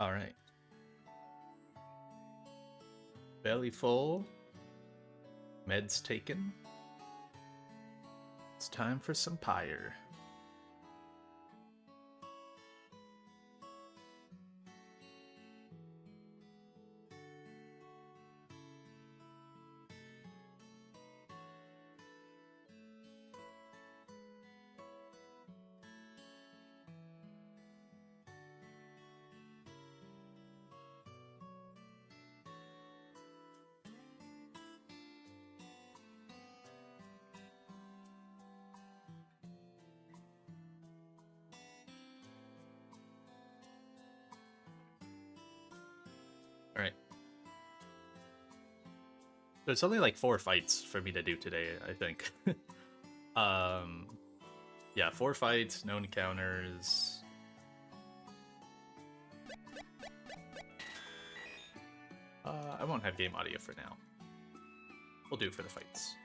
Alright. Belly full. Meds taken. It's time for some Pyre. Alright. There's only like 4 fights for me to do today, I think. Yeah, 4 fights, no encounters. I won't have game audio for now. We'll do it for the fights.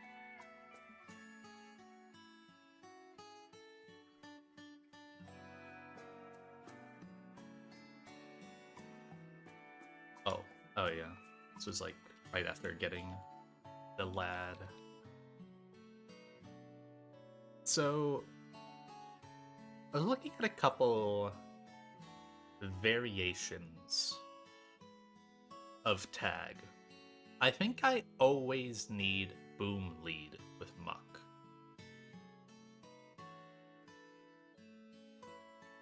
Oh yeah. This was like right after getting the lad. So I was looking at a couple variations of tag. I think I always need boom lead with muck.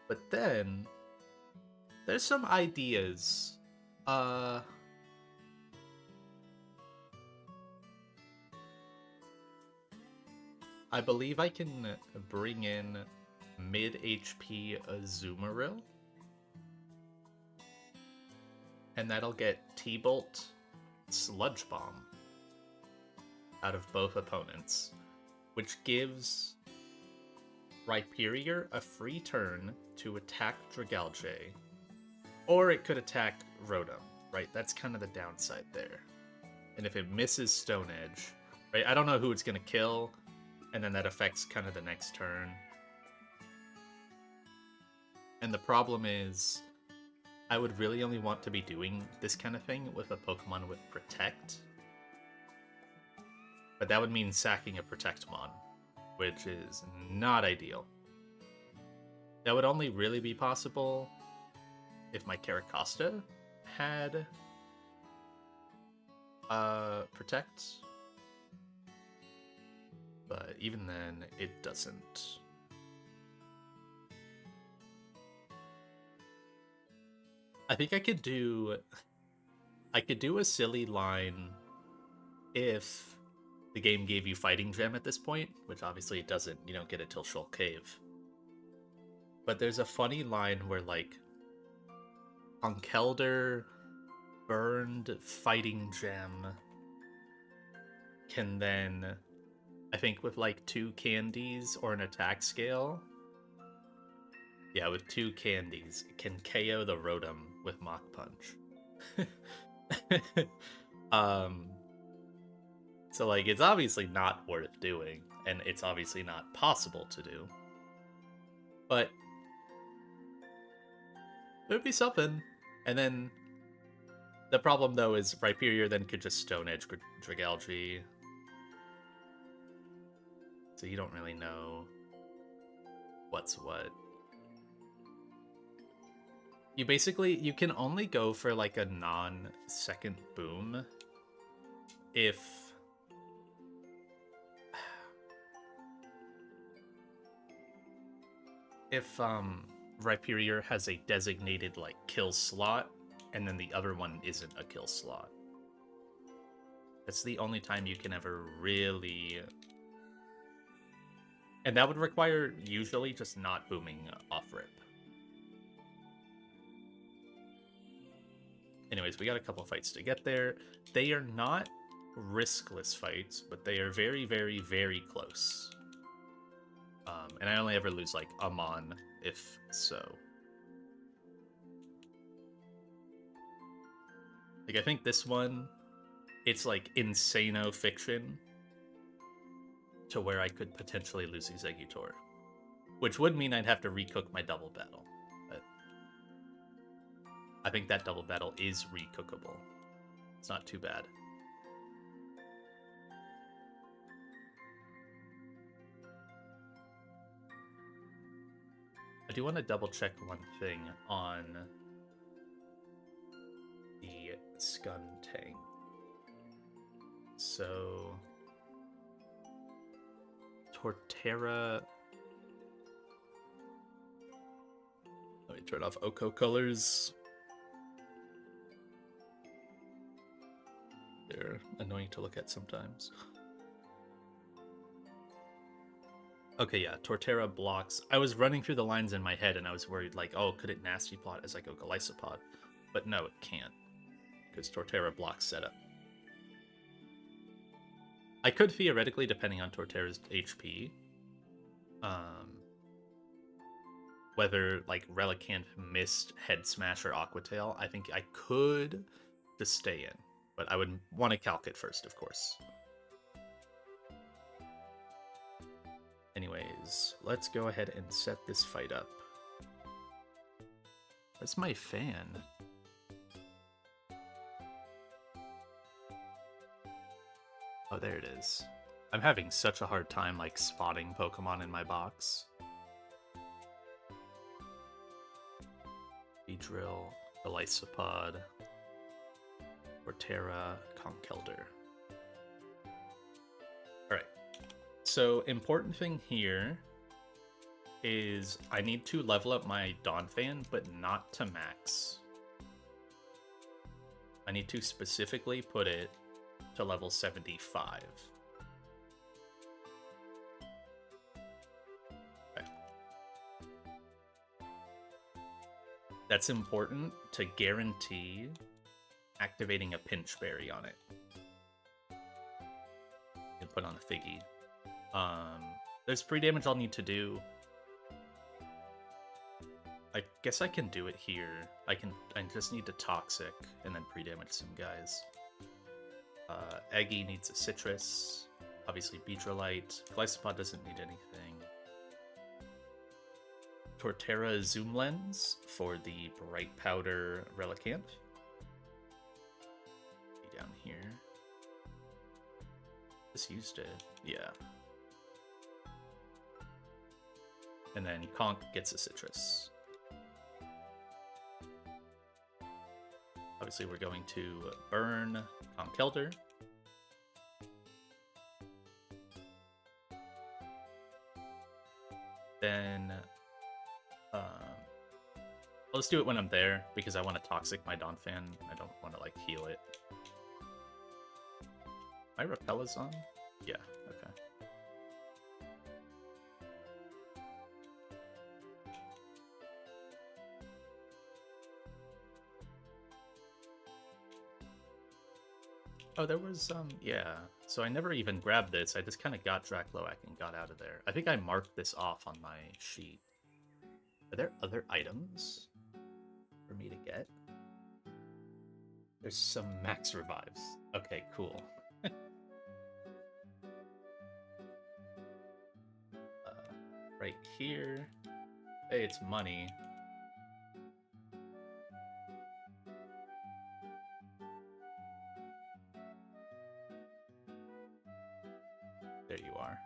But then there's some ideas. I believe I can bring in mid HP Azumarill. And that'll get T-Bolt Sludge Bomb out of both opponents, which gives Rhyperior a free turn to attack Dragalge, or it could attack Rotom, right? That's kind of the downside there. And if it misses Stone Edge, right? I don't know who it's going to kill, and then that affects kind of the next turn. And the problem is, I would really only want to be doing this kind of thing with a Pokemon with Protect. But that would mean sacking a Protectmon, which is not ideal. That would only really be possible if my Caracosta had Protect. But even then, it doesn't. I think I could do a silly line if the game gave you Fighting Gem at this point, which obviously it doesn't. You don't get it till Shoal Cave. But there's a funny line where, like, Conkeldurr burned Fighting Gem can then, I think with like 2 candies or an attack scale, yeah, with 2 candies, it can KO the Rotom with Mach Punch. So like, it's obviously not worth doing, and it's obviously not possible to do. But it would be something. And then the problem though is Rhyperior then could just Stone Edge Dragalge. So you don't really know what's what. You can only go for like a non-second boom if Rhyperior has a designated like kill slot, and then the other one isn't a kill slot. That's the only time you can ever really... And that would require usually just not booming off rip. Anyways, we got a couple fights to get there. They are not riskless fights, but they are very, very, very close. And I only ever lose like a Mon, if so. Like, I think this one, it's like Insano Fiction to where I could potentially lose Exeggutor, which would mean I'd have to recook my double battle. But I think that double battle is recookable. It's not too bad. I do want to double check one thing on the Skuntang. So Torterra. Let me turn off Oko colors. They're annoying to look at sometimes. Okay, yeah, Torterra blocks. I was running through the lines in my head and I was worried, like, oh, could it nasty plot as I go Golisopod? But no, it can't, because Torterra blocks setup. I could theoretically, depending on Torterra's HP, whether like Relicanth missed Head Smash or Aqua Tail, I think I could just stay in, but I would want to calc it first, of course. Anyways, let's go ahead and set this fight up. Where's my fan? Oh, there it is. I'm having such a hard time, like, spotting Pokemon in my box. Beedrill, Golisopod, Torterra, Conkeldurr. Alright. So, important thing here is I need to level up my Donphan, but not to max. I need to specifically put it to level 75. Okay. That's important to guarantee activating a Pinch Berry on it. You can put on a Figgy. There's pre-damage I'll need to do. I guess I can do it here. I just need to Toxic and then pre-damage some guys. Eggy needs a Citrus. Obviously Beedrillite. Golisopod doesn't need anything. Torterra Zoom Lens for the Bright Powder Relicanth. Be down here. Just used it. Yeah. And then Conk gets a Citrus. Obviously, we're going to burn Conkeldurr. Then, I'll just do it when I'm there, because I want to Toxic my Donphan. I don't want to, like, heal it. My Repella's on? Yeah, okay. Oh, there was, yeah. So I never even grabbed this. I just kind of got Dracloak and got out of there. I think I marked this off on my sheet. Are there other items for me to get? There's some max revives. Okay, cool. Right here. Hey, it's money. There you are.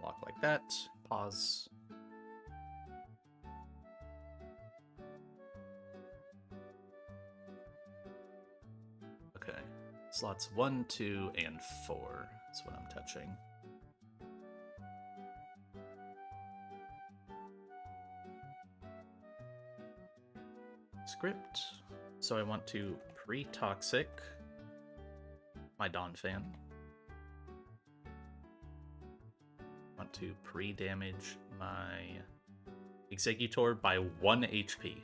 Lock like that. Pause. Okay. Slots 1, 2, and 4 is what I'm touching. Script. So I want to pre-toxic my Donphan. Want to pre-damage my Exeggutor by 1 HP.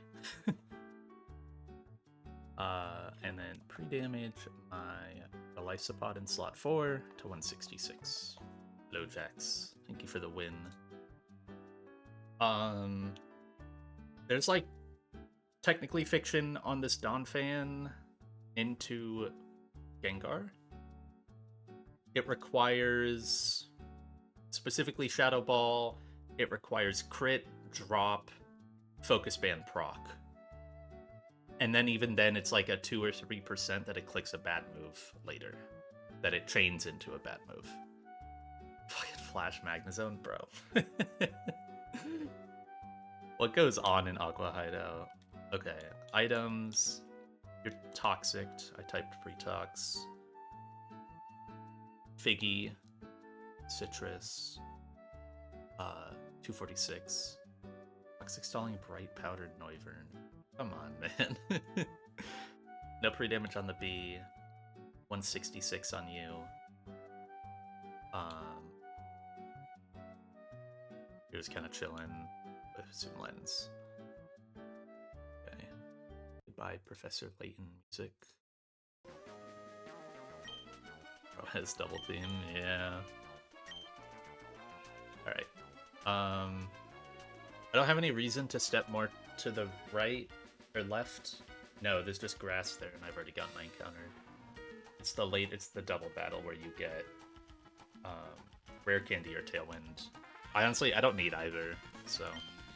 And then pre-damage my Golisopod in slot 4 to 166. Hello, Jax. Thank you for the win. There's like technically fiction on this Donphan into Gengar. It requires specifically Shadow Ball. It requires crit, drop, Focus Band proc. And then even then, it's like a 2 or 3% that it clicks a bad move later. That it trains into a bad move. Fucking Flash Magnezone, bro. What goes on in Aqua Hideout? Okay, items. You're toxic. I typed pre-tox. Figgy. Citrus. 246. Toxic Stalling, Bright Powdered Noivern. Come on, man. No pre-damage on the B. 166 on you. He was kind of chilling with some lens. Okay. Goodbye, Professor Layton music. Oh, has double team, yeah. Alright. I don't have any reason to step more to the right or left. No, there's just grass there, and I've already got my encounter. It's the double battle where you get Rare Candy or Tailwind. I don't need either, so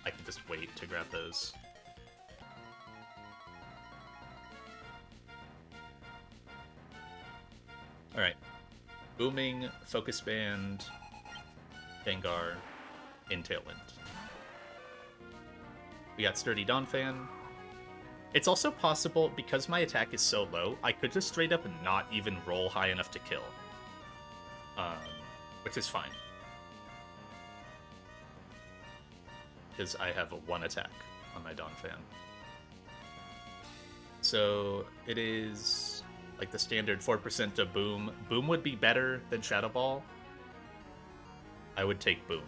I can just wait to grab those. Alright. Booming, Focus Band, Gengar, in Tailwind. We got Sturdy Donphan. It's also possible, because my attack is so low, I could just straight up not even roll high enough to kill. Which is fine. Because I have a 1 attack on my Donphan. So it is like the standard 4% to Boom. Boom would be better than Shadow Ball. I would take Boom.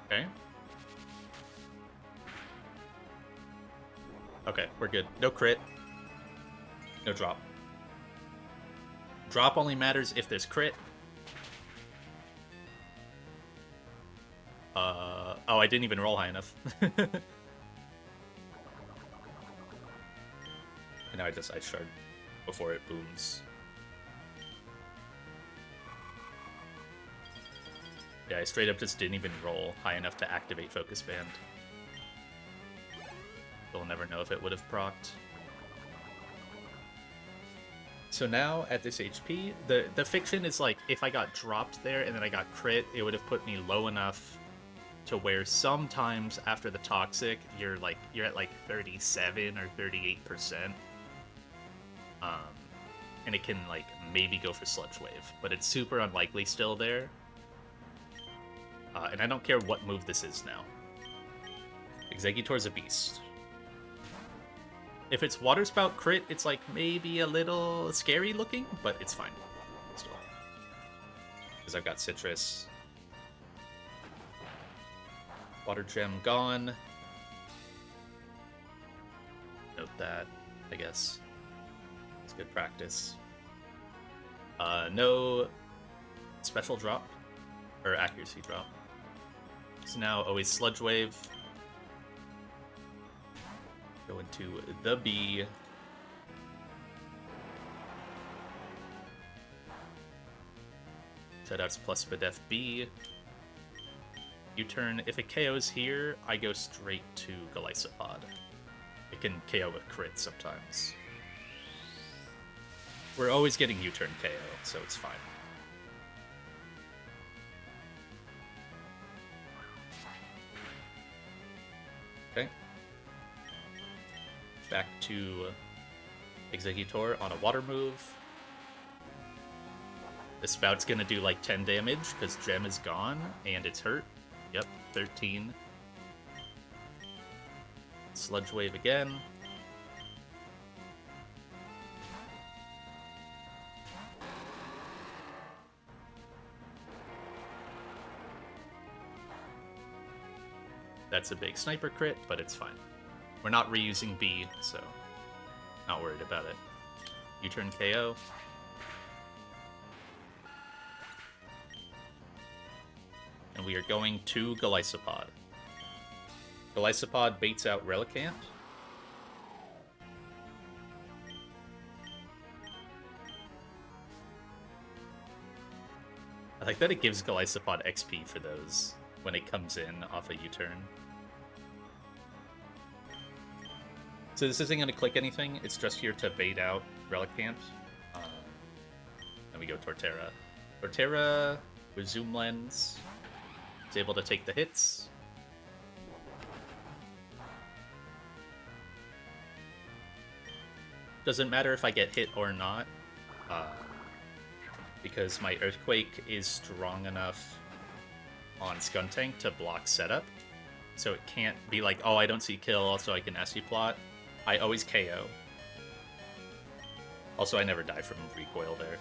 Okay. Okay, we're good. No crit. No drop. Drop only matters if there's crit. Oh, I didn't even roll high enough. And now I shard before it booms. Yeah, I straight up just didn't even roll high enough to activate Focus Band. We'll never know if it would have procced. So now, at this HP, the fiction is like, if I got dropped there and then I got crit, it would have put me low enough to where sometimes after the Toxic, you're at like 37 or 38%. And it can like maybe go for Sludge Wave, but it's super unlikely still there. And I don't care what move this is now. Exeggutor's a beast. If it's Water Spout crit, it's like maybe a little scary looking, but it's fine still. Because I've got Citrus. Water Gem gone. Note that, I guess. It's good practice. No special drop, or accuracy drop. So now always Sludge Wave. Go into the B. Shoutouts plus Spadef B. U-turn. If it KOs here, I go straight to Golisopod. It can KO with crit sometimes. We're always getting U-turn KO, so it's fine. Okay. Back to Exeggutor on a water move. The Spout's gonna do like 10 damage because Gem is gone and it's hurt. Yep, 13. Sludge Wave again. That's a big sniper crit, but it's fine. We're not reusing B, so not worried about it. U-turn KO. And we are going to Golisopod. Golisopod baits out Relicanth. I like that it gives Golisopod XP for those when it comes in off a U-turn. So this isn't going to click anything. It's just here to bait out Relic Camps. Then we go Torterra. Torterra with Zoom Lens is able to take the hits. Doesn't matter if I get hit or not, because my Earthquake is strong enough on Skuntank to block setup. So it can't be like, oh, I don't see kill, also I can SC plot. I always KO. Also, I never die from recoil there.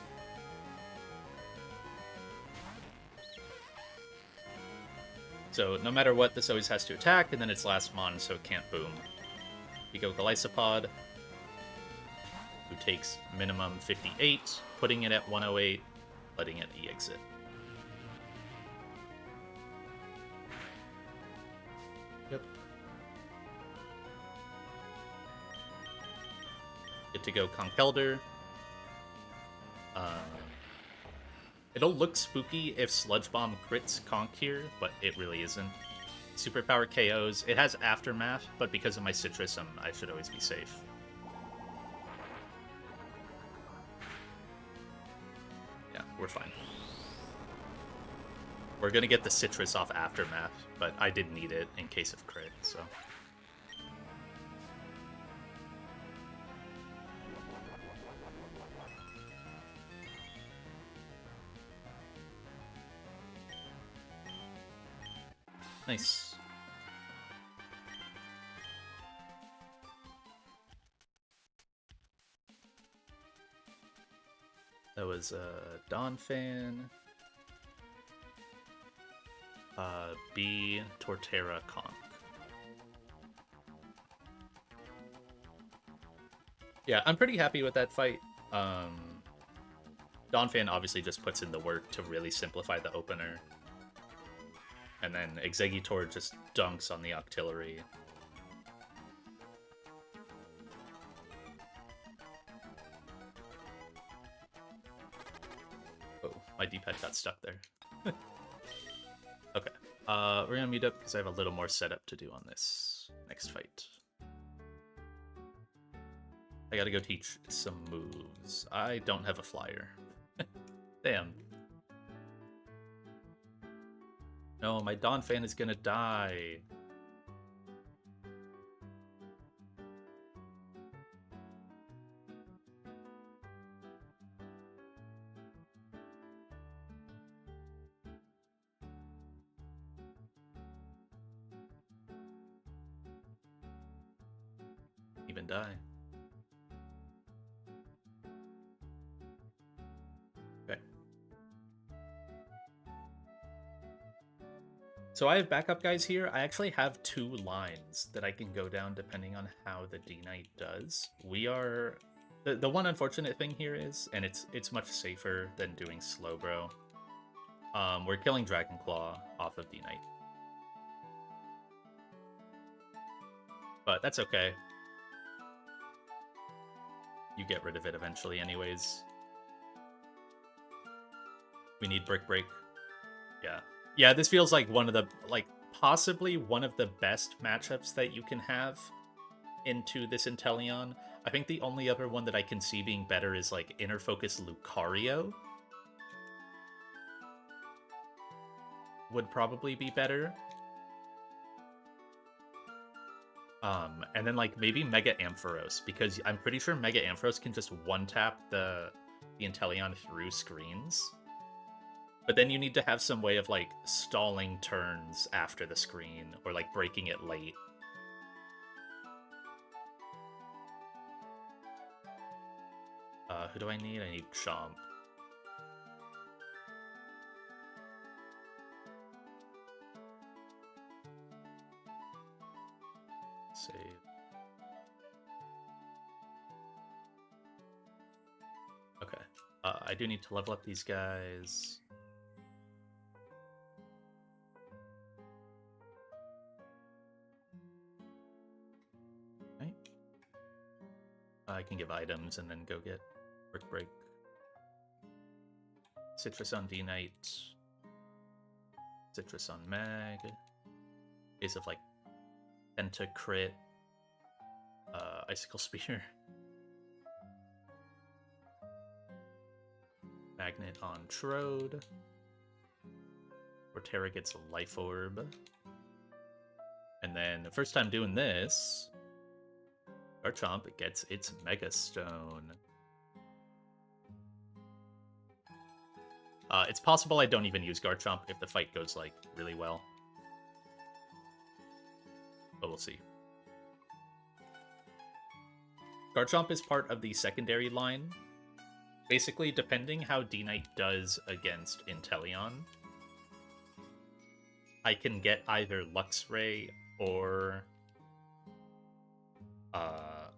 So no matter what, this always has to attack, and then it's last mon, so it can't boom. We go Galysopod, who takes minimum 58, putting it at 108, letting it E-exit. Yep. Get to go Conkelder. It'll look spooky if Sludge Bomb crits Conk here, but it really isn't. Superpower KOs. It has Aftermath, but because of my Citrus, I should always be safe. Yeah, we're fine. We're gonna get the Citrus off Aftermath, but I did need it in case of crit, so... Nice. That was Donphan. B Torterra Conk. Yeah, I'm pretty happy with that fight. Donphan obviously just puts in the work to really simplify the opener. And then Exeggutor just dunks on the Octillery. Oh, my D-pad got stuck there. Okay, we're gonna meet up because I have a little more setup to do on this next fight. I gotta go teach some moves. I don't have a flyer. Damn. No, my Donphan is gonna die. Even die. Okay. So I have backup guys here. I actually have 2 lines that I can go down depending on how the D-Knight does. We are... The one unfortunate thing here is, and it's much safer than doing Slowbro, we're killing Dragonclaw off of D-Knight. But that's okay. You get rid of it eventually anyways. We need Brick Break. Yeah. Yeah, this feels like one of the, possibly one of the best matchups that you can have into this Inteleon. I think the only other one that I can see being better is, Inner Focus Lucario. Would probably be better. And then, maybe Mega Ampharos, because I'm pretty sure Mega Ampharos can just one-tap the Inteleon through screens. But then you need to have some way of, stalling turns after the screen, or, breaking it late. Who do I need? I need Chomp. Save. Okay. I do need to level up these guys. Right. I can give items and then go get Brick Break. Citrus on D-Knight. Citrus on Mag. Case of Pentacrit. Icicle Spear. Magnet on Trode. Torterra gets a Life Orb. And then the first time doing this, Garchomp gets its Mega Stone. It's possible I don't even use Garchomp if the fight goes, like, really well. But we'll see. Garchomp is part of the secondary line. Basically, depending how D-Knight does against Inteleon, I can get either Luxray or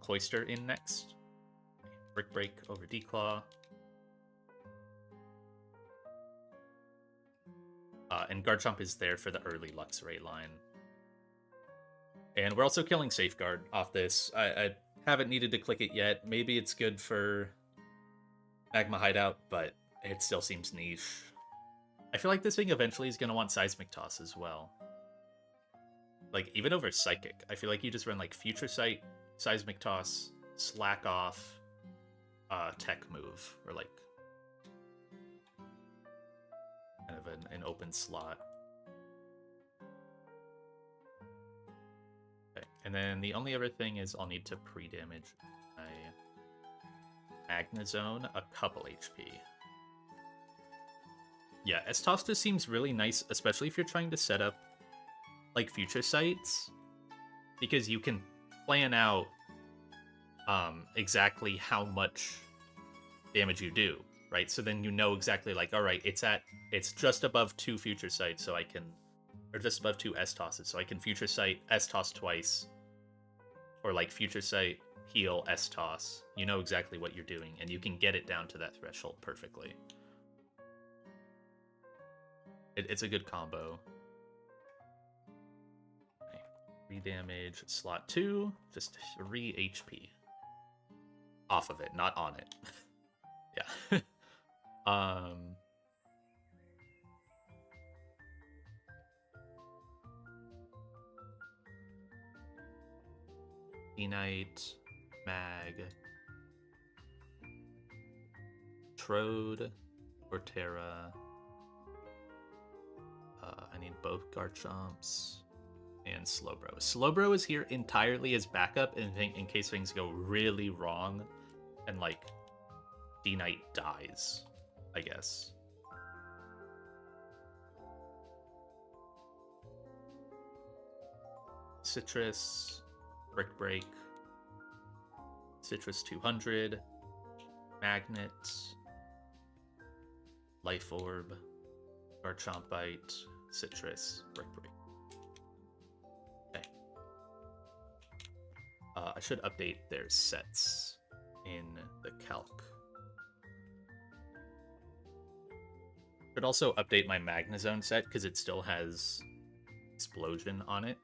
Cloyster in next. Brick Break over Declaw. And Garchomp is there for the early Luxray line. And we're also killing Safeguard off this. I haven't needed to click it yet. Maybe it's good for Magma Hideout, but it still seems niche. I feel like this thing eventually is going to want Seismic Toss as well. Like, even over Psychic. I feel like you just run, like, Future Sight, Seismic Toss, Slack Off, Tech Move, or, like, kind of an open slot. Okay, and then the only other thing is I'll need to pre-damage my Magnezone a couple HP. Yeah, S-Toss just seems really nice, especially if you're trying to set up, like, Future Sights, because you can plan out exactly how much damage you do, right? So then you know exactly, like, all right, it's just above 2 Future Sights, so I can, or just above 2 S-Tosses, so I can Future Sight, S-Toss twice, or, like, Future Sight, heal, S-Toss. You know exactly what you're doing, and you can get it down to that threshold perfectly. It's a good combo. Okay. 3 damage, slot 2, just 3 HP. Off of it, not on it. Yeah. D-Knight, Mag, Trode, Torterra. I need both Garchomps and Slowbro. Slowbro is here entirely as backup in case things go really wrong and, like, D-Knight dies, I guess. Citrus, Brick Break, Citrus 200, Magnet, Life Orb, Garchomp Bite, Citrus, Brick Break. Okay. I should update their sets in the calc. Should also update my Magnezone set because it still has Explosion on it,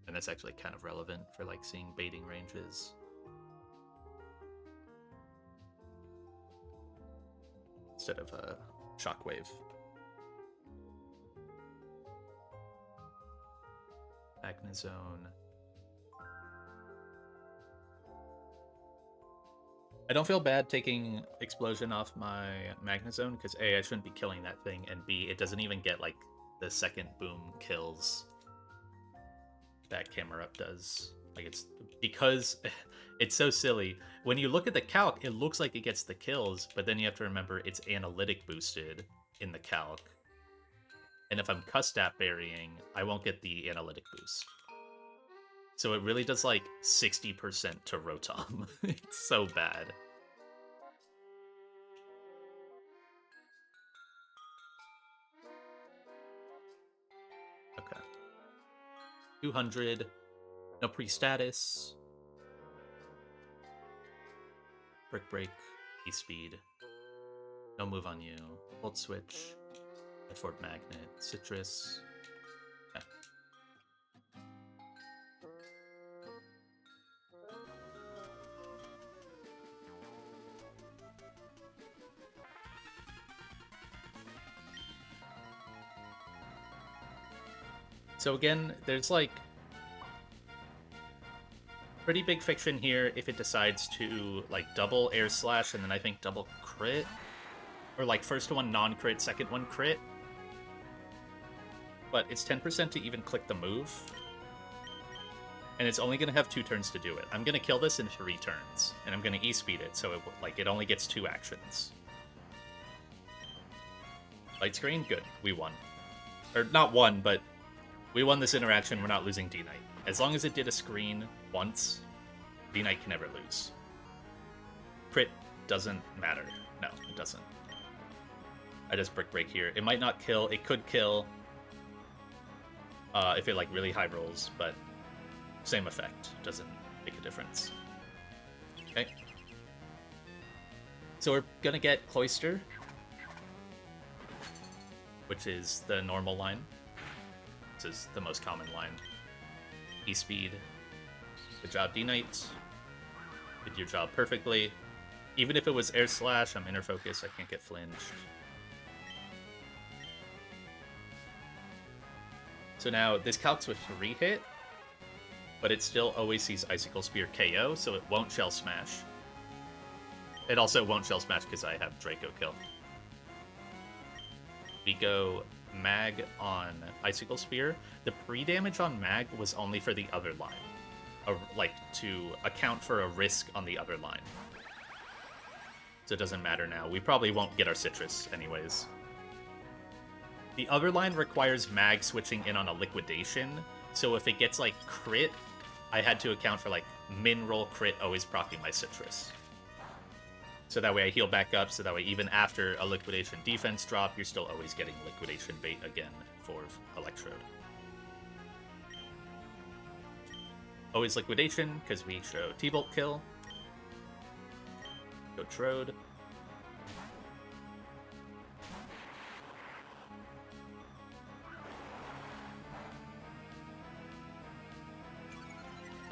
and that's actually kind of relevant for, like, seeing baiting ranges. Instead of a Shockwave. Magnezone. I don't feel bad taking Explosion off my Magnezone, because A, I shouldn't be killing that thing, and B, it doesn't even get, like, the second boom kills that Camera Up does. Like, it's because it's so silly. When you look at the calc, it looks like it gets the kills, but then you have to remember it's analytic boosted in the calc. And if I'm Custat burying, I won't get the analytic boost. So it really does, like, 60% to Rotom. It's so bad. Okay. 200. No pre-status. Brick Break. E-Speed. No move on you. Volt Switch. Fort Magnet. Citrus. Okay. So again, there's, like, Pretty big fiction here if it decides to, like, double air slash and then I think double crit. Or, like, first one non-crit, second one crit. But it's 10% to even click the move. And it's only going to have 2 turns to do it. I'm going to kill this in 3 turns. And I'm going to E-speed it, so it only gets 2 actions. Light screen? Good. We won. Or, not won, but we won this interaction. We're not losing D-Knight. As long as it did a screen once, D-Knight can never lose. Crit doesn't matter. No, it doesn't. I just brick break here. It might not kill. It could kill if it, like, really high rolls, but same effect. Doesn't make a difference. Okay. So we're gonna get Cloister, which is the normal line. This is the most common line. E-speed. Good job, D-Knight. Did your job perfectly. Even if it was air slash, I'm inner focus. I can't get flinged. So now this calcs with 3 hit, but it still always sees Icicle Spear KO, so it won't Shell Smash. It also won't Shell Smash because I have Draco kill. We go Mag on Icicle Spear. The pre-damage on Mag was only for the other line. Like, to account for a risk on the other line. So it doesn't matter now. We probably won't get our Citrus anyways. The other line requires Mag switching in on a Liquidation, so if it gets, like, crit, I had to account for, like, min roll crit always proccing my Citrus. So that way I heal back up, so that way even after a Liquidation defense drop, you're still always getting Liquidation bait again for Electrode. Always Liquidation, because we show T-Bolt kill. Go Trode.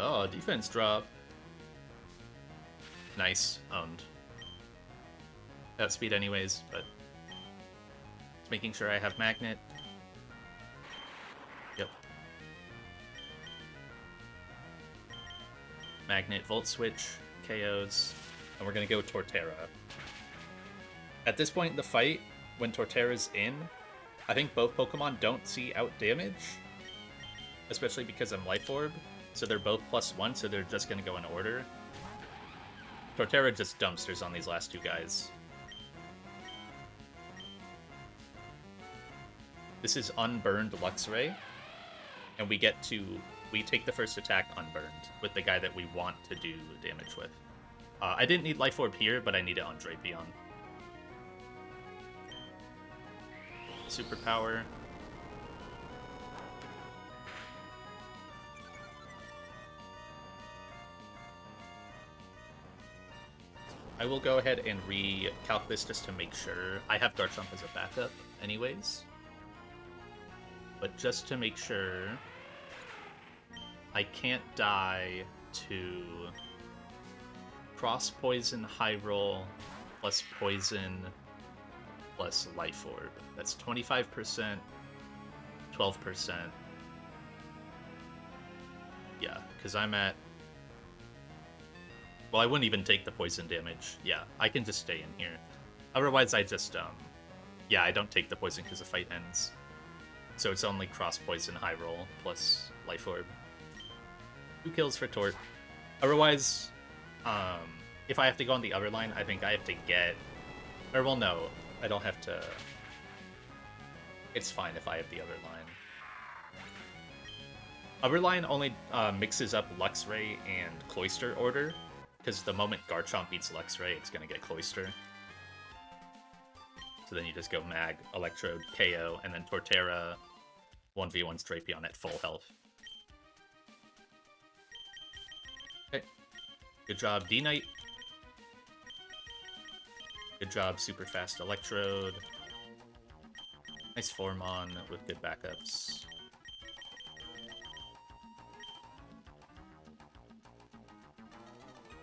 Oh, defense drop. Nice. Owned. Outspeed anyways, but it's making sure I have Magnet. Yep. Magnet, Volt Switch, KOs, and we're gonna go Torterra. At this point in the fight, when Torterra's in, I think both Pokemon don't see out damage, especially because I'm Life Orb. So they're both +1, so they're just going to go in order. Torterra just dumpsters on these last 2 guys. This is Unburned Luxray, and we take the first attack unburned with the guy that we want to do damage with. I didn't need Life Orb here, but I need it on Drapion. Superpower. I will go ahead and recalc this just to make sure. I have Garchomp as a backup anyways. But just to make sure, I can't die to Cross Poison High Roll plus Poison plus Life Orb. That's 25%, 12%. Yeah, because I'm at... Well, I wouldn't even take the poison damage. Yeah, I can just stay in here. Otherwise, I just, yeah, I don't take the poison because the fight ends. So it's only Cross Poison High Roll plus Life Orb. 2 kills for Tort. Otherwise, if I have to go on the other line, I think I have to get... Or, well, no, I don't have to... It's fine if I have the other line. Other line only mixes up Luxray and Cloister order, because the moment Garchomp beats Luxray, it's going to get Cloister. So then you just go Mag, Electrode, KO, and then Torterra 1v1 Drapion at full health. Okay. Good job, D-Knight. Good job, super fast Electrode. Nice Formon with good backups.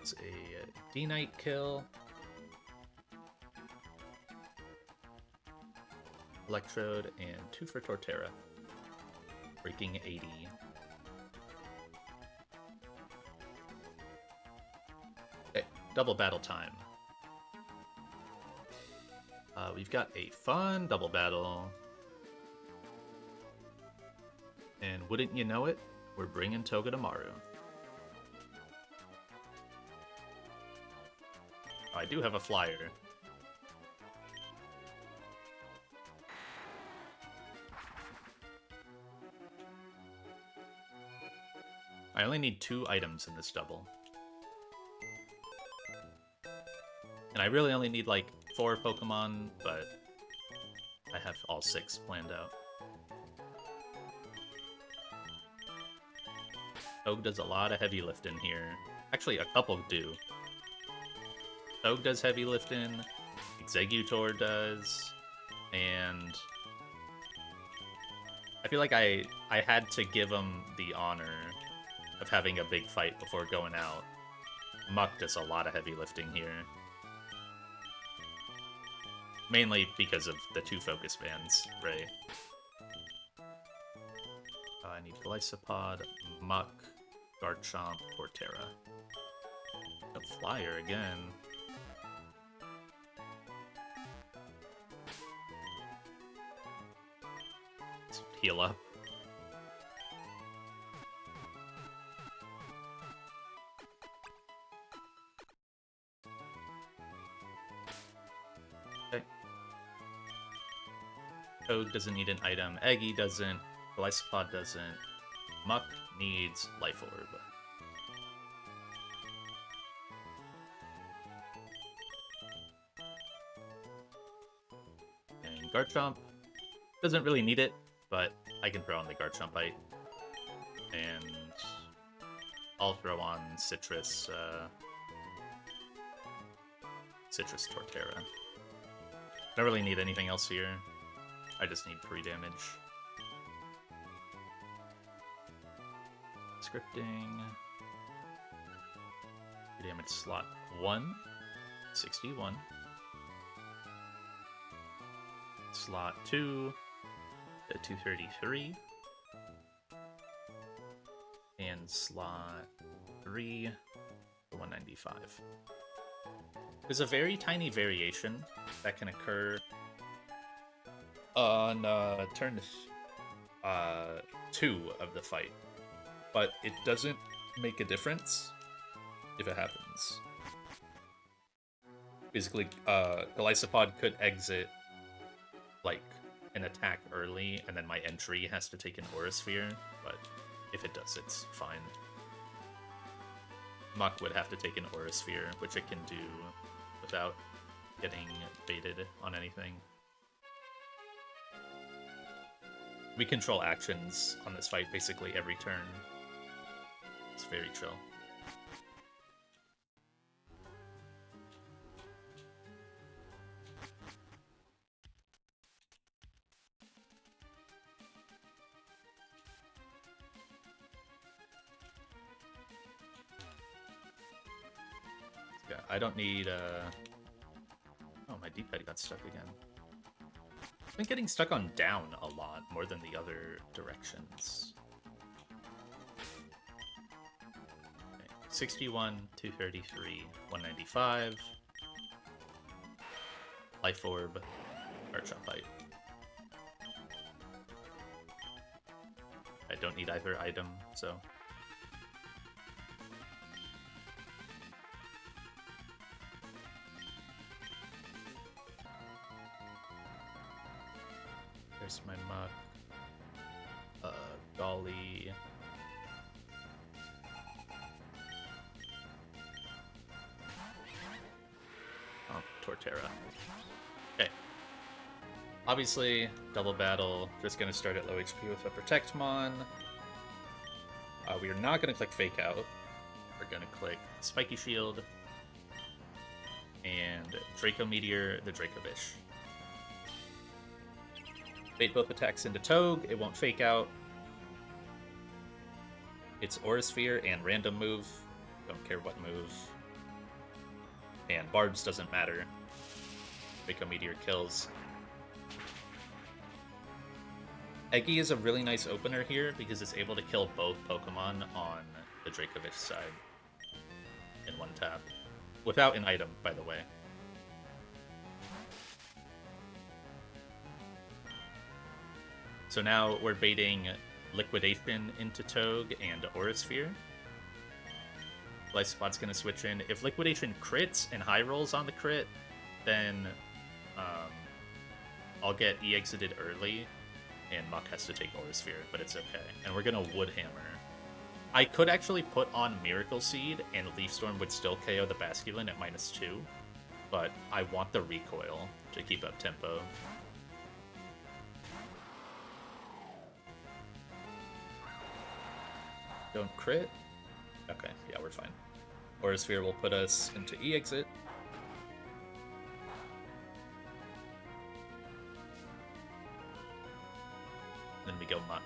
It's a D-Knight kill. Electrode, and 2 for Torterra. Breaking 80. double battle time. We've got a fun double battle. And wouldn't you know it, we're bringing Togedemaru. Oh, I do have a flyer. I only need 2 items in this double. And I really only need like 4 Pokemon, but I have all 6 planned out. Togue does a lot of heavy lifting here. Actually, a couple do. Togue does heavy lifting, Exeggutor does, and I feel like I had to give him the honor of having a big fight before going out. Muck does a lot of heavy lifting here. Mainly because of the 2 focus bands, right? I need Gliscopod, Muck, Garchomp, Torterra. A flyer again. Let's heal up. Okay. Toad doesn't need an item. Eggy doesn't. Gliscopod doesn't. Muck needs Life Orb. And Garchomp doesn't really need it, but I can throw on the Garchomp bite. And I'll throw on Citrus, Citrus Torterra. Don't really need anything else here. I just need 3 damage. Scripting. Damage slot 1, 61. Slot 2, 233. And slot 3, 195. There's a very tiny variation that can occur on turn 2 of the fight, but it doesn't make a difference if it happens. Basically, Gliscopod could exit like an attack early, and then my entry has to take an Aura Sphere, but if it does, it's fine. Muck would have to take an Aura Sphere, which it can do without getting baited on anything. We control actions on this fight basically every turn. It's very chill. Yeah, I don't need oh, my D-pad got stuck again. I've been getting stuck on down a lot, more than the other directions. Okay. 61, 233, 195. Life Orb, Garchomp Bite. I don't need either item, so... There's my Muck. Golly. Oh, Torterra. Okay. Obviously, double battle. Just gonna start at low HP with a Protectmon. We are not gonna click Fake Out. We're gonna click Spiky Shield. And Draco Meteor, the Dracovish. Bait both attacks into Togue, it won't fake out. It's Aura Sphere and random move. Don't care what move. And Barbs doesn't matter. Draco Meteor kills. Eggy is a really nice opener here because it's able to kill both Pokemon on the Dracovish side in one tap. Without an item, by the way. So now we're baiting Liquidation into Togue and Aurasphere. Life Spot's gonna switch in. If Liquidation crits and high rolls on the crit, then I'll get E-exited early, and Muck has to take Aurasphere, but it's okay. And we're gonna Woodhammer. I could actually put on Miracle Seed, and Leaf Storm would still KO the Basculin at -2, but I want the recoil to keep up tempo. Don't crit. Okay, yeah, we're fine. Aurasphere will put us into E-exit. Then we go Muck.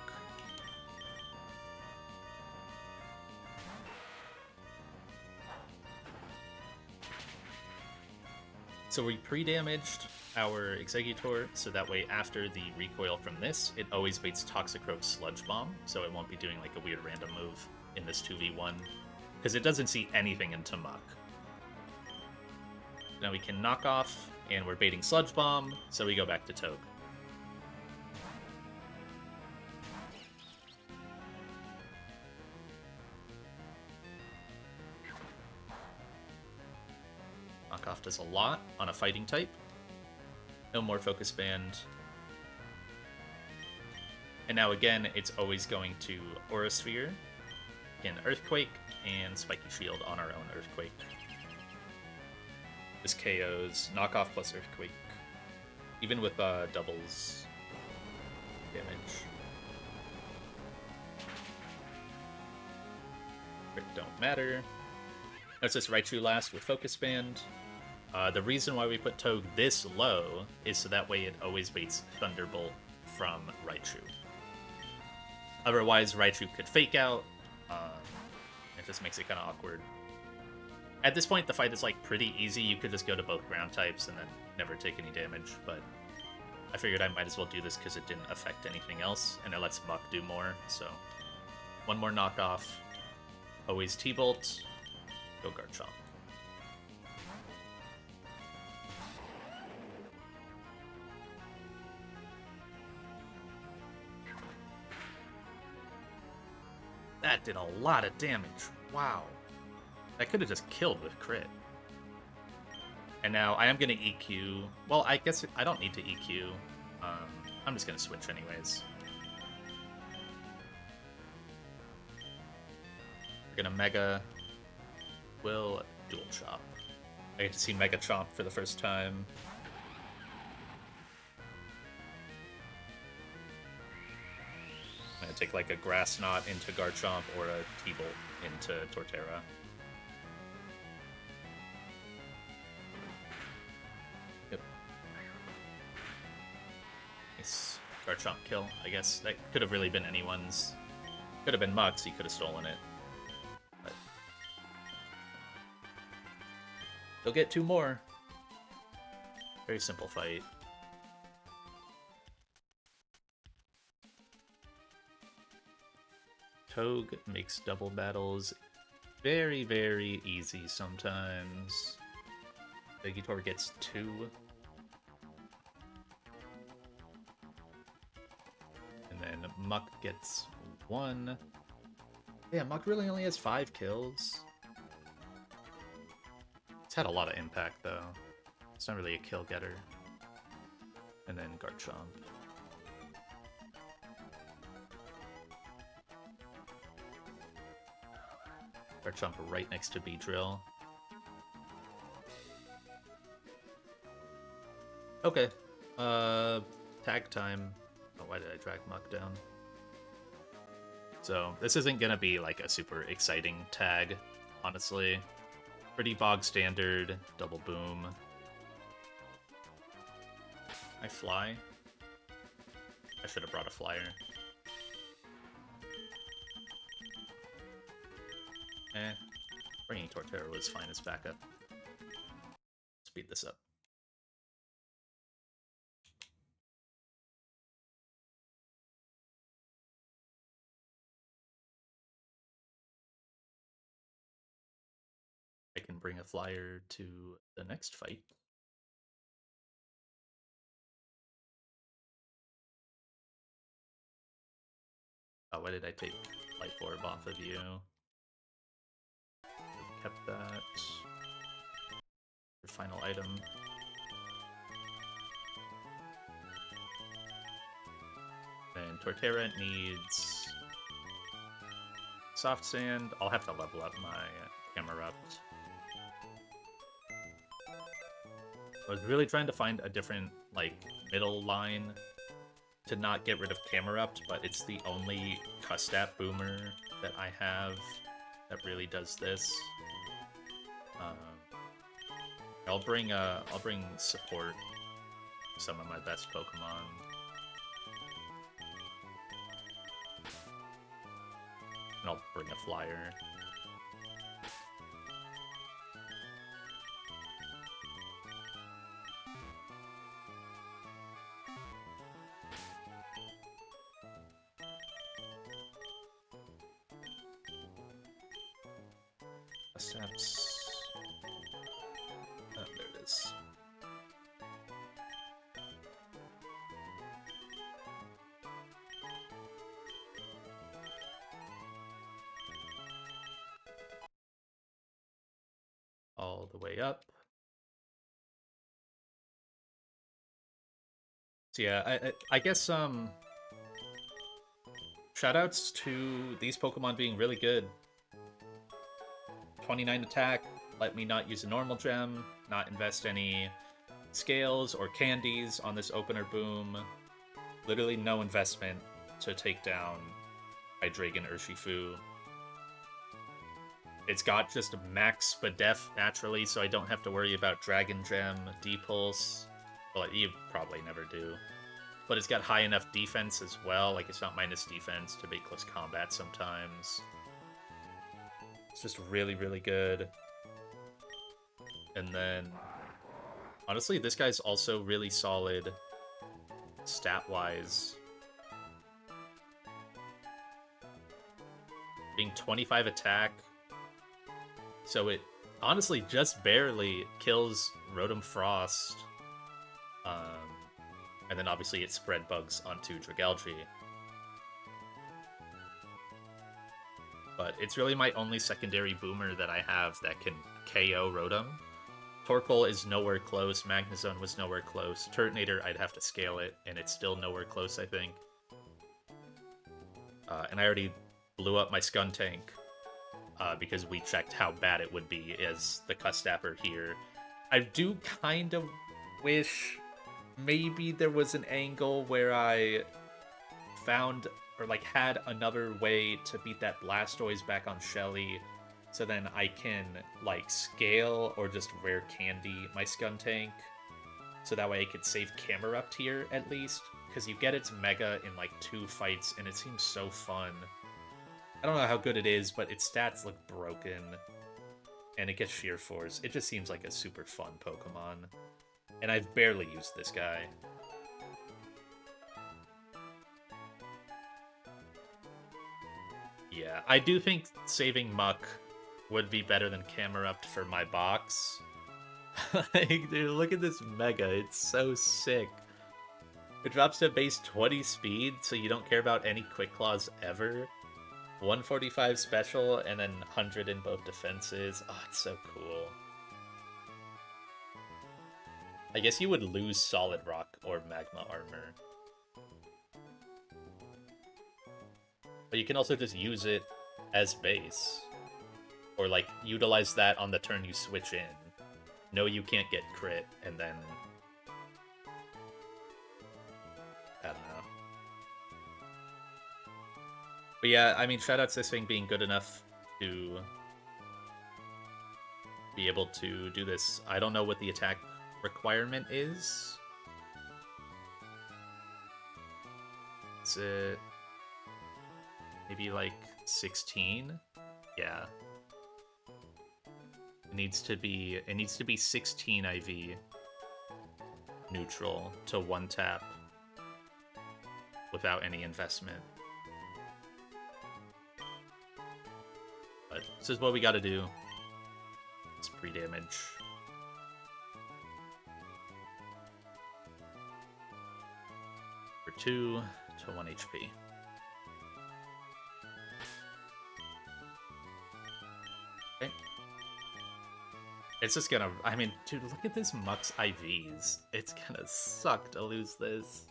So we pre-damaged our Executor, so that way after the recoil from this, it always baits Toxicroak Sludge Bomb, so it won't be doing like a weird random move in this 2v1, because it doesn't see anything into Muck. Now we can knock off, and we're baiting Sludge Bomb, so we go back to Togue. Knockoff does a lot on a fighting type. No more Focus Band. And now again, it's always going to Aurasphere, again Earthquake, and Spiky Shield on our own Earthquake. This KOs Knockoff plus Earthquake, even with doubles damage. Crit don't matter. Notice this Raichu last with Focus Band. The reason why we put Togue this low is so that way it always baits Thunderbolt from Raichu. Otherwise, Raichu could fake out. It just makes it kind of awkward. At this point, the fight is like pretty easy. You could just go to both ground types and then never take any damage, but I figured I might as well do this because it didn't affect anything else, and it lets Muck do more, so one more knockoff. Always T-Bolt. Go Garchomp. That did a lot of damage. Wow. That could have just killed with crit. And now I am going to EQ. Well, I guess I don't need to EQ. I'm just going to switch anyways. We're going to Mega. Will Dual Chop. I get to see Mega Chomp for the first time. I'm going to take like a Grass Knot into Garchomp or a T-Bolt into Torterra. Yep. Nice. Garchomp kill, I guess. That could have really been anyone's. Could have been Muck's, he could have stolen it. But he'll get 2 more. Very simple fight. Togue makes double battles very, very easy sometimes. Vegitor gets 2. And then Muck gets 1. Yeah, Muck really only has 5 kills. It's had a lot of impact, though. It's not really a kill getter. And then Garchomp. Garchomp right next to Beedrill. Okay. Tag time. Oh, why did I drag Muck down? So, this isn't gonna be like a super exciting tag, honestly. Pretty bog standard, double boom. I fly. I should have brought a flyer. Bringing Torterra was fine as backup. Speed this up. I can bring a flyer to the next fight. Oh, why did I take Life Orb off of you? I've kept that. Your final item. And Torterra needs Soft Sand. I'll have to level up my Camerupt. I was really trying to find a different, like, middle line to not get rid of Camerupt, but it's the only Custat Boomer that I have that really does this. I'll bring support, some of my best Pokemon. And I'll bring a flyer. Steps. Oh, there it is. All the way up. So yeah, I guess shoutouts to these Pokemon being really good. 29 attack, let me not use a normal gem, not invest any scales or candies on this opener boom. Literally no investment to take down Hydreigon Urshifu. It's got just max Spadef naturally, so I don't have to worry about Dragon Gem, D-Pulse. Well, you probably never do. But it's got high enough defense as well, like it's not minus defense to make close combat sometimes. It's just really, really good. And then, honestly, this guy's also really solid stat-wise. Being 25 attack, so it honestly just barely kills Rotom Frost. And then obviously it spread bugs onto Dragalge. But it's really my only secondary boomer that I have that can KO Rotom. Torkoal is nowhere close, Magnezone was nowhere close, Turtonator I'd have to scale it, and it's still nowhere close, I think. And I already blew up my Skuntank because we checked how bad it would be as the Custapper here. I do kind of wish maybe there was an angle where I found or like had another way to beat that Blastoise back on Shelly, so then I can like scale or just rare candy my Skuntank, so that way I could save Camerupt here at least, because you get its Mega in like 2 fights and it seems so fun. I don't know how good it is, but its stats look broken, and it gets Sheer Force. It just seems like a super fun Pokemon, and I've barely used this guy. Yeah, I do think saving Muck would be better than Camerupt for my box. Like, dude, look at this Mega. It's so sick. It drops to base 20 speed, so you don't care about any Quick Claws ever. 145 special, and then 100 in both defenses. Oh, it's so cool. I guess you would lose Solid Rock or Magma Armor. But you can also just use it as base. Or, like, utilize that on the turn you switch in. No, you can't get crit, and then... I don't know. But yeah, I mean, shoutouts to this thing being good enough to be able to do this. I don't know what the attack requirement is. Is it maybe like 16? Yeah. It needs to be 16 IV neutral to 1-tap without any investment. But this is what we gotta do. It's pre-damage. For 2 to 1 HP. Okay. It's just gonna... I mean, dude, look at this Muck's IVs. It's gonna suck to lose this.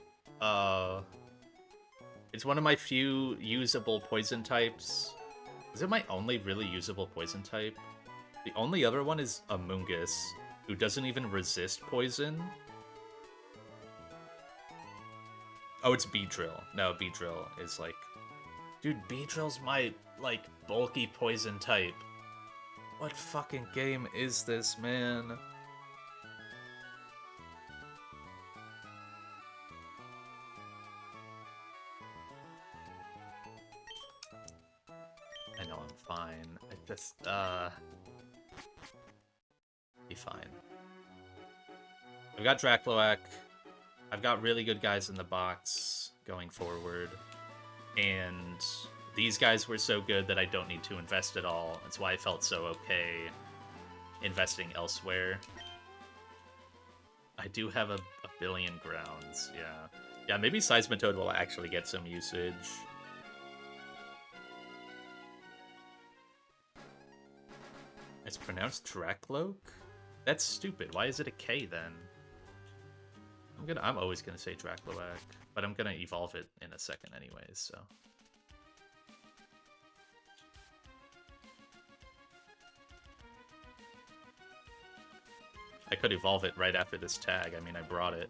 It's one of my few usable poison types. Is it my only really usable poison type? The only other one is Amoongus, who doesn't even resist poison. Oh, it's Beedrill. No, Beedrill is like... Dude, Beedrill's my, like, bulky poison type. What fucking game is this, man? I know I'm fine. I just, be fine. I've got Dracloak. I've got really good guys in the box going forward. And these guys were so good that I don't need to invest at all. That's why I felt so okay investing elsewhere. I do have a billion grounds, yeah. Yeah, maybe Seismitoad will actually get some usage. It's pronounced Dracloak? That's stupid. Why is it a K then? I'm always gonna say Dracloak, but I'm gonna evolve it in a second anyways, so. I could evolve it right after this tag. I mean, I brought it.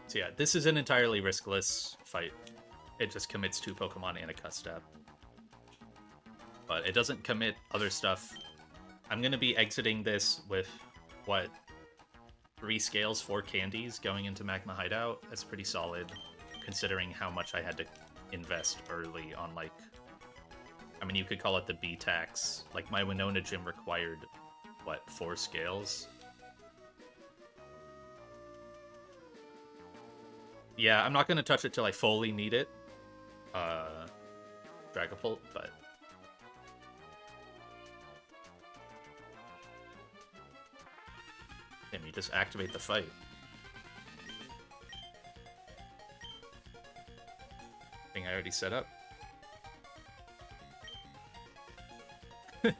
So yeah, this is an entirely riskless fight. It just commits 2 Pokemon and a Cut Step. But it doesn't commit other stuff. I'm gonna be exiting this with, what, 3 scales, 4 candies going into Magma Hideout. That's pretty solid, considering how much I had to invest early on, like... I mean, you could call it the B tax. Like, my Winona gym required, what, 4 scales? Yeah, I'm not gonna touch it till I fully need it. Dragapult, but... Damn, you just activate the fight. Thing I already set up. Yeah,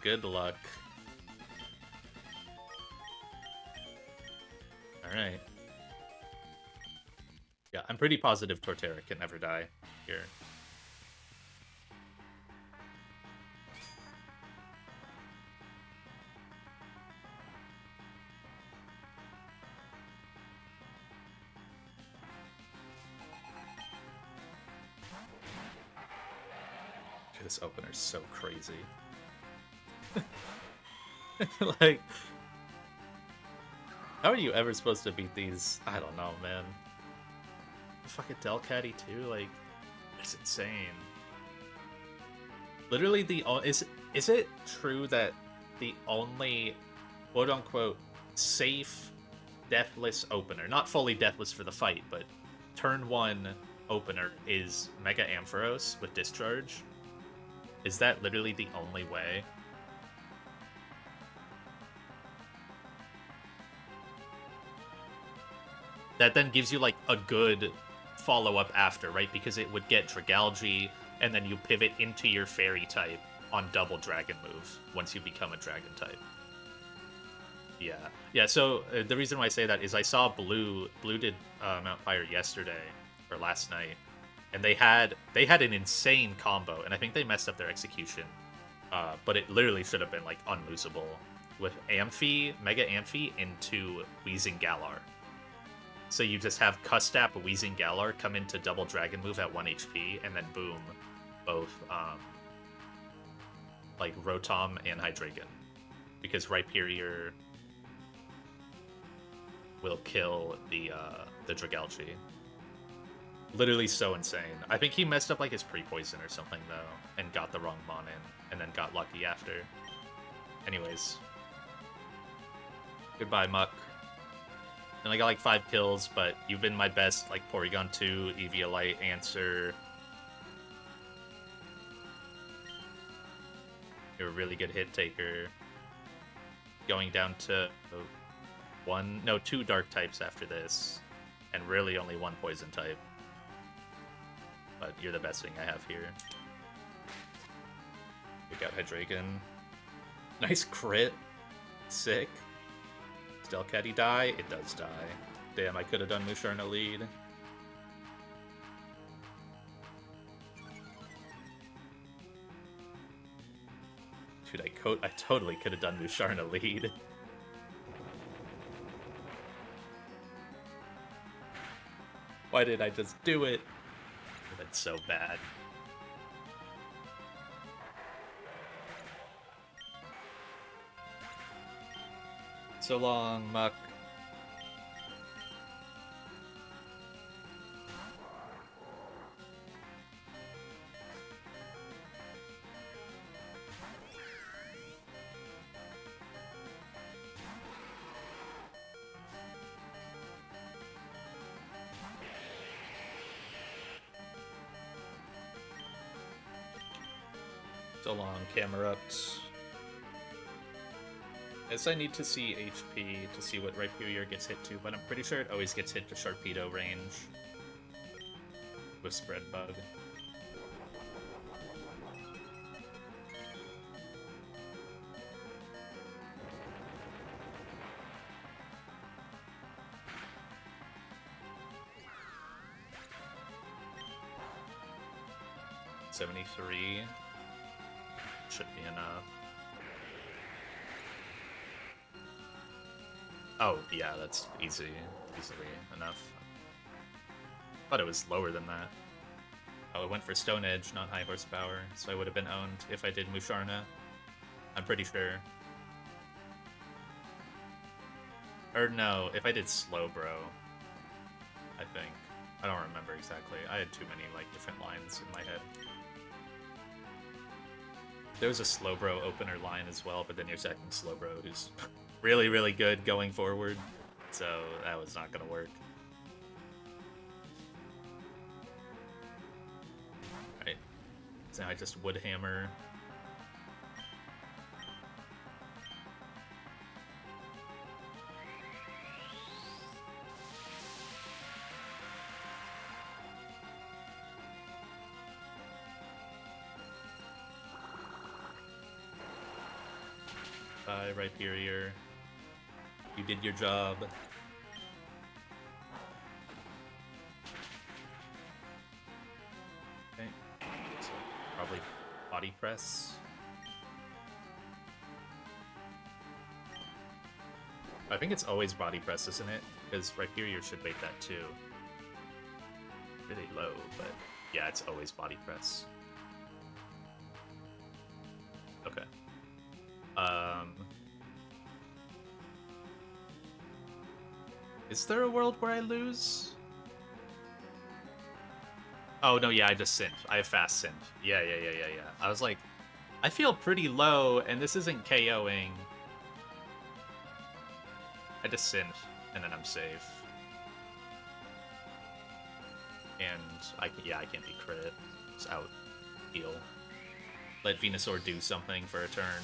good luck. Alright. Yeah, I'm pretty positive Torterra can never die here. This opener's so crazy. Like, how are you ever supposed to beat these? I don't know, man. Fucking Delcatty too, like, it's insane. Literally is it true that the only quote unquote safe deathless opener, not fully deathless for the fight, but turn 1 opener is Mega Ampharos with Discharge? Is that literally the only way? That then gives you, like, a good follow-up after, right? Because it would get Dragalge, and then you pivot into your Fairy type on double Dragon move once you become a Dragon type. Yeah. Yeah, so the reason why I say that is I saw Blue did Mount Pyre yesterday, or last night, and they had an insane combo, and I think they messed up their execution. But it literally should have been, like, unlosable with Amphi, Mega Amphi, into Wheezing Galar. So you just have Custap, Wheezing Galar come into double Dragon move at 1 HP, and then boom, both, like, Rotom and Hydreigon. Because Rhyperior will kill the Dragalge. Literally so insane. I think he messed up, like, his pre-poison or something, though, and got the wrong mon in, and then got lucky after. Anyways. Goodbye, Muck. And I got, like, 5 kills, but you've been my best, like, Porygon 2, Eviolite, Answer. You're a really good hit taker. Going down to two dark types after this, and really only one poison type. But you're the best thing I have here. Pick out Hydreigon. Nice crit. Sick. Does Delcatty die? It does die. Damn, I could have done Musharna lead. Dude, I totally could have done Musharna lead. Why did I just do it? That's so bad. So long, Muck. So long, Camerupt. As I need to see HP to see what Rhyperior gets hit to, but I'm pretty sure it always gets hit to Sharpedo range with Spread Bug. $73 should be enough. Oh, yeah, that's easily enough. Thought it was lower than that. Oh, it went for Stone Edge, not high horsepower, so I would have been owned if I did Musharna. I'm pretty sure. Or no, if I did Slowbro, I think. I don't remember exactly. I had too many, like, different lines in my head. There was a Slowbro opener line as well, but then you're second Slowbro, who's really, really good going forward, so that was not gonna work. Alright, so now I just Wood Hammer. Bye, Rhyperior. You did your job. Okay. So probably Body Press. I think it's always Body Press, isn't it? Because Rhyperior should bait that too. Really low, but yeah, it's always Body Press. Okay. Is there a world where I lose? Oh, no, yeah, I just synth. I have fast synth. Yeah. I was like, I feel pretty low, and this isn't KOing. I just synth, and then I'm safe. And, I can't be crit. It's out. Heal. Let Venusaur do something for a turn.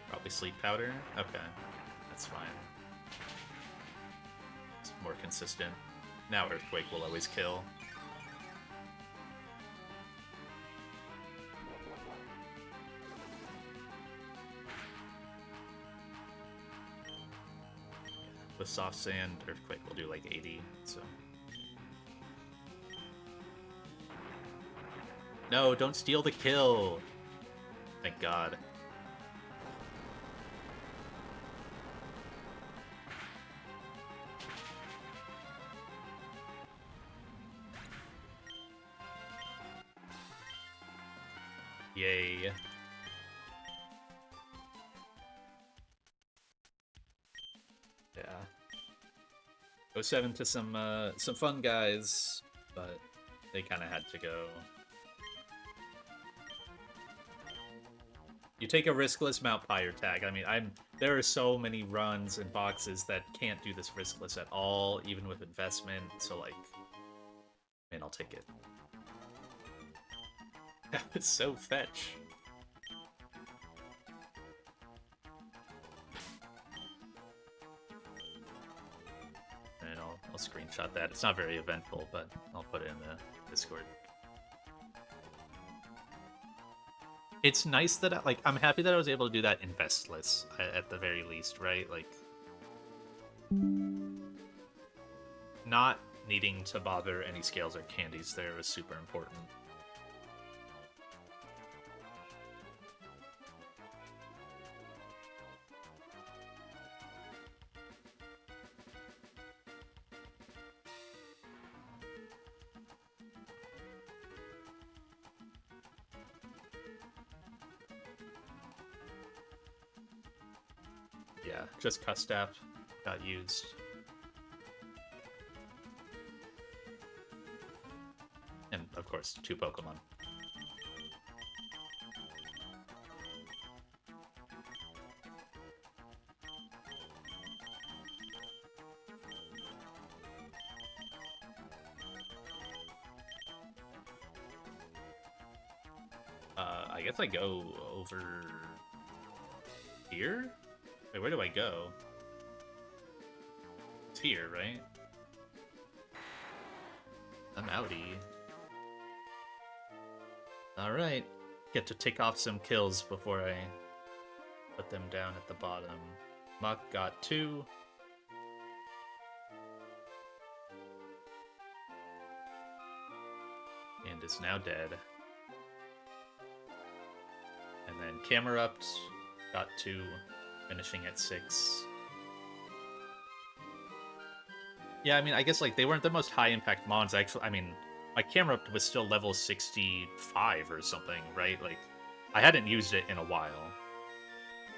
Probably Sleep Powder? Okay. That's fine. It's more consistent. Now Earthquake will always kill. With Soft Sand, Earthquake will do like 80, so... No, don't steal the kill! Thank God. Yay. Yeah. 07 to some fun guys, but they kind of had to go. You take a riskless Mount Pyre Tag. I mean, there are so many runs and boxes that can't do this riskless at all, even with investment. So like, man, I'll take it. That was so fetch. And I'll screenshot that. It's not very eventful, but I'll put it in the Discord. It's nice that I'm happy that I was able to do that investless at the very least, right? Like, not needing to bother any scales or candies there was super important. Yeah, just Custap got used. And, of course, 2 Pokemon. I guess I go over here? Wait, where do I go? It's here, right? I'm outie. Alright. Get to take off some kills before I put them down at the bottom. Muck got 2. And is now dead. And then Camerupt got 2, finishing at 6. Yeah, I mean, I guess, like, they weren't the most high-impact mons. Actually, I mean, my Camerupt was still level 65 or something, right? Like, I hadn't used it in a while.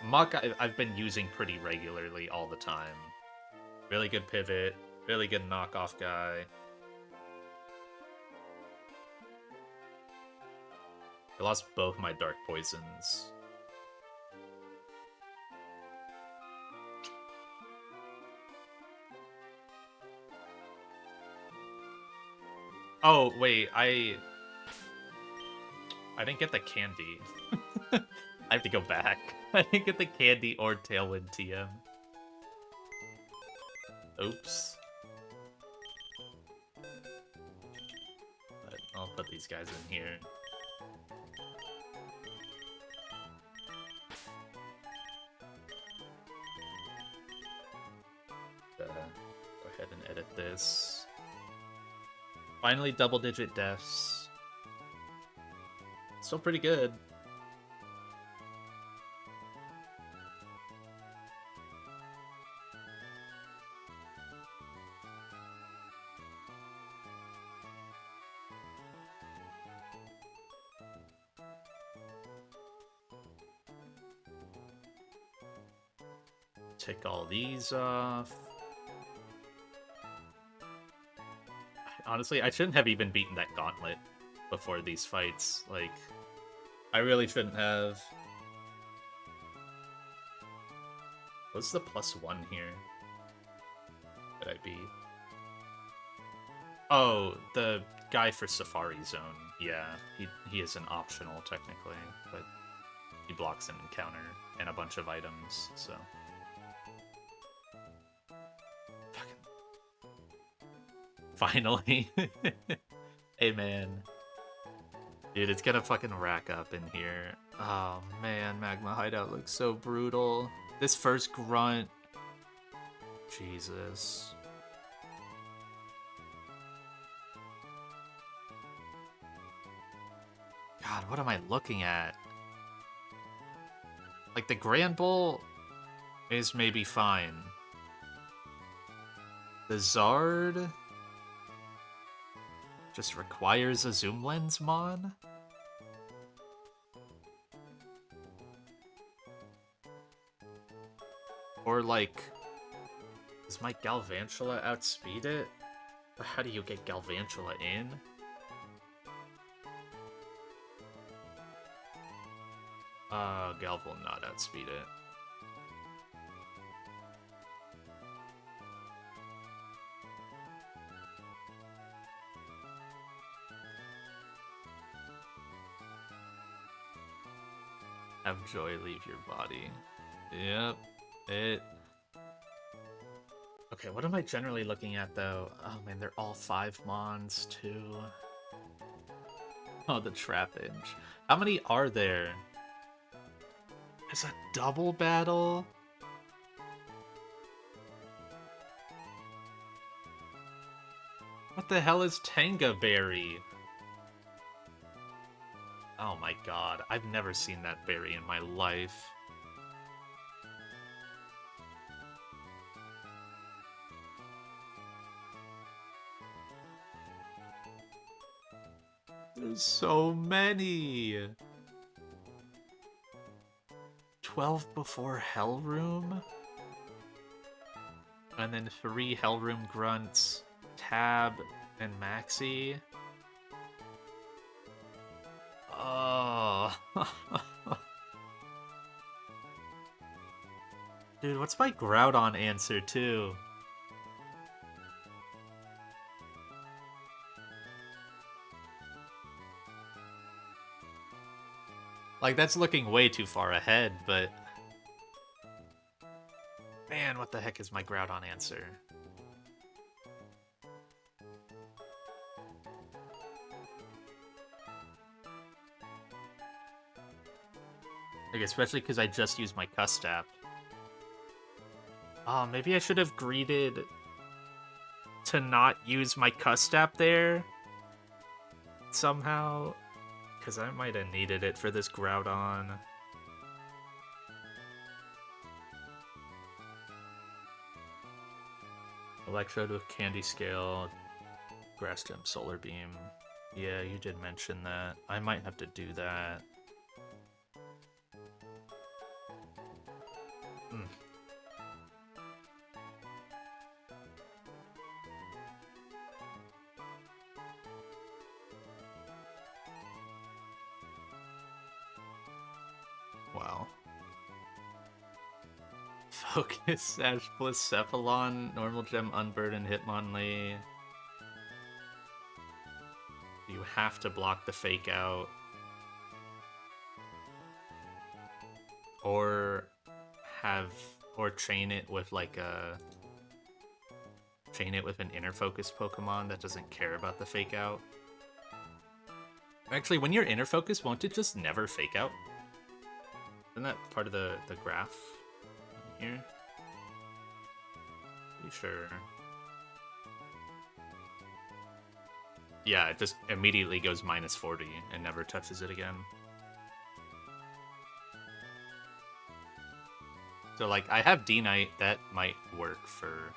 Muck, I've been using pretty regularly all the time. Really good pivot, really good knockoff guy. I lost both my Dark Poisons. Oh, wait, I didn't get the candy. I have to go back. I didn't get the candy or Tailwind TM. Oops. But I'll put these guys in here. Go ahead and edit this. Finally, double-digit deaths. Still pretty good. Take all these off. Honestly, I shouldn't have even beaten that gauntlet before these fights. Like, I really shouldn't have. What's the +1 here that I beat? Oh, the guy for Safari Zone. Yeah, he is an optional technically, but he blocks an encounter and a bunch of items, so. Finally. Hey, man. Dude, it's gonna fucking rack up in here. Oh, man, Magma Hideout looks so brutal. This first grunt. Jesus. God, what am I looking at? Like, the Grand Bull is maybe fine. The Zard just requires a zoom lens mon? Or, like, does my Galvantula outspeed it? How do you get Galvantula in? Gal will not outspeed it. Have joy leave your body. Yep. It. Okay, what am I generally looking at though? Oh man, they're all 5 mons too. Oh, the trappage. How many are there? It's a double battle? What the hell is Tanga Berry? Oh my god, I've never seen that berry in my life. There's so many! 12 before Hellroom? And then 3 Hellroom Grunts, Tab, and Maxi. Oh. Dude, what's my Groudon answer, too? Like, that's looking way too far ahead, but... Man, what the heck is my Groudon answer? Like, especially because I just used my Custap. Oh, maybe I should have greeted to not use my Custap there somehow, because I might have needed it for this Groudon. Electrode with Candy Scale, Grass Gem, Solar Beam. Yeah, you did mention that. I might have to do that. Wow. Focus, Sash Bliss, Cephalon, Normal Gem, Unburden, Hitmonlee. You have to block the Fake Out. Or chain it with like a... Chain it with an Inner Focus Pokemon that doesn't care about the Fake Out. Actually, when you're Inner Focus, won't it just never Fake Out? Isn't that part of the graph here? Are you sure? Yeah, it just immediately goes minus 40 and never touches it again. So, like, I have D-Knight, that might work for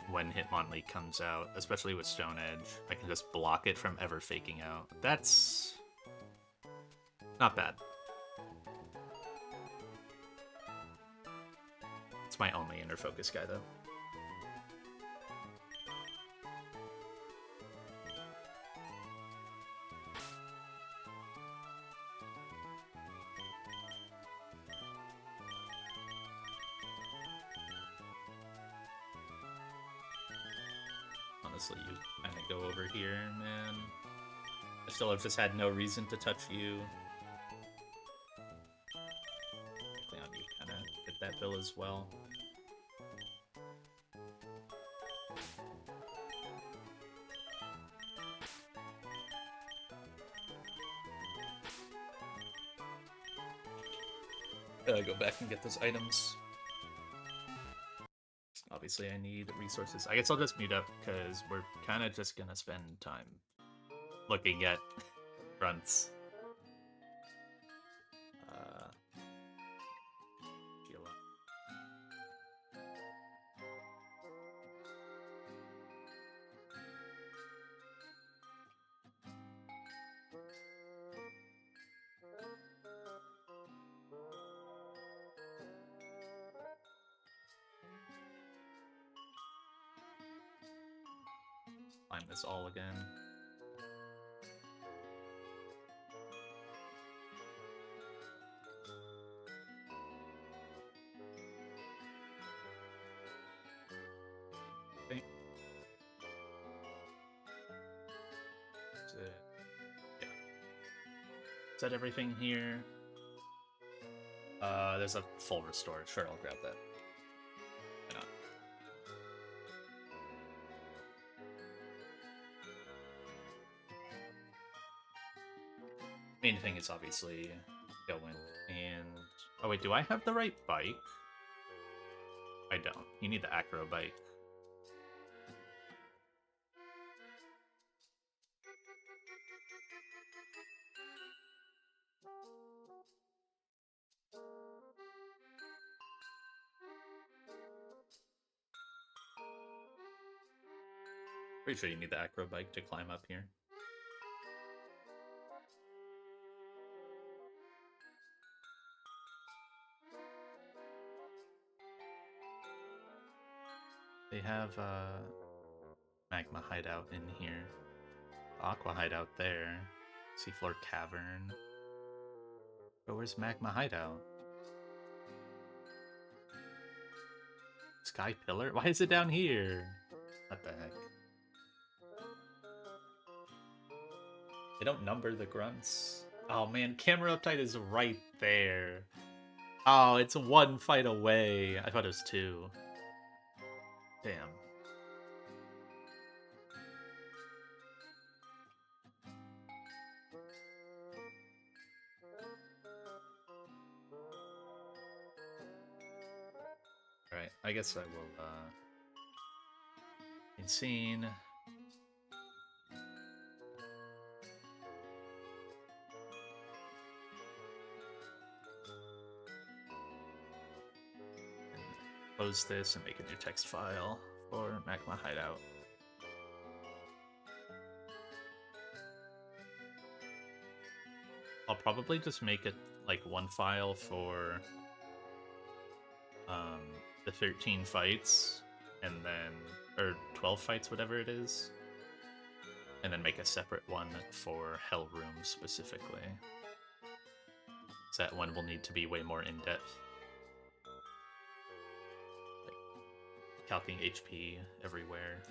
when Hitmonlee comes out, especially with Stone Edge. I can just block it from ever faking out. That's not bad. It's my only Inner Focus guy, though. Honestly, you kind of go over here, man. I still have just had no reason to touch you. Hopefully on you kind of get that bill as well. Go back and get those items. Obviously, I need resources. I guess I'll just mute up, because we're kind of just gonna spend time looking at fronts. Find this all again. Okay. Yeah. Set everything here. There's a full restore. Sure, I'll grab that. Why not? Main thing is obviously Tailwind. And... oh wait, do I have the right bike? I don't. You need the acro bike. Pretty sure you need the acro bike to climb up here. They have magma hideout in here. Aqua hideout there. Seafloor cavern. But where's magma hideout? Sky pillar? Why is it down here? What the heck? They don't number the grunts. Oh man, camera uptight is right there. Oh, it's one fight away. I thought it was two. Damn. Alright, I guess I will, Insane. Close this and make a new text file for Magma Hideout. I'll probably just make it like one file for the 13 fights, and then, or 12 fights, whatever it is, and then make a separate one for Hell Room specifically. So that one will need to be way more in-depth. Like, calcing HP everywhere.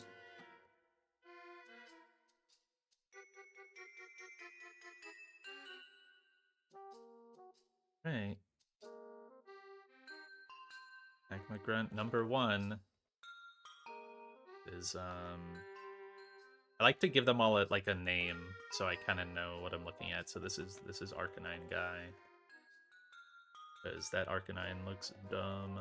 Right. Magma Grunt number 1 is, I like to give them all like a name, so I kind of know what I'm looking at. So this is Arcanine guy, because that Arcanine looks dumb.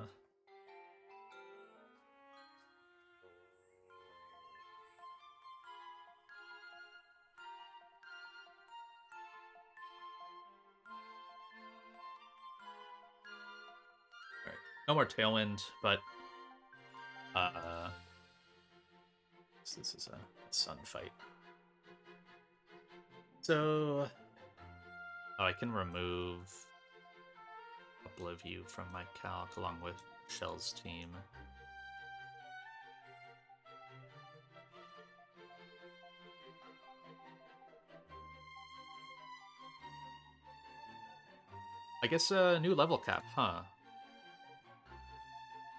Alright, no more Tailwind, but this is a sun fight. So, oh, I can remove Oblivion from my calc along with Shell's team. I guess a new level cap, huh?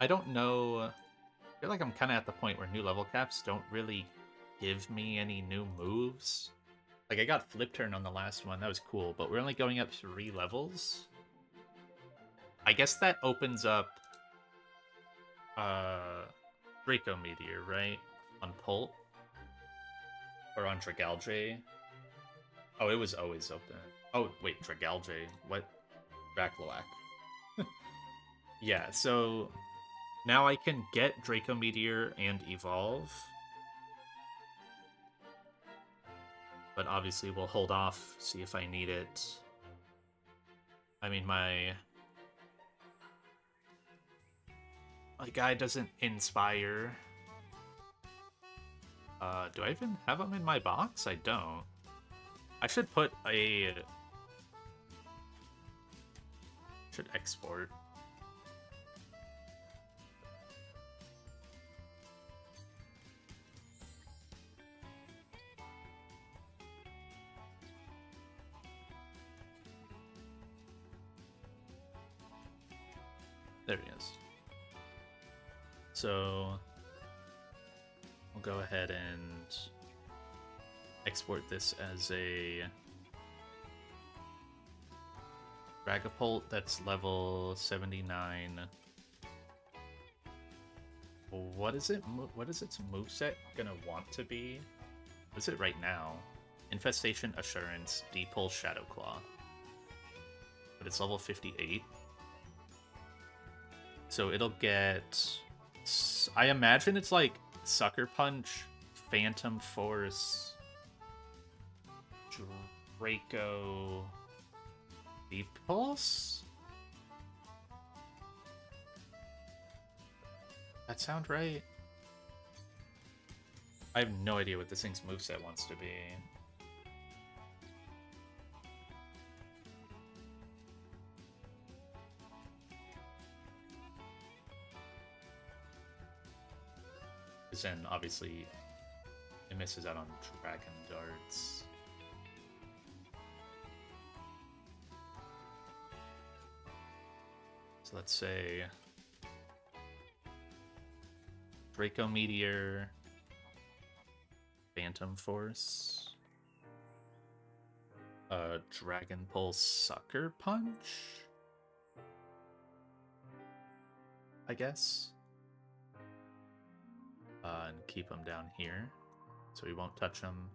I don't know. I feel like I'm kind of at the point where new level caps don't really give me any new moves. Like, I got Flip Turn on the last one, that was cool, but we're only going up 3 levels. I guess that opens up Draco Meteor, right? On Pult? Or on Dragalge? Oh, it was always open. Oh, wait, Dragalge. What? Dracloak. Yeah, so now I can get Draco Meteor and Evolve. But obviously we'll hold off, see if I need it. I mean, my guy doesn't inspire. Do I even have him in my box? I don't. I should put a... should export. There he is. So we'll go ahead and export this as a Dragapult, that's level 79. What is it? What is its moveset gonna want to be? What is it right now? Infestation, Assurance, D-Pull, Shadow Claw. But it's level 58. So it'll get... I imagine it's like Sucker Punch, Phantom Force, Draco, Deep Pulse? That sound right? I have no idea what this thing's moveset wants to be. Because then, obviously, it misses out on Dragon Darts. So let's say Draco Meteor, Phantom Force, Dragon Pulse, Sucker Punch, I guess. And keep him down here, so we won't touch him.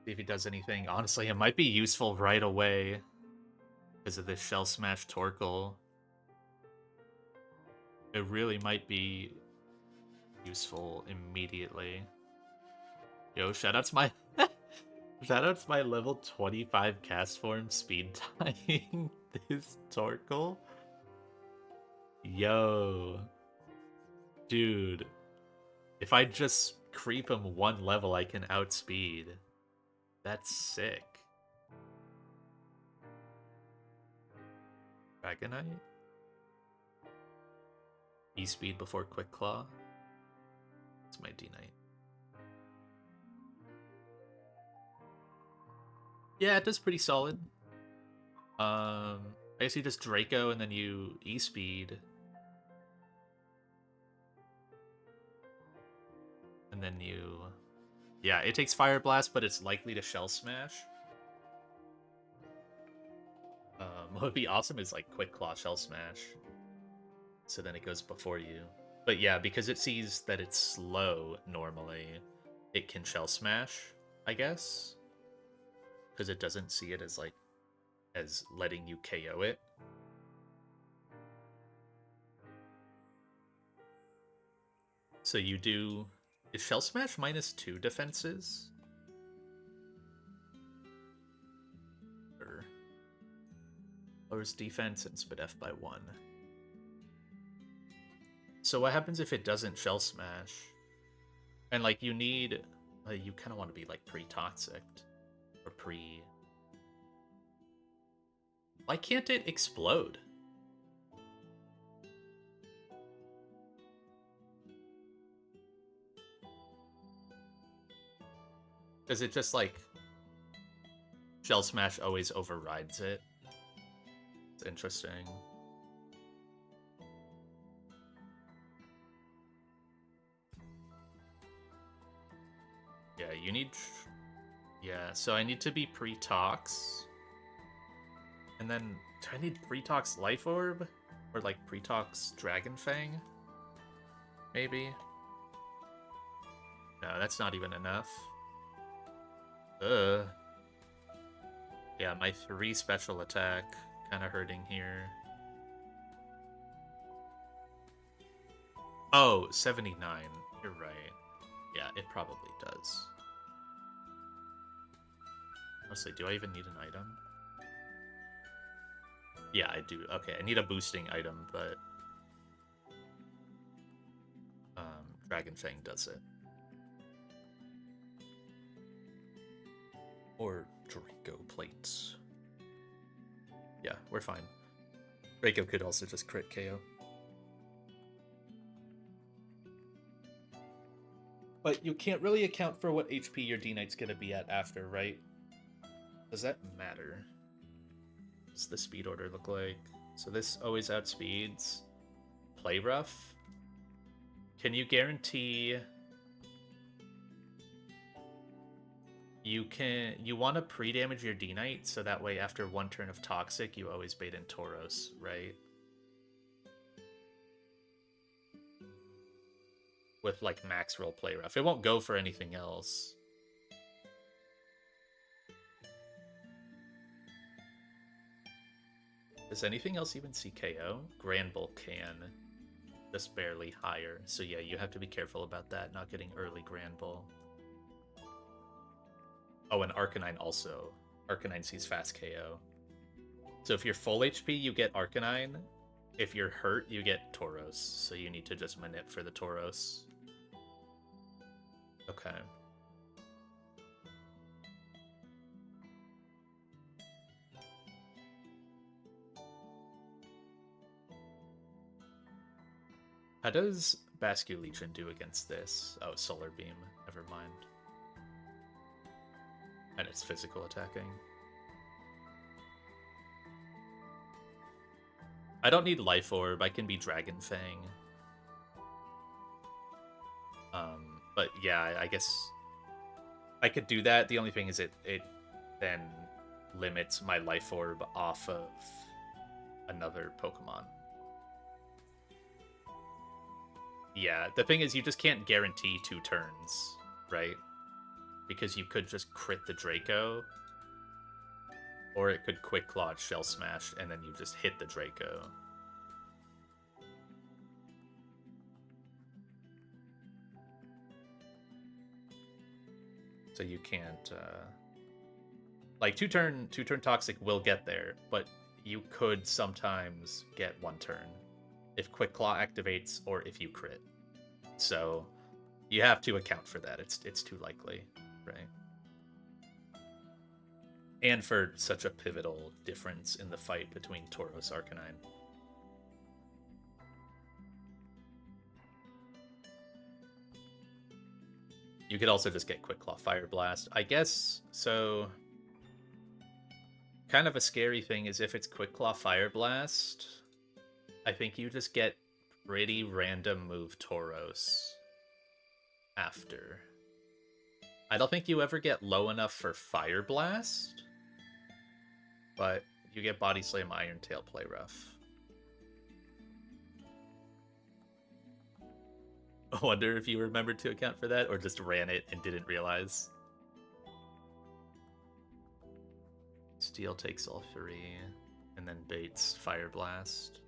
See if he does anything. Honestly, it might be useful right away because of this Shell Smash Torkoal. It really might be useful immediately. Yo, shoutouts my shoutouts my level 25 cast form speed tying this Torkoal. Yo, dude, if I just creep him one level, I can outspeed. That's sick. Dragonite? E-speed before Quick Claw. It's my D-Knight. Yeah, it does pretty solid. I guess you just Draco and then you E-speed. And then you... Yeah, it takes Fire Blast, but it's likely to Shell Smash. What would be awesome is like Quick Claw Shell Smash. So then it goes before you. But yeah, because it sees that it's slow normally, it can Shell Smash, I guess. Because it doesn't see it as like as letting you KO it. So you do... Is Shell Smash -2 defenses? Or lowers defense and Spit F by 1. So what happens if it doesn't Shell Smash? And like you need... you kind of want to be like pre-toxic. Or pre... Why can't it explode? Does it just like... Shell Smash always overrides it? It's interesting. Yeah, you need... Yeah, so I need to be pre-tox. And then, do I need pre-tox Life Orb? Or like pre-tox Dragon Fang? Maybe? No, that's not even enough. Yeah, my 3 special attack kind of hurting here. Oh, 79. You're right. Yeah, it probably does. Honestly, do I even need an item? Yeah, I do. Okay, I need a boosting item, but... Dragon Fang does it. Or Draco Plates. Yeah, we're fine. Draco could also just crit KO. But you can't really account for what HP your D-Knight's gonna be at after, right? Does that matter? What's the speed order look like? So this always outspeeds. Play rough? Can you guarantee... You want to pre-damage your D-Knight, so that way after one turn of Toxic, you always bait in Tauros, right? With, like, max roll play rough. It won't go for anything else. Does anything else even see KO? Granbull can. Just barely higher. So yeah, you have to be careful about that, not getting early Granbull. Oh, and Arcanine also. Arcanine sees fast KO. So if you're full HP, you get Arcanine. If you're hurt, you get Tauros. So you need to just manip for the Tauros. Okay. How does Basculegion do against this? Oh, Solar Beam. Never mind. And it's physical attacking. I don't need Life Orb. I can be Dragon Fang. But yeah, I guess I could do that. The only thing is it then limits my Life Orb off of another Pokemon. Yeah, the thing is you just can't guarantee 2 turns, right? Because you could just crit the Draco, or it could Quick Claw Shell Smash, and then you just hit the Draco. So you can't, like, two turn Toxic will get there, but you could sometimes get 1 turn if Quick Claw activates or if you crit. So you have to account for that. It's too likely, right? And for such a pivotal difference in the fight between Tauros Arcanine. You could also just get Quick Claw Fire Blast. I guess, so kind of a scary thing is if it's Quick Claw Fire Blast, I think you just get pretty random move Tauros after. I don't think you ever get low enough for Fire Blast, but you get Body Slam, Iron Tail, Play Rough. I wonder if you remembered to account for that or just ran it and didn't realize. Steel takes all 3 and then baits Fire Blast.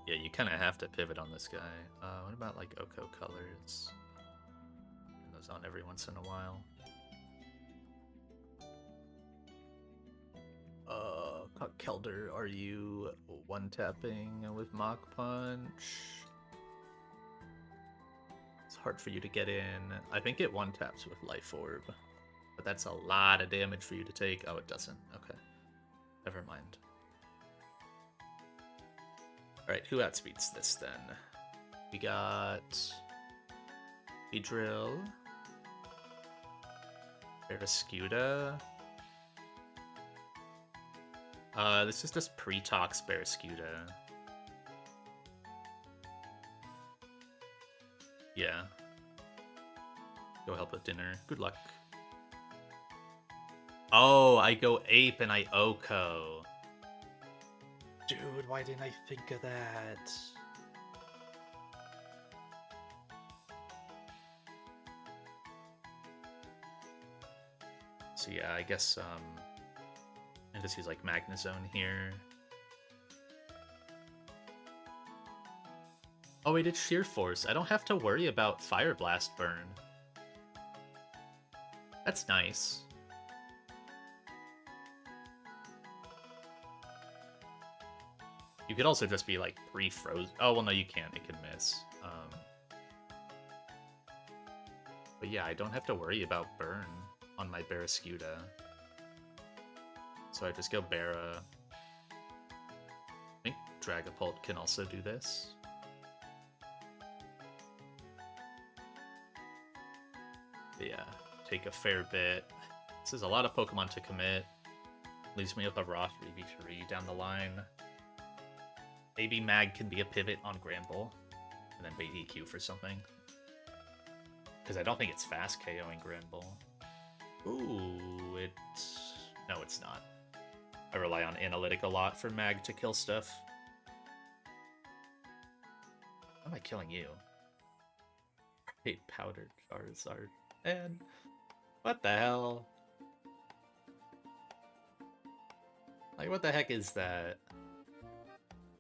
Yeah, you kind of have to pivot on this guy. What about like Oko Colors? And those on every once in a while. Kelder, are you one-tapping with Mach Punch? It's hard for you to get in. I think it one-taps with Life Orb. But that's a lot of damage for you to take. Oh, it doesn't. Okay. Never mind. Alright, who outspeeds this then? We got Beedrill, Barraskewda. This is just pre-tox Barraskewda. Yeah. Go help with dinner. Good luck. Oh, I go Ape and I Oko. Dude, why didn't I think of that? So yeah, I guess I just use like Magnezone here. Oh wait, it's Sheer Force. I don't have to worry about Fire Blast burn. That's nice. You could also just be like pre-frozen. Oh well, no, you can't. It can miss. But yeah, I don't have to worry about burn on my Barraskewda. So I just go Barra. I think Dragapult can also do this. But yeah, take a fair bit. This is a lot of Pokemon to commit. Leaves me with a raw 3v3 down the line. Maybe Mag can be a pivot on Granbull, and then bait EQ for something. Because I don't think it's fast KOing Granbull. Ooh, no, it's not. I rely on analytic a lot for mag to kill stuff. How am I killing you? Hate powdered Charizard. And what the hell? Like, what the heck is that?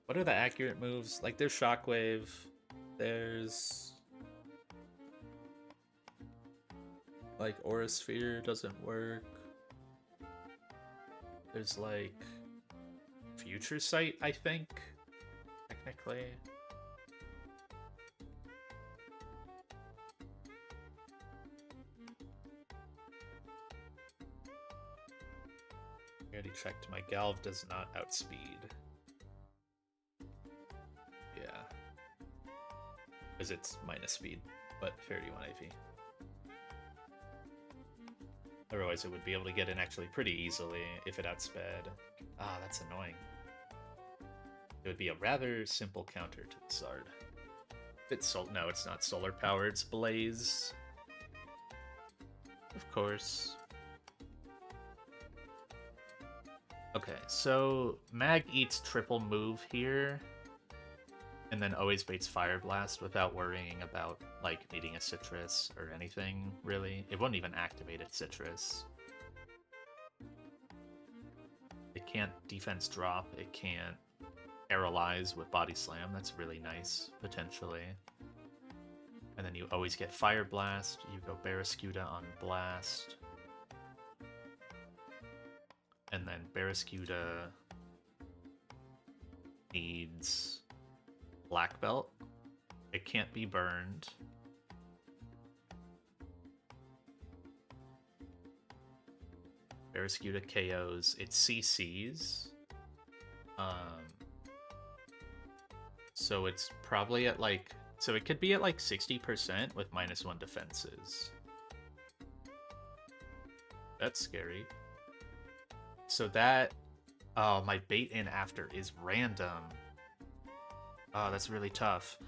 What are the accurate moves? Like, there's Shockwave. There's... like, Aura Sphere doesn't work. There's, like... Future Sight, I think? Technically. I already checked. My Galv does not outspeed. Yeah. Because it's minus speed, but 31 AP. Otherwise, it would be able to get in actually pretty easily if it outsped. Ah, that's annoying. It would be a rather simple counter to the Zard. No, it's not solar power, it's Blaze. Of course. Okay, so Mag eats triple move here, and then always baits Fire Blast without worrying about, like, needing a Citrus or anything, really. It won't even activate its Citrus. It can't defense drop, it can't paralyze with Body Slam, that's really nice, potentially. And then you always get Fire Blast, you go Barraskewda on Blast. And then Barraskewda needs Black Belt. It can't be burned. Barraskewda KOs. It CCs. So it's probably at like... So it could be at like 60% with -1 defenses. That's scary. So that... Oh, my bait in after is random. Oh, that's really tough.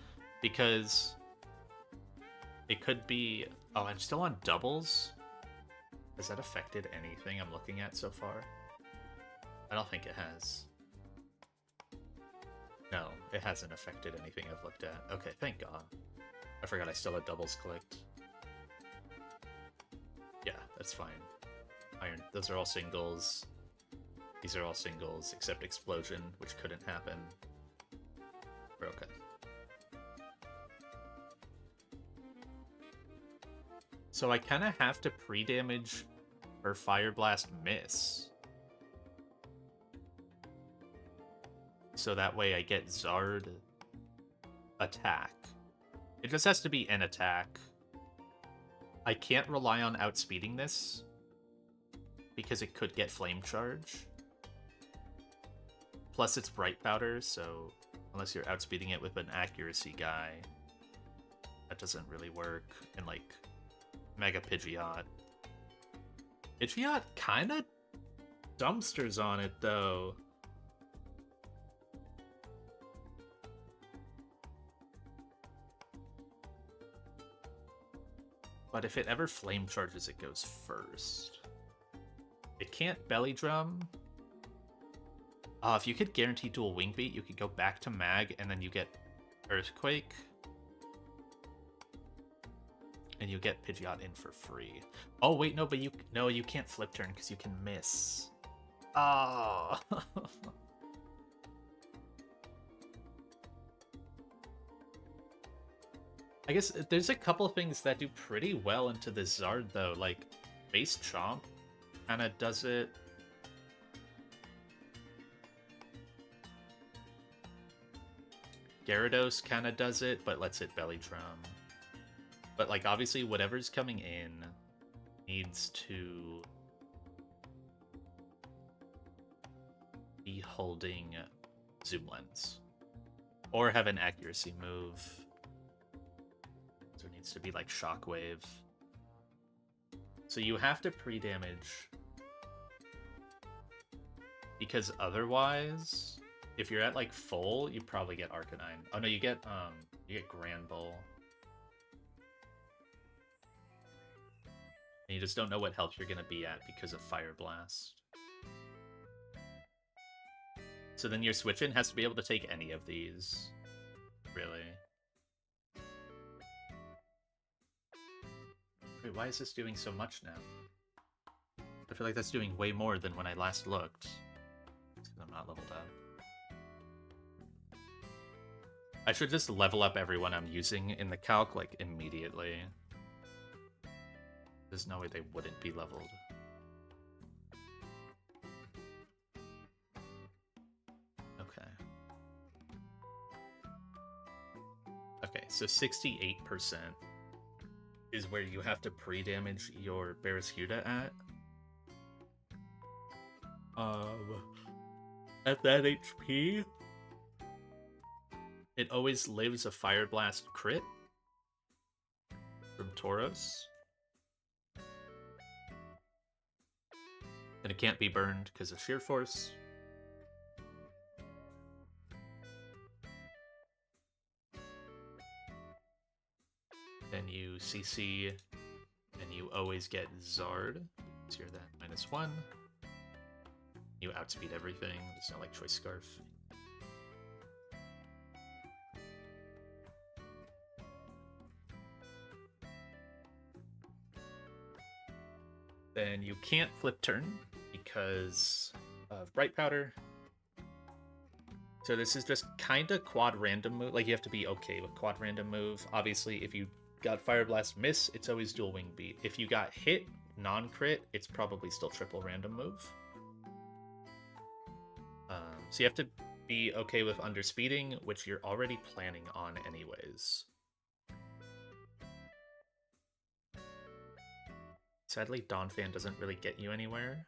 Because... it could be... Oh, I'm still on doubles? Has that affected anything I'm looking at so far? I don't think it has. No, it hasn't affected anything I've looked at. Okay, thank God. I forgot I still had doubles clicked. Yeah, that's fine. Iron, those are all singles. These are all singles, except Explosion, which couldn't happen. We're okay. So I kind of have to pre-damage her Fire Blast miss. So that way I get Zard attack. It just has to be an attack. I can't rely on outspeeding this because it could get Flame Charge. Plus it's Bright Powder, so unless you're outspeeding it with an accuracy guy, that doesn't really work. And like Mega Pidgeot. Pidgeot kind of dumpsters on it though. But if it ever Flame Charges, it goes first. It can't Belly Drum. If you could guarantee dual Wing Beat, you could go back to Mag, and then you get Earthquake. And you get Pidgeot in for free. Oh, wait, no, but you can't Flip Turn, because you can miss. Oh. I guess there's a couple things that do pretty well into the Zard, though. Like, Base Chomp kind of does it. Gyarados kind of does it, but lets it Belly Drum. But, like, obviously, whatever's coming in needs to be holding Zoom Lens. Or have an accuracy move. So it needs to be, like, Shockwave. So you have to pre-damage. Because otherwise, if you're at, like, full, you probably get Arcanine. Oh, no, you get Granbull. You just don't know what health you're going to be at because of Fire Blast. So then your switch-in has to be able to take any of these. Really. Wait, why is this doing so much now? I feel like that's doing way more than when I last looked. It's because I'm not leveled up. I should just level up everyone I'm using in the calc, like, immediately. There's no way they wouldn't be leveled. Okay. Okay, so 68% is where you have to pre-damage your Barraskewda at. At that HP, it always lives a Fire Blast crit from Tauros. And it can't be burned because of Sheer Force. Then you CC, and you always get Zard. So you're that -1. You outspeed everything. There's no, like, Choice Scarf. Then you can't flip turn because of Bright Powder. So this is just kind of quad random move. Like, you have to be okay with quad random move. Obviously, if you got Fire Blast miss, it's always dual wing beat. If you got hit non-crit, it's probably still triple random move. So you have to be okay with underspeeding, which you're already planning on anyways. Sadly, Dawnfan doesn't really get you anywhere.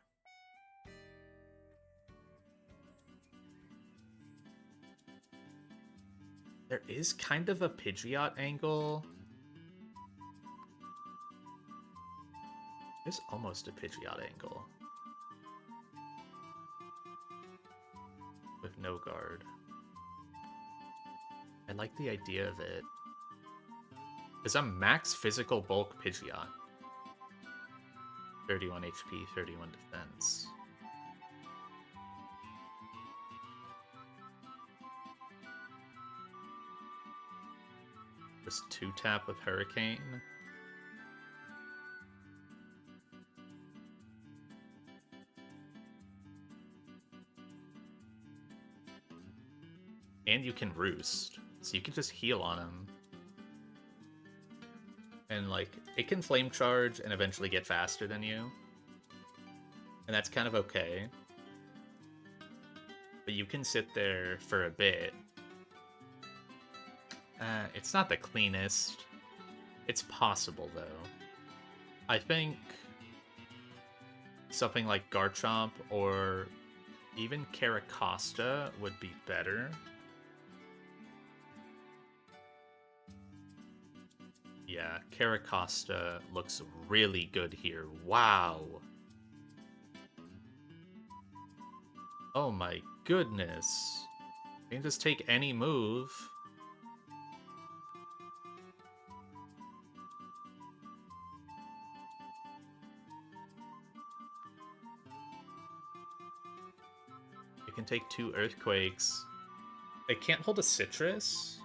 There is kind of a Pidgeot angle. There's almost a Pidgeot angle. With no guard. I like the idea of it. Because I'm max physical bulk Pidgeot. 31 HP, 31 defense. Just 2-tap with Hurricane. And you can Roost, so you can just heal on him. And, like, it can Flame Charge and eventually get faster than you. And that's kind of okay. But you can sit there for a bit. It's not the cleanest. It's possible, though. I think something like Garchomp or even Caracosta would be better. Yeah, Caracosta looks really good here. Wow. Oh my goodness. You can just take any move. It can take 2 Earthquakes. It can't hold a Citrus,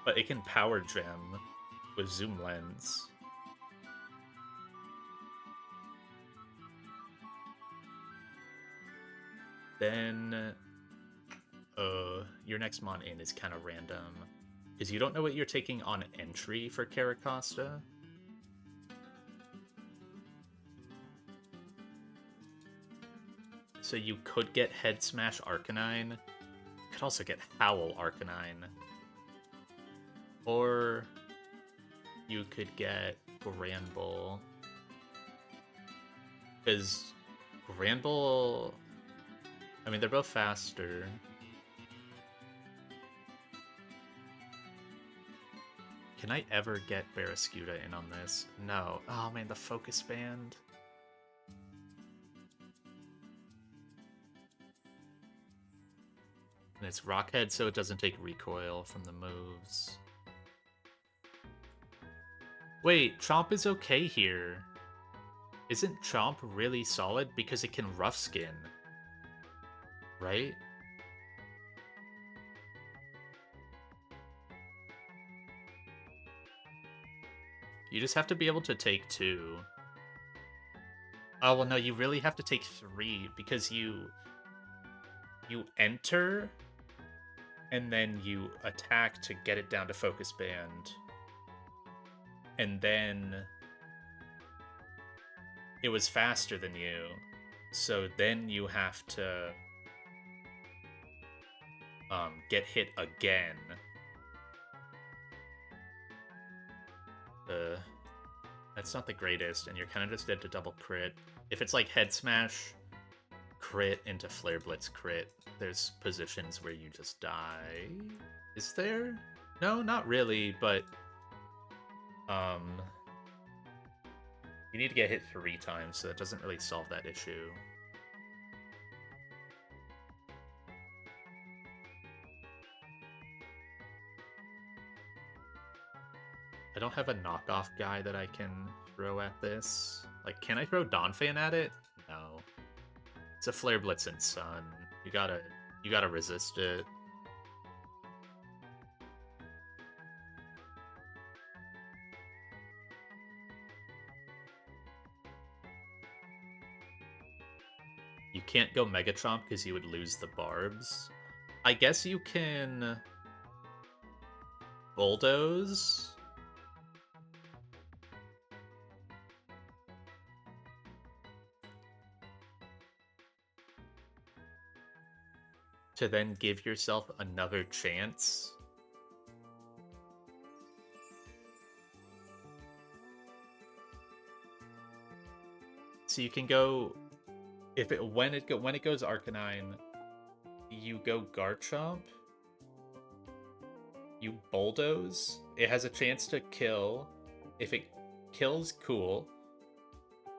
but it can Power Gem with Zoom Lens. Then, your next mon in is kind of random, because you don't know what you're taking on entry for Caracosta. So you could get Head Smash Arcanine. You could also get Howl Arcanine. Or you could get Granbull. Because Granbull... I mean, they're both faster. Can I ever get Barraskewda in on this? No. Oh man, the Focus Band. And it's Rockhead, so it doesn't take recoil from the moves. Wait, Chomp is okay here. Isn't Chomp really solid because it can rough skin, right? You just have to be able to take 2. Oh, well, no, you really have to take 3 because you enter and then you attack to get it down to focus band. And then it was faster than you. So then you have to get hit again. That's not the greatest, and you're kind of just dead to double crit. If it's like head smash, crit into flare blitz crit, there's positions where you just die. Is there? No, not really, but you need to get hit 3 times, so that doesn't really solve that issue. I don't have a knockoff guy that I can throw at this. Like, can I throw Donphan at it? No. It's a Flare Blitz and Sun. You gotta resist it. You can't go Megatron because you would lose the barbs. I guess you can Bulldoze. To then give yourself another chance. So you can go when it goes Arcanine, you go Garchomp. You Bulldoze. It has a chance to kill. If it kills, cool.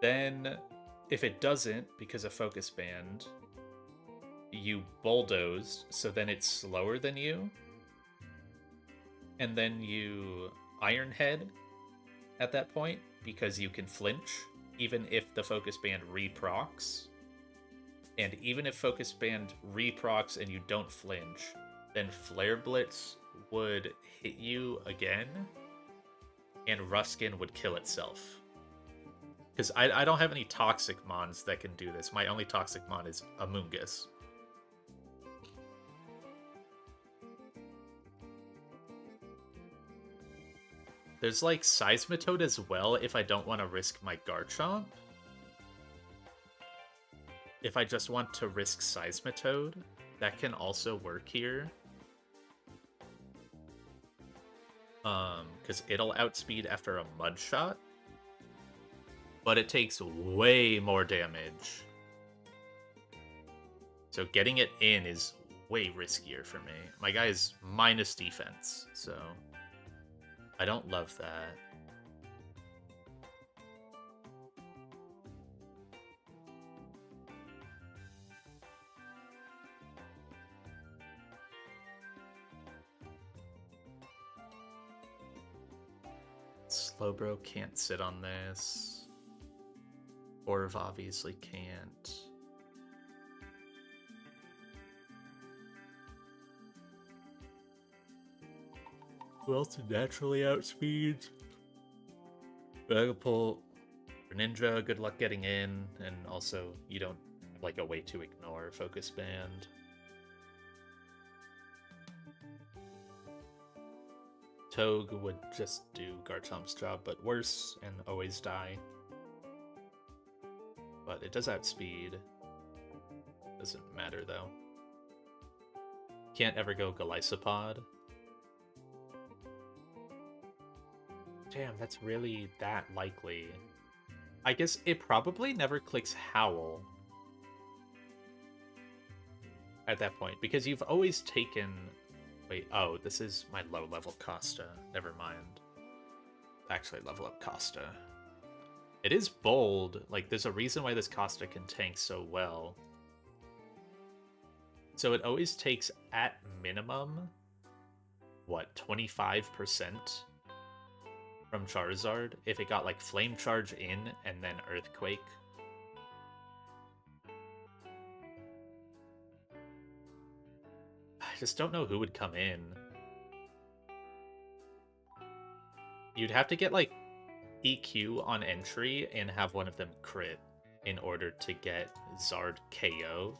Then, if it doesn't, because of Focus Band, you Bulldoze, so then it's slower than you. And then you Iron Head at that point, because you can flinch, even if the Focus Band reprocs. And even if Focus Band reprocs and you don't flinch, then Flare Blitz would hit you again, and Ruskin would kill itself. Because I don't have any Toxic Mons that can do this. My only Toxic Mon is Amoonguss. There's like Seismitoad as well if I don't want to risk my Garchomp. If I just want to risk Seismitoad, that can also work here. Because it'll outspeed after a Mud Shot. But it takes way more damage. So getting it in is way riskier for me. My guy is minus defense, so I don't love that. Slowbro can't sit on this. Orv obviously can't. Who else naturally outspeeds? Dragapult, Ninja, good luck getting in, and also you don't have like a way to ignore Focus Band. Togue would just do Garchomp's job, but worse, and always die. But it does outspeed. Doesn't matter though. Can't ever go Golisopod. Damn, that's really that likely. I guess it probably never clicks Howl at that point, because you've always taken... Wait, oh, this is my low-level Costa. Never mind. Actually, level up Costa. It is bold. Like, there's a reason why this Costa can tank so well. So it always takes, at minimum, what, 25%? from Charizard if it got like Flame Charge in and then Earthquake. I just don't know who would come in. You'd have to get like EQ on entry and have one of them crit in order to get Zard KO.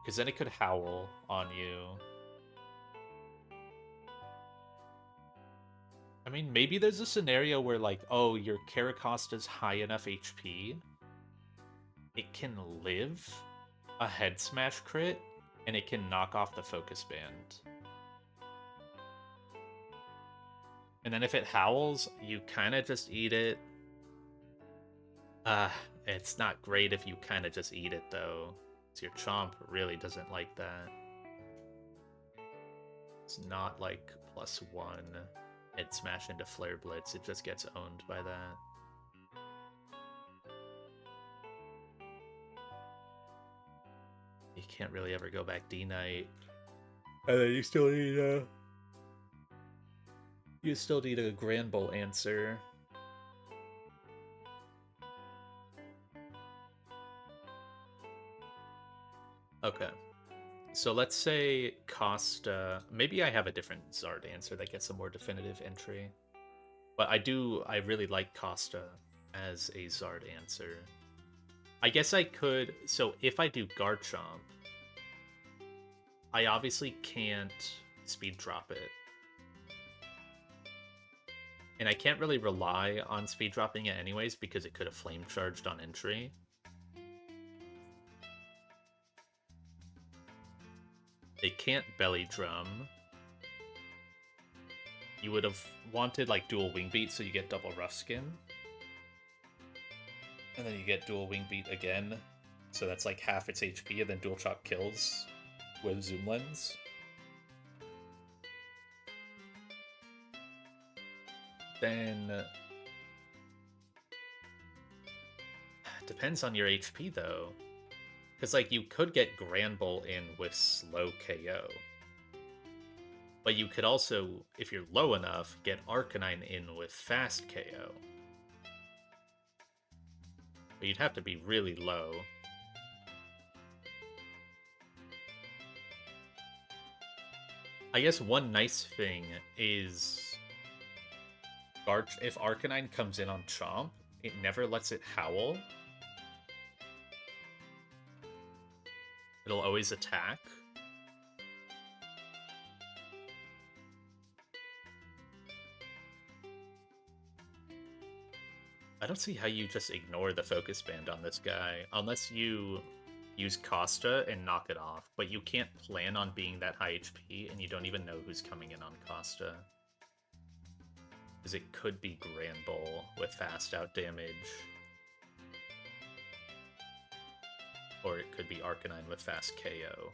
Because then it could Howl on you. I mean, maybe there's a scenario where like, oh, your Caracosta's high enough HP, it can live a head smash crit, and it can knock off the focus band. And then if it howls, you kind of just eat it. It's not great if you kind of just eat it, though. So your Chomp really doesn't like that. It's not like +1 head smash into Flare Blitz. It just gets owned by that. You can't really ever go back D-Knight. And then you still need a Grand Bowl answer. Okay. So let's say Costa. Maybe I have a different Zard answer that gets a more definitive entry. But I really like Costa as a Zard answer. I guess I could. So if I do Garchomp, I obviously can't speed drop it. And I can't really rely on speed dropping it anyways because it could have flame charged on entry. It can't belly drum. You would have wanted like dual wing beat so you get double rough skin. And then you get dual wing beat again. So that's like half its HP, and then dual chop kills with zoom lens. Then depends on your HP though. Because like you could get Grand Bowl in with slow KO. But you could also, if you're low enough, get Arcanine in with fast KO. But you'd have to be really low. I guess one nice thing is if Arcanine comes in on Chomp, it never lets it howl. It'll always attack. I don't see how you just ignore the focus band on this guy, unless you use Costa and knock it off, but you can't plan on being that high HP, and you don't even know who's coming in on Costa. Because it could be Grand Bowl with fast out damage. Or it could be Arcanine with fast KO.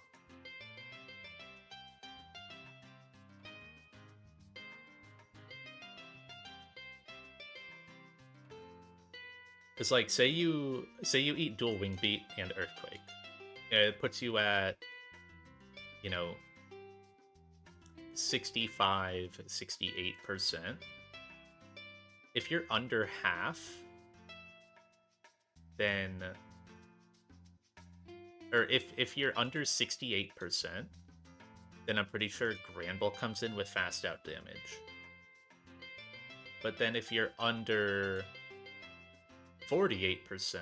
Because like, say you eat dual wing beat and Earthquake. It puts you at, 65, 68%. If you're under half, then, or if you're under 68%, then I'm pretty sure Grand Bowl comes in with fast out damage. But then if you're under 48%,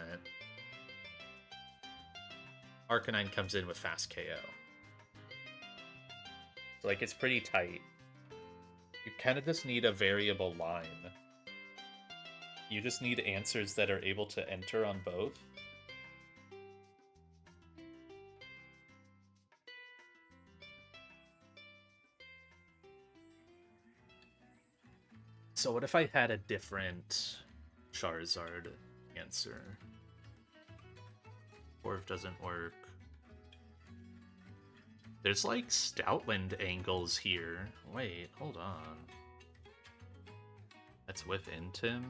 Arcanine comes in with fast KO. So like, it's pretty tight. You kind of just need a variable line. You just need answers that are able to enter on both. So what if I had a different Charizard answer? Orv doesn't work. There's like Stoutland angles here. Wait, hold on. That's with Intim?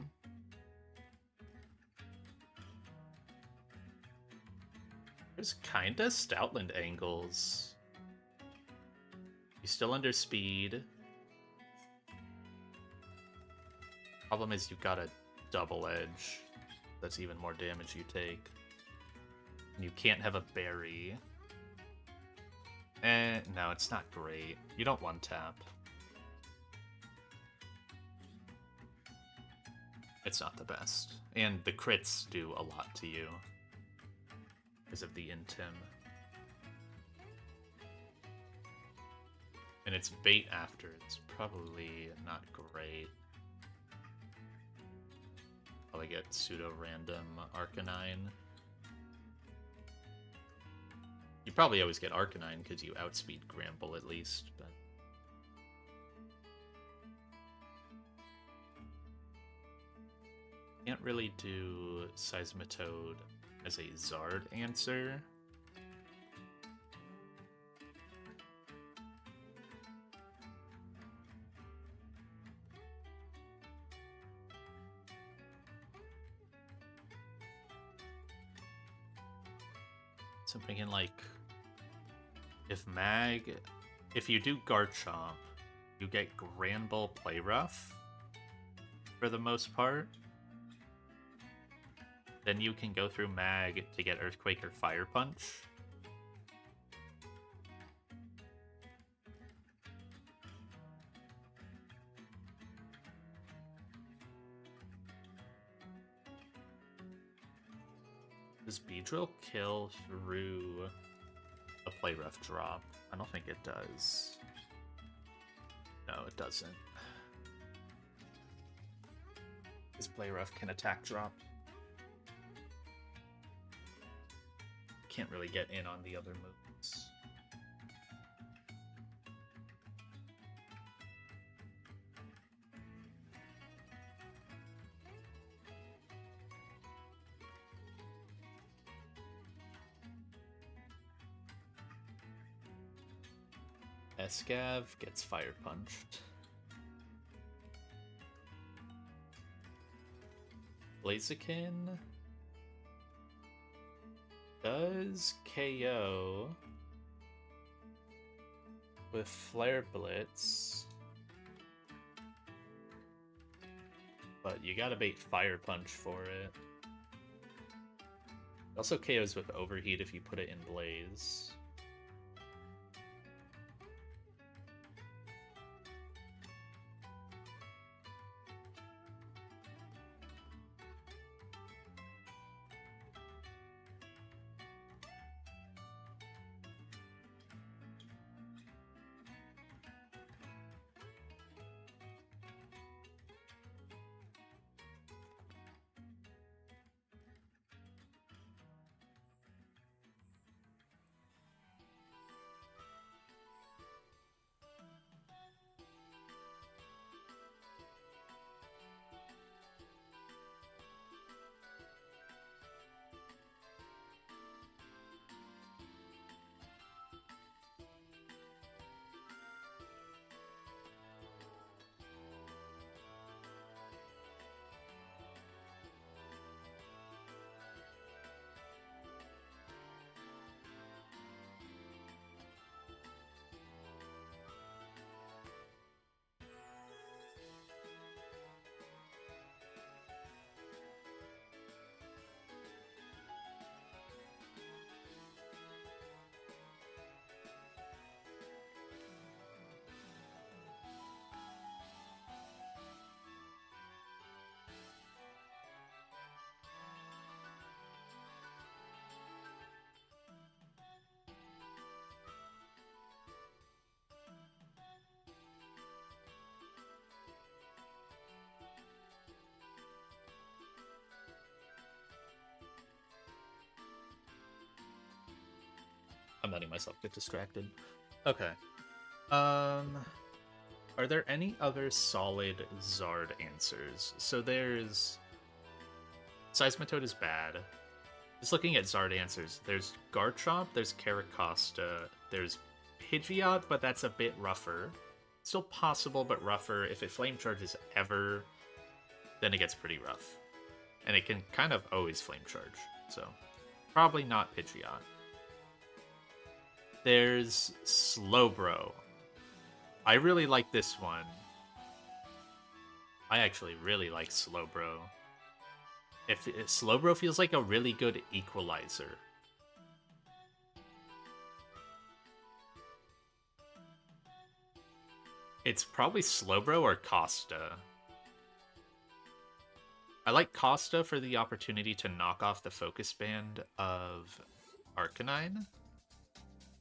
There's kinda Stoutland angles. He's still under speed. Problem is you've got a double edge. That's even more damage you take. And you can't have a berry. No, it's not great. You don't one tap. It's not the best. And the crits do a lot to you because of the intim. And it's bait after. It's probably not great. Probably get pseudo-random Arcanine. You probably always get Arcanine because you outspeed Gramble at least, but... Can't really do Seismitoad as a Zard answer. So I'm thinking like, if you do Garchomp, you get Granbull Play Rough for the most part. Then you can go through Mag to get Earthquake or Fire Punch. Does Beedrill kill through a Play Rough drop? I don't think it does. No, it doesn't. His Play Rough can attack drop. Can't really get in on the other moves. Escav gets Fire Punched. Blaziken does KO with Flare Blitz, but you gotta bait Fire Punch for it. It also KOs with Overheat if you put it in Blaze. I'm letting myself get distracted. Okay. Are there any other solid Zard answers? So there's... Seismitoad is bad. Just looking at Zard answers, there's Garchomp, there's Caracosta, there's Pidgeot, but that's a bit rougher. Still possible, but rougher. If it Flame Charges ever, then it gets pretty rough. And it can kind of always Flame Charge, so probably not Pidgeot. There's Slowbro. I really like this one. I actually really like Slowbro. If Slowbro feels like a really good equalizer. It's probably Slowbro or Costa. I like Costa for the opportunity to knock off the focus band of Arcanine,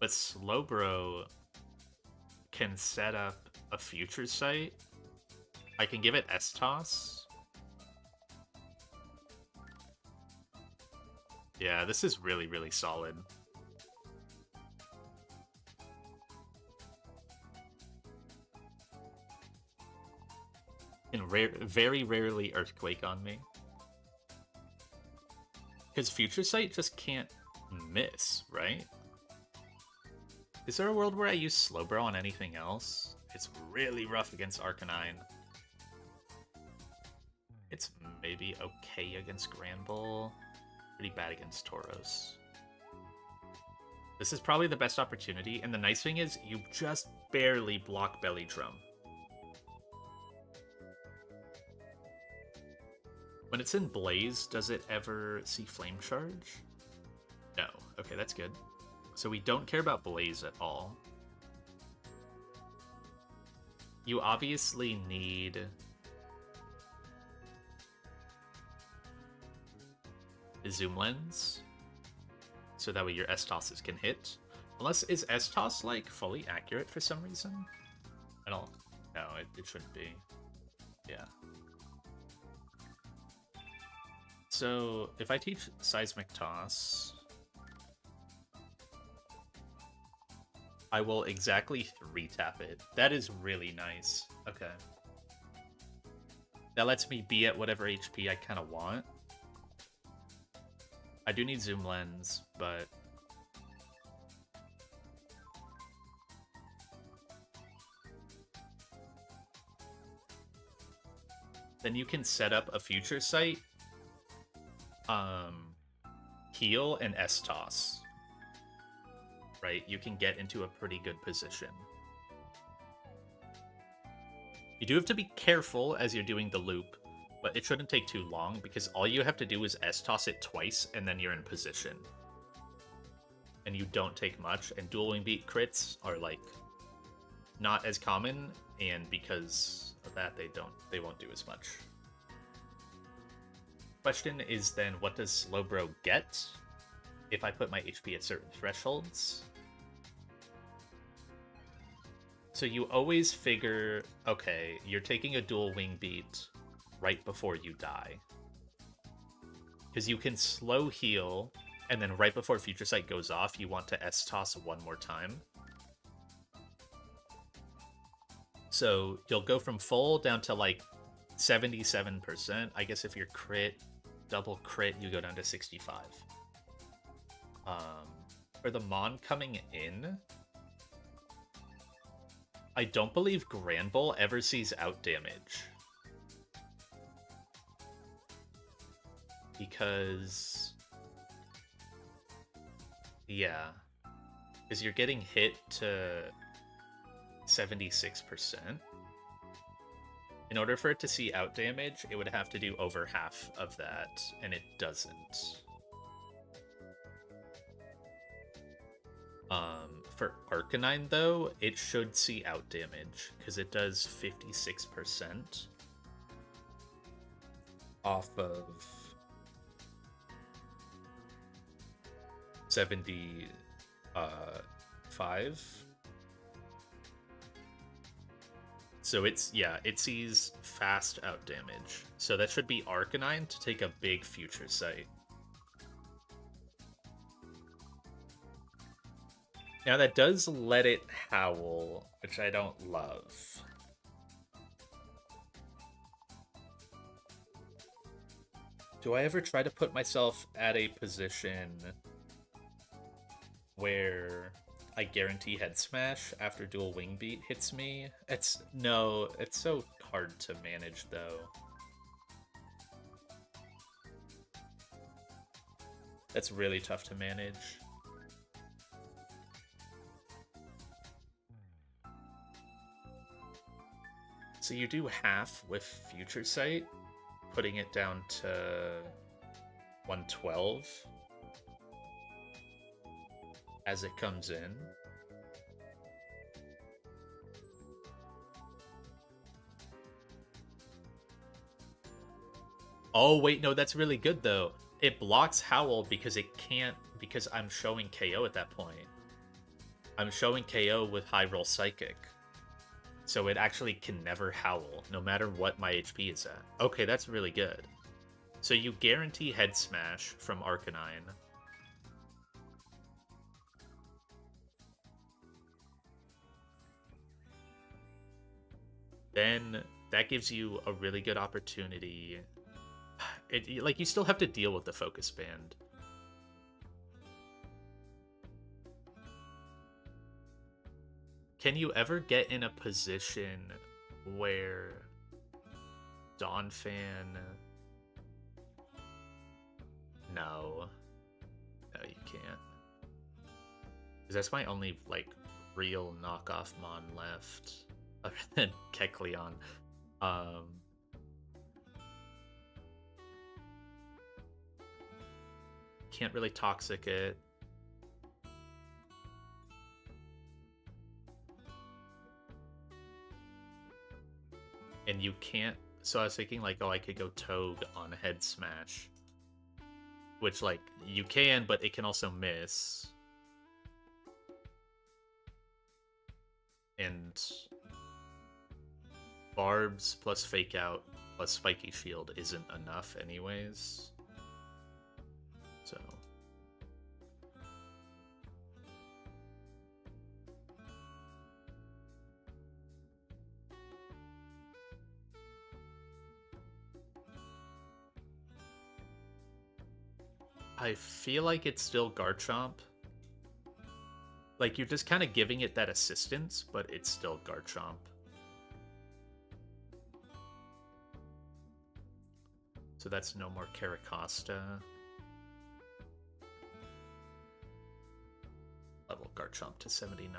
but Slowbro can set up a future sight. I can give it S-Toss. Yeah, this is really, really solid. And very rarely Earthquake on me. Because Future Sight just can't miss, right? Is there a world where I use Slowbro on anything else? It's really rough against Arcanine. It's maybe okay against Granbull. Pretty bad against Tauros. This is probably the best opportunity, and the nice thing is you just barely block Belly Drum. When it's in Blaze, does it ever see Flame Charge? No. Okay, that's good. So we don't care about Blaze at all. You obviously need a Zoom Lens, so that way your S-Tosses can hit. Unless, is S-Toss, like, fully accurate for some reason? I don't... No, it shouldn't be. Yeah. So, if I teach Seismic Toss, I will exactly 3-tap it. That is really nice. Okay. That lets me be at whatever HP I kind of want. I do need Zoom Lens, but... then you can set up a Future Sight, heal, and S-Toss. Right? You can get into a pretty good position. You do have to be careful as you're doing the loop, but it shouldn't take too long because all you have to do is S-Toss it twice and then you're in position. And you don't take much, and dual wing beat crits are like not as common, and because of that they won't do as much. Question is then, what does Slowbro get if I put my HP at certain thresholds? So you always figure, okay, you're taking a dual wing beat right before you die. Because you can slow heal, and then right before Future Sight goes off, you want to S-Toss one more time. So you'll go from full down to like 77%. I guess if you're double crit, you go down to 65. For the Mon coming in, I don't believe Granbull ever sees out damage. Because... yeah. Because you're getting hit to 76%. In order for it to see out damage, it would have to do over half of that, and it doesn't. For Arcanine, though, it should see out damage, because it does 56% off of 75. So it's, yeah, it sees fast out damage. So that should be Arcanine to take a big Future Sight. Now that does let it howl, which I don't love. Do I ever try to put myself at a position where I guarantee head smash after dual wing beat hits me? No, it's so hard to manage though. That's really tough to manage. So you do half with Future Sight, putting it down to 112 as it comes in. Oh, wait, no, that's really good, though. It blocks Howl because it can't, because I'm showing KO at that point. I'm showing KO with High Roll Psychic. So it actually can never Howl, no matter what my HP is at. Okay, that's really good. So you guarantee Head Smash from Arcanine. Then that gives you a really good opportunity. Like, you still have to deal with the Focus Band. Can you ever get in a position where Donphan... No. No, you can't. Because that's my only, like, real knockoff Mon left. Other than Kecleon. Can't really Toxic it. And you can't... So I was thinking, like, oh, I could go Togue on Head Smash. Which, like, you can, but it can also miss. And Barbs plus Fake Out plus Spiky Shield isn't enough anyways. So... I feel like it's still Garchomp. Like, you're just kind of giving it that assistance, but it's still Garchomp. So that's no more Caracosta. Level Garchomp to 79.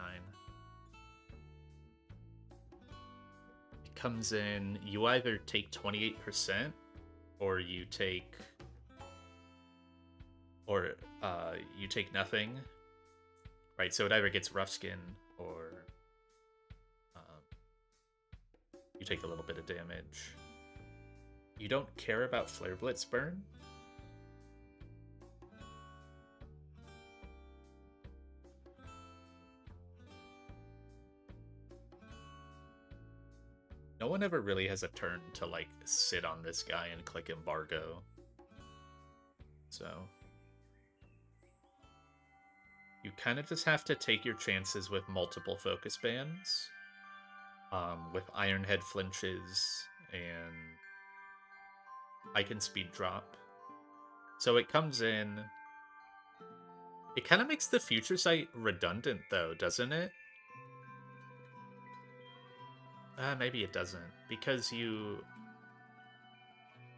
It comes in, you either take 28% or you take... Or you take nothing. Right, so it either gets Rough Skin or you take a little bit of damage. You don't care about Flare Blitz burn? No one ever really has a turn to, like, sit on this guy and click Embargo. So... You kind of just have to take your chances with multiple Focus Bands. With Iron Head flinches and I can Speed Drop. So it comes in... It kind of makes the Future Sight redundant, though, doesn't it? Maybe it doesn't. Because you...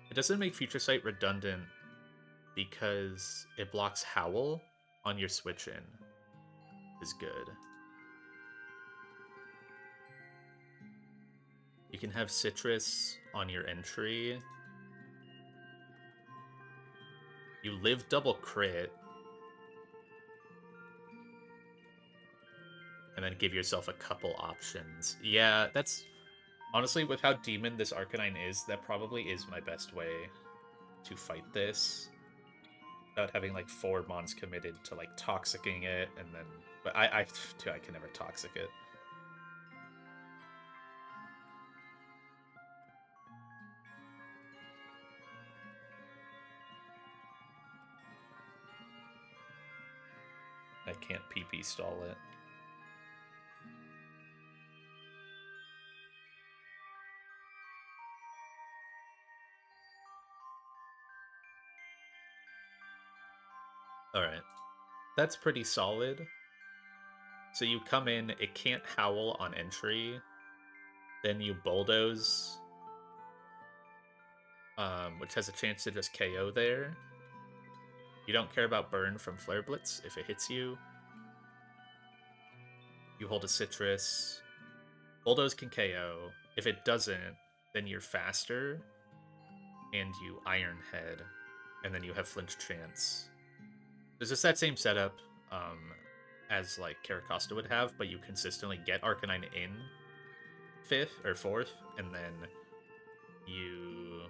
It doesn't make Future Sight redundant because it blocks Howl on your switch in. Is good. You can have Citrus on your entry. You live double crit. And then give yourself a couple options. Yeah, that's... Honestly, with how demon this Arcanine is, that probably is my best way to fight this. Without having, like, 4 Mons committed to, like, Toxicking it, and then... But I can never Toxic it. I can't PP stall it. Alright. That's pretty solid. So you come in, it can't Howl on entry. Then you Bulldoze, which has a chance to just KO there. You don't care about burn from Flare Blitz if it hits you. You hold a Citrus. Bulldoze can KO, If it doesn't, then you're faster, and you Iron Head, and then you have flinch chance. It's just that same setup as like Caracosta would have, but you consistently get Arcanine in 5th or 4th, and then you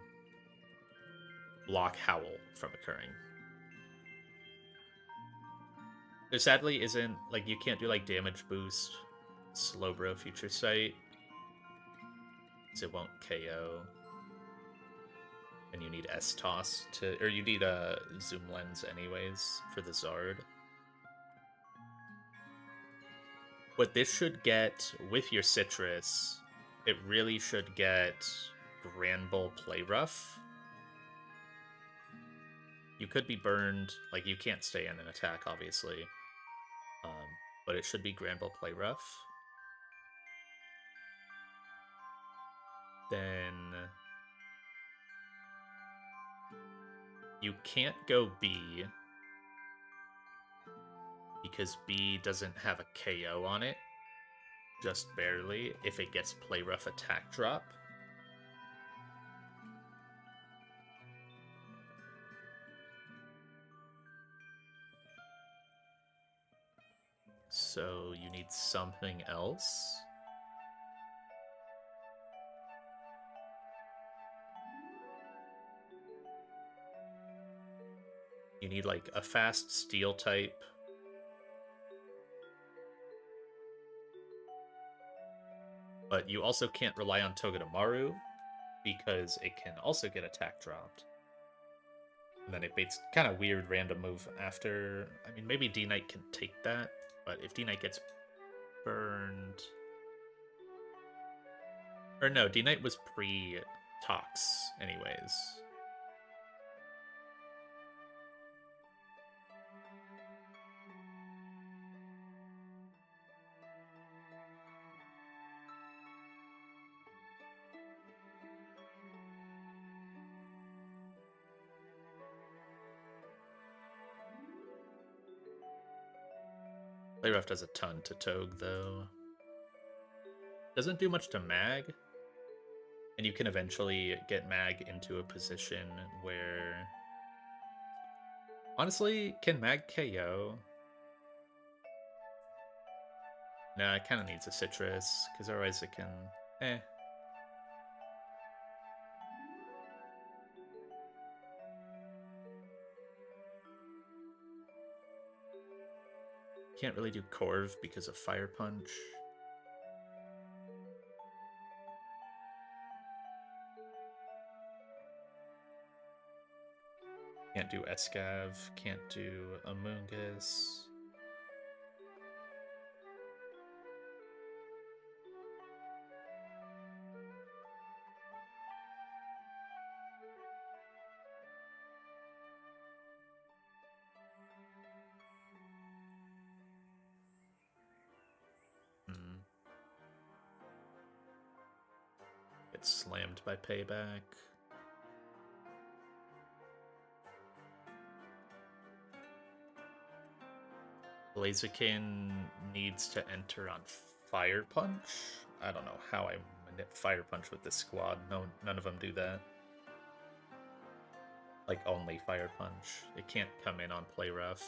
block Howl from occurring. There sadly isn't, like, you can't do like damage boost, Slowbro Future Sight, because it won't KO. And you need S-Toss to, or you need a Zoom Lens anyways for the Zard. What this should get with your Citrus, it really should get Granbull Play Rough. You could be burned, like you can't stay in an attack, obviously. But it should be Granbull Play Rough. Then you can't go B because B doesn't have a KO on it, just barely, if it gets Play Rough attack drop. So you need something else. You need like a fast steel type. But you also can't rely on Togedemaru because it can also get attack dropped. And then it baits kind of weird random move after. I mean, maybe D-Knight can take that, but if D-Knight gets burned... Or no, D-Knight was pre-Tox anyways. Play Rough does a ton to Togue, though. Doesn't do much to Mag. And you can eventually get Mag into a position where... Honestly, can Mag KO? No, it kind of needs a Citrus, because otherwise it can... Can't really do Corv because of Fire Punch. Can't do Escav. Can't do Amoonguss. Gets slammed by Payback. Blaziken needs to enter on Fire Punch. I don't know how I manip Fire Punch with this squad. No, none of them do that. Like, only Fire Punch. It can't come in on Play Rough.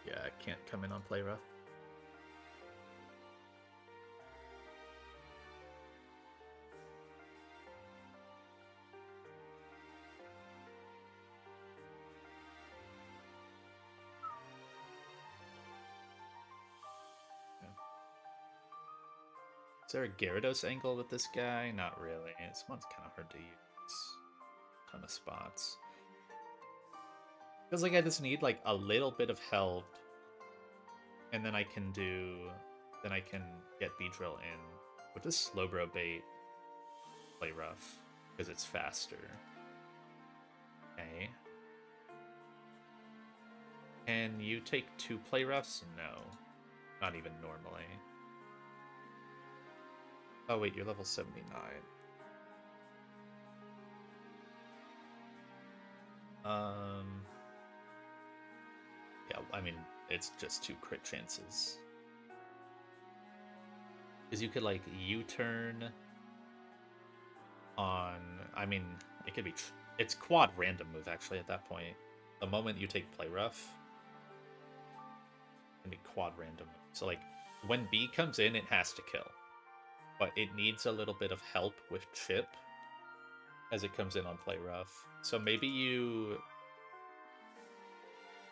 Yeah, it can't come in on Play Rough. Is there a Gyarados angle with this guy? Not really. This one's kind of hard to use. Ton of spots. Feels like I just need like a little bit of help, and then I can do. Then I can get Beedrill in. What does Slowbro bait Play Rough? Because it's faster. Okay. Can you take 2 Play Roughs? No. Not even normally. Oh wait, you're level 79. Yeah, I mean, it's just 2 crit chances. Because you could, like, U-turn on... I mean, it could be... It's quad random move, actually, at that point. The moment you take Play Rough, it can be quad random move. So, like, when B comes in, it has to kill. But it needs a little bit of help with Chip as it comes in on Play Rough. So maybe you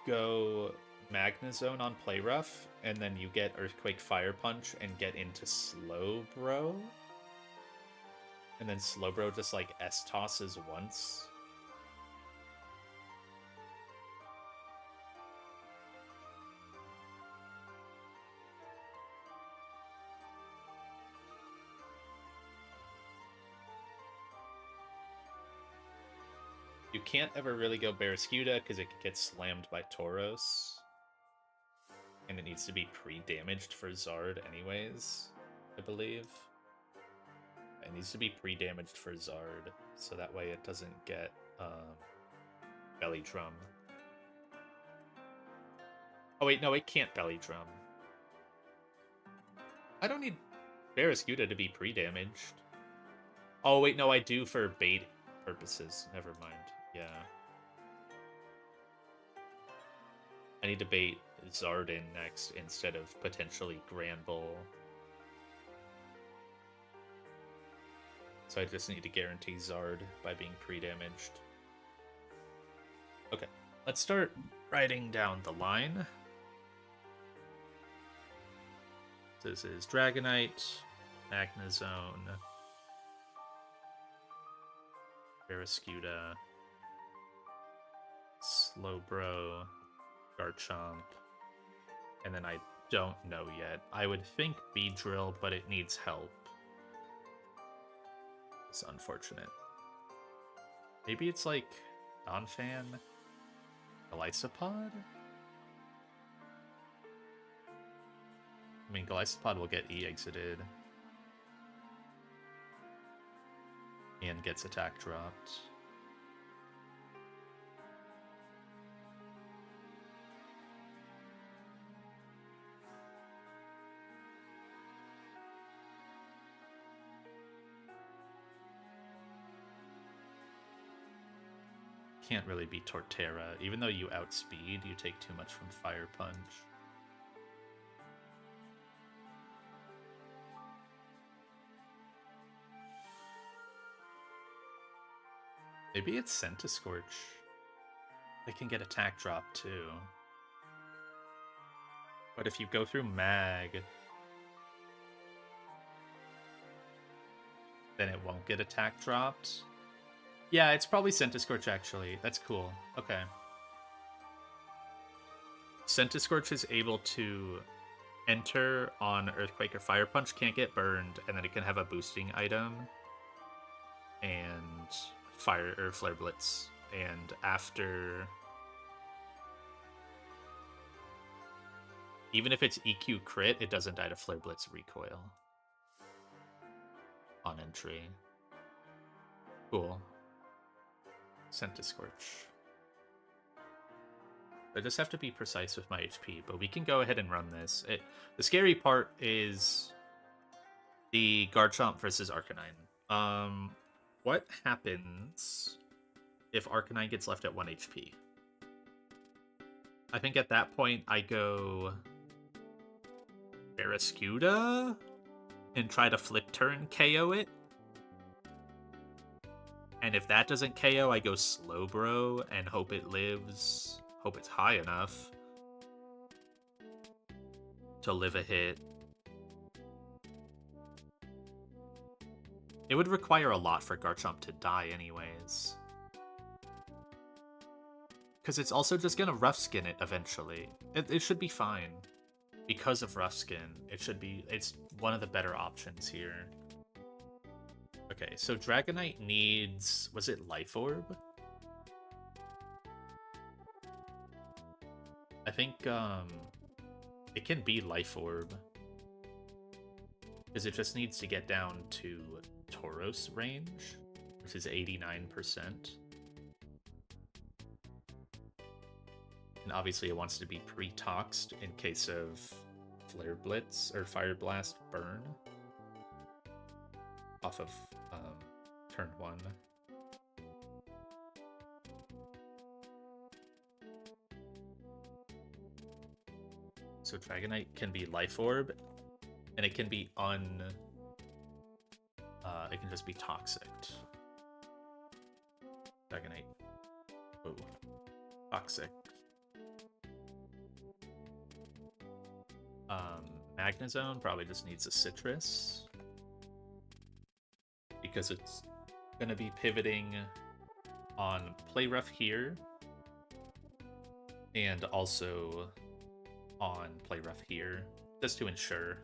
go Magna Zone on Play Rough, and then you get Earthquake Fire Punch and get into Slowbro. And then Slowbro just, like, S-tosses once. You can't ever really go Barraskewda because it could get slammed by Tauros. And it needs to be pre-damaged for Zard anyways, I believe. It needs to be pre-damaged for Zard, so that way it doesn't get Belly Drum. Oh wait, no, it can't Belly Drum. I don't need Barraskewda to be pre-damaged. Oh wait, no, I do for bait purposes. Never mind. Yeah. I need to bait Zard in next instead of potentially Granbull. So I just need to guarantee Zard by being pre-damaged. Okay, let's start writing down the line. This is Dragonite, Magna Zone, Barraskewda, Slowbro, Garchomp, and then I don't know yet. I would think Beedrill, but it needs help. It's unfortunate. Maybe it's like Donphan, Golisopod? I mean, Golisopod will get E-exited. And gets attack dropped. Can't really be Torterra. Even though you outspeed, you take too much from Fire Punch. Maybe it's Centiskorch. They can get attack drop too. But if you go through Mag, then it won't get attack dropped. Yeah, it's probably Centiskorch actually. That's cool. Okay. Centiskorch is able to enter on Earthquake or Fire Punch, can't get burned, and then it can have a boosting item. And Fire or Flare Blitz. And after... Even if it's EQ crit, it doesn't die to Flare Blitz recoil. On entry. Cool. Centiskorch. I just have to be precise with my HP, but we can go ahead and run this. The scary part is the Garchomp versus Arcanine. What happens if Arcanine gets left at 1 HP? I think at that point I go Barraskewda and try to flip turn KO it. And if that doesn't KO, I go Slowbro and hope it lives. Hope it's high enough to live a hit. It would require a lot for Garchomp to die anyways. Because it's also just going to Rough Skin it eventually. It should be fine. Because of Rough Skin, it's one of the better options here. Okay, so Dragonite needs... Was it Life Orb? I think it can be Life Orb. Because it just needs to get down to Tauros range, which is 89%. And obviously it wants to be pre-toxed in case of Flare Blitz or Fire Blast burn off of turn 1. So Dragonite can be Life Orb, and it can be it can just be Toxic. Dragonite. Oh. Toxic. Magnezone probably just needs a Citrus. Because it's going to be pivoting on Play Rough here. And also on Play Rough here. Just to ensure.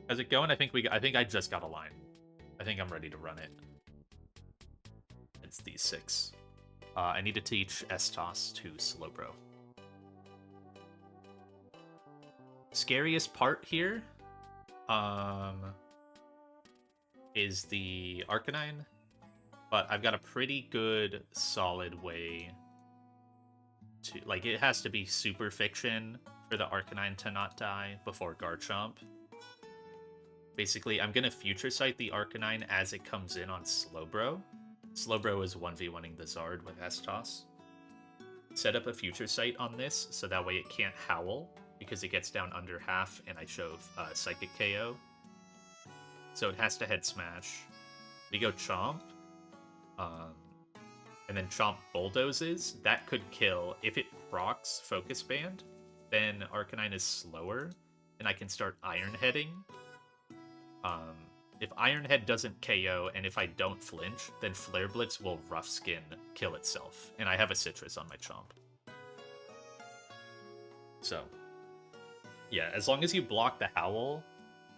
How's it going? I think I just got a line. I think I'm ready to run it. It's these 6. I need to teach S-Toss to Slowbro. Scariest part here is the Arcanine, but I've got a pretty good solid way to, like, it has to be super fiction for the Arcanine to not die before Garchomp. Basically, I'm gonna Future Sight the Arcanine as it comes in on Slowbro. Slowbro is 1v1ing the Zard with S-Toss. Set up a Future Sight on this, so that way it can't Howl, because it gets down under half, and I shove Psychic KO. So it has to Head Smash. We go Chomp, and then Chomp Bulldozes. That could kill. If it procs Focus Band, then Arcanine is slower, and I can start Iron Heading. If Iron Head doesn't KO, and if I don't flinch, then Flare Blitz will Rough Skin kill itself, and I have a Citrus on my Chomp. So, yeah, as long as you block the Howl,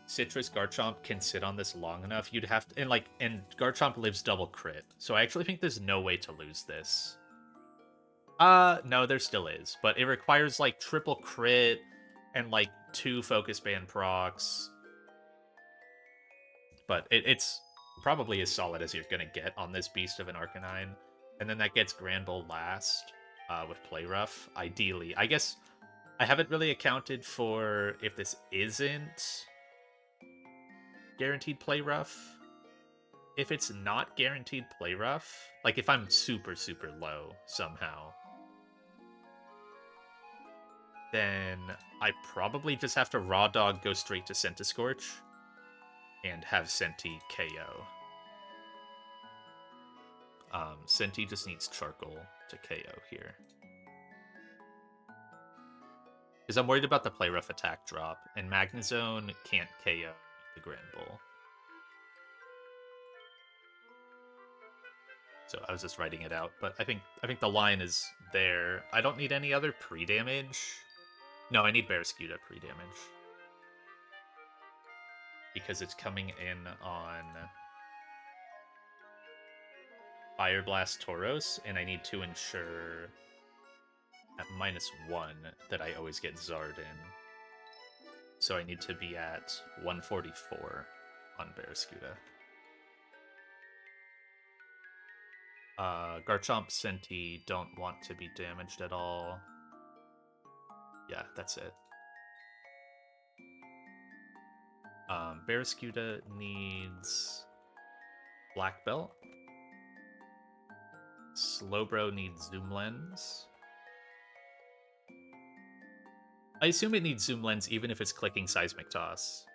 Citrus Garchomp can sit on this long enough. You'd have to, and Garchomp lives double crit, so I actually think there's no way to lose this. No, there still is, but it requires like triple crit and like 2 Focus Band procs. But it's probably as solid as you're gonna get on this beast of an Arcanine. And then that gets Granbull last with Play Rough, ideally. I guess I haven't really accounted for if this isn't guaranteed Play Rough. If it's not guaranteed Play Rough, like if I'm super, super low somehow, then I probably just have to Raw Dog go straight to Centiskorch and have Senti KO. Senti just needs Charcoal to KO here. Because I'm worried about the Play Rough attack drop, and Magnezone can't KO the Granbull. So I was just writing it out, but I think the line is there. I don't need any other pre-damage. No, I need Barraskewda pre-damage. Because it's coming in on Fire Blast Tauros, and I need to ensure at -1 that I always get Zard in. So I need to be at 144 on Barraskewda. Garchomp, Senti don't want to be damaged at all. Yeah, that's it. Barraskewda needs Black Belt. Slowbro needs Zoom Lens. I assume it needs Zoom Lens even if it's clicking Seismic Toss.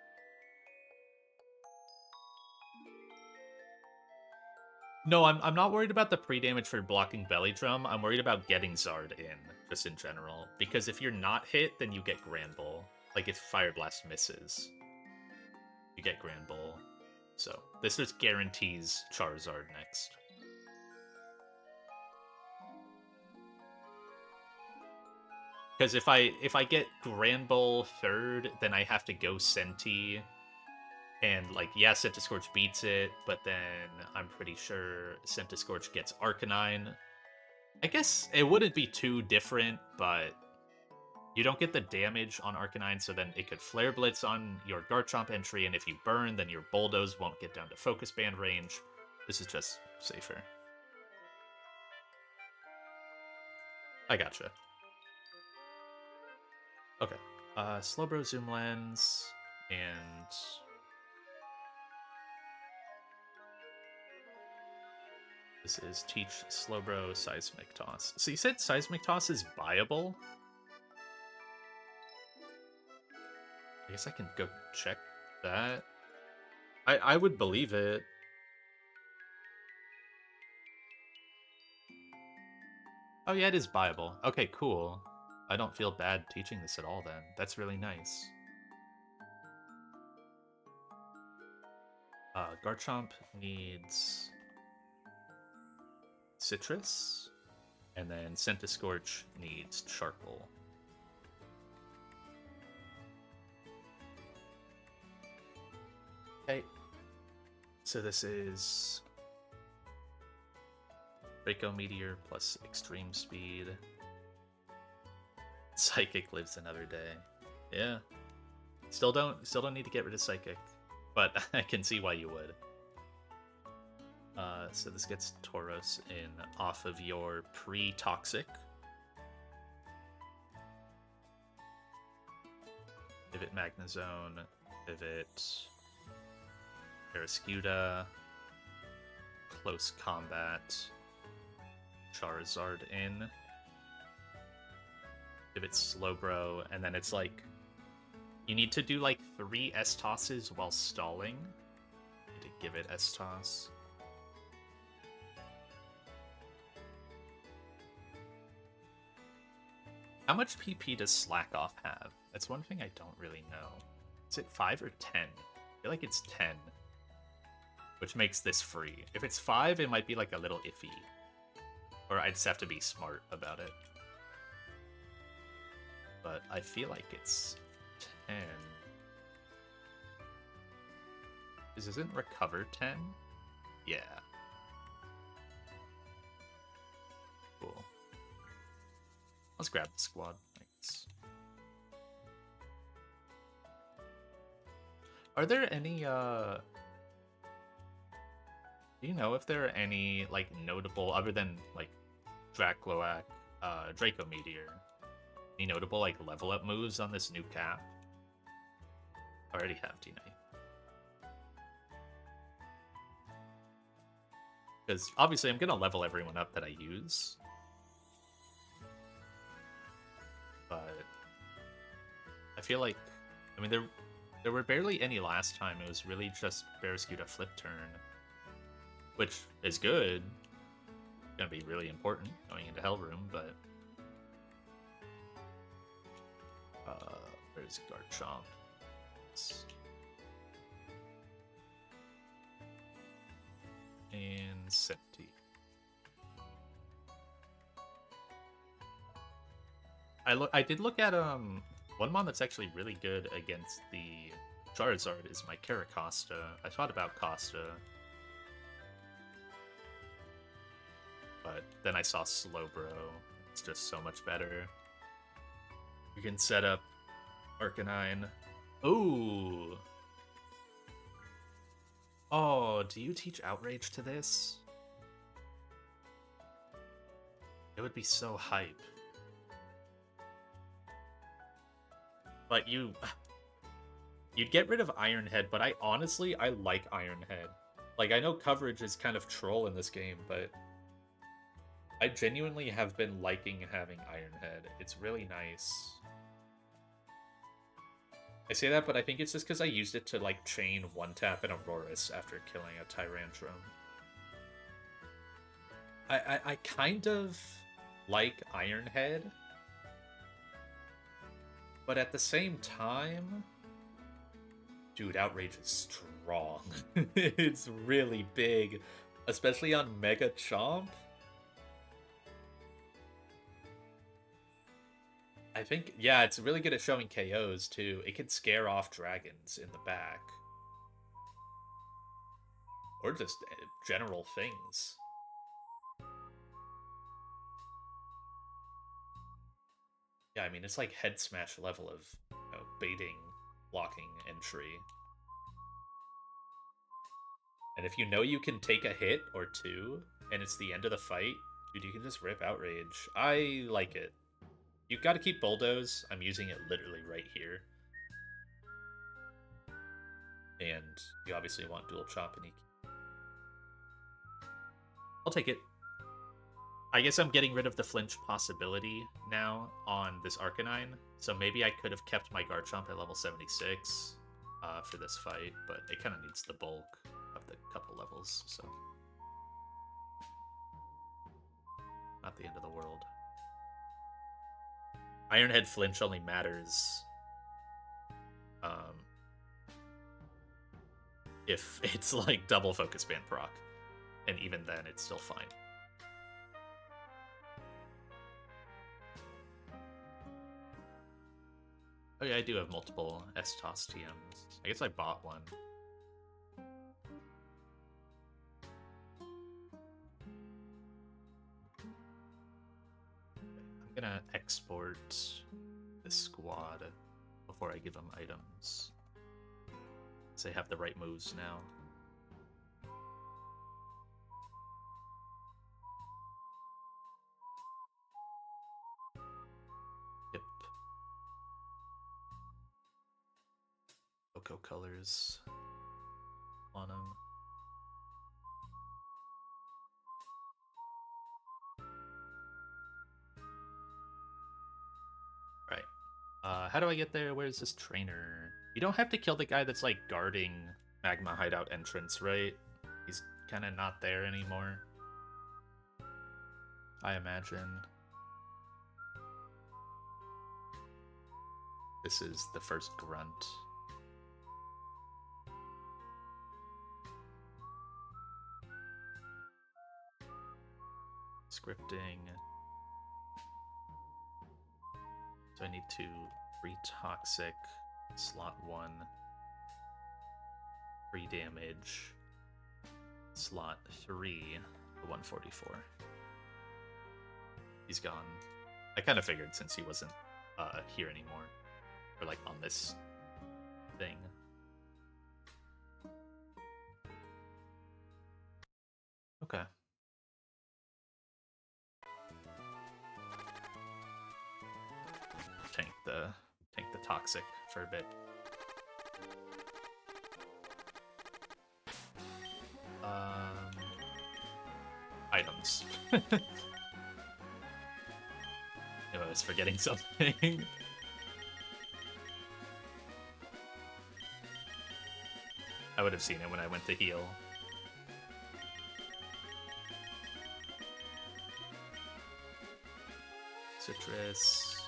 No, I'm not worried about the pre-damage for blocking Belly Drum. I'm worried about getting Zard in, just in general. Because if you're not hit, then you get Granbull. Like if Fire Blast misses, you get Granbull. So this just guarantees Charizard next. Because if I get Granbull third, then I have to go Senti. And, like, yeah, Centiskorch beats it, but then I'm pretty sure Centiskorch gets Arcanine. I guess it wouldn't be too different, but you don't get the damage on Arcanine, so then it could Flare Blitz on your Garchomp entry, and if you burn, then your Bulldoze won't get down to Focus Band range. This is just safer. I gotcha. Okay. Slowbro zoom lens and this is teach Slowbro seismic toss. So you said seismic toss is buyable? I guess I can go check that. I would believe it. Oh yeah, it is buyable. Okay, cool. I don't feel bad teaching this at all then. That's really nice. Garchomp needs citrus, and then Scentiscorch needs charcoal. Okay. So this is Draco Meteor plus extreme speed. Psychic lives another day. Yeah. Still don't need to get rid of Psychic, but I can see why you would. So this gets Tauros in off of your pre-toxic. Pivot Magnezone, pivot Barraskewda, close combat, Charizard in, pivot Slowbro, and then it's like you need to do like 3 S-tosses while stalling to give it S-toss. How much PP does Slack Off have? That's one thing I don't really know. Is it 5 or 10? I feel like it's 10. Which makes this free. If it's 5, it might be like a little iffy. Or I just have to be smart about it. But I feel like it's 10. This isn't Recover 10? Yeah. Cool. Let's grab the squad. Thanks. Are there any, do you know if there are any, like, notable, other than, like, Dracloak, Draco Meteor, any notable, like, level up moves on this new cap? I already have D-Knight. Because, obviously, I'm gonna level everyone up that I use. But I feel like, I mean, there were barely any last time. It was really just Barraskewda flip turn, which is good. Gonna be really important going into Hellroom, but where's Garchomp? And Senti. I did look at one mon that's actually really good against the Charizard is my Caracosta. I thought about Costa, but then I saw Slowbro. It's just so much better. You can set up Arcanine. Ooh. Oh, do you teach Outrage to this? It would be so hype. But you'd get rid of Iron Head, but I like Iron Head. Like, I know coverage is kind of troll in this game, but I genuinely have been liking having Iron Head. It's really nice. I say that, but I think it's just because I used it to, like, chain one-tap an Aurorus after killing a Tyrantrum. I kind of like Iron Head, but at the same time, dude, Outrage is strong. It's really big, especially on Mega Chomp. I think, yeah, it's really good at showing KOs, too. It can scare off dragons in the back. Or just general things. Yeah, I mean, it's like head smash level of, you know, baiting, blocking entry. And if you know you can take a hit or two, and it's the end of the fight, dude, you can just rip Outrage. I like it. You got to keep bulldoze. I'm using it literally right here. And you obviously want dual chop and EQ. I'll take it. I guess I'm getting rid of the flinch possibility now on this Arcanine, so maybe I could have kept my Garchomp at level 76 for this fight, but it kind of needs the bulk of the couple levels, so not the end of the world. Ironhead flinch only matters if it's like double focus band proc, and even then it's still fine. Oh yeah, I do have multiple S-Toss TMs. I guess I bought one. I'm gonna export this squad before I give them items. So they have the right moves now. Yep. Cocoa colors on them. Right. How do I get there? Where's this trainer? You don't have to kill the guy that's like guarding Magma Hideout entrance, right? He's kind of not there anymore, I imagine. This is the first grunt. Scripting. So I need to re-toxic slot 1, 3 damage, slot 3, 144. He's gone. I kind of figured since he wasn't here anymore, or like on this thing. Okay. Tank the toxic for a bit. Items. I was forgetting something. I would have seen it when I went to heal. Citrus.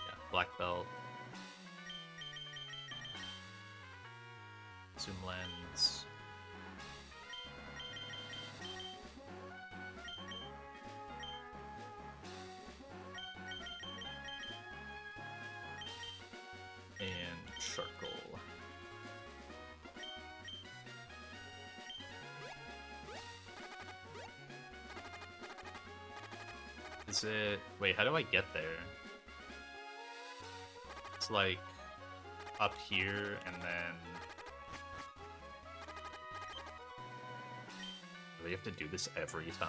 Yeah, black belt. Zoom lens. And charcoal. Is it... Wait, how do I get there? It's like up here and then... Do we have to do this every time?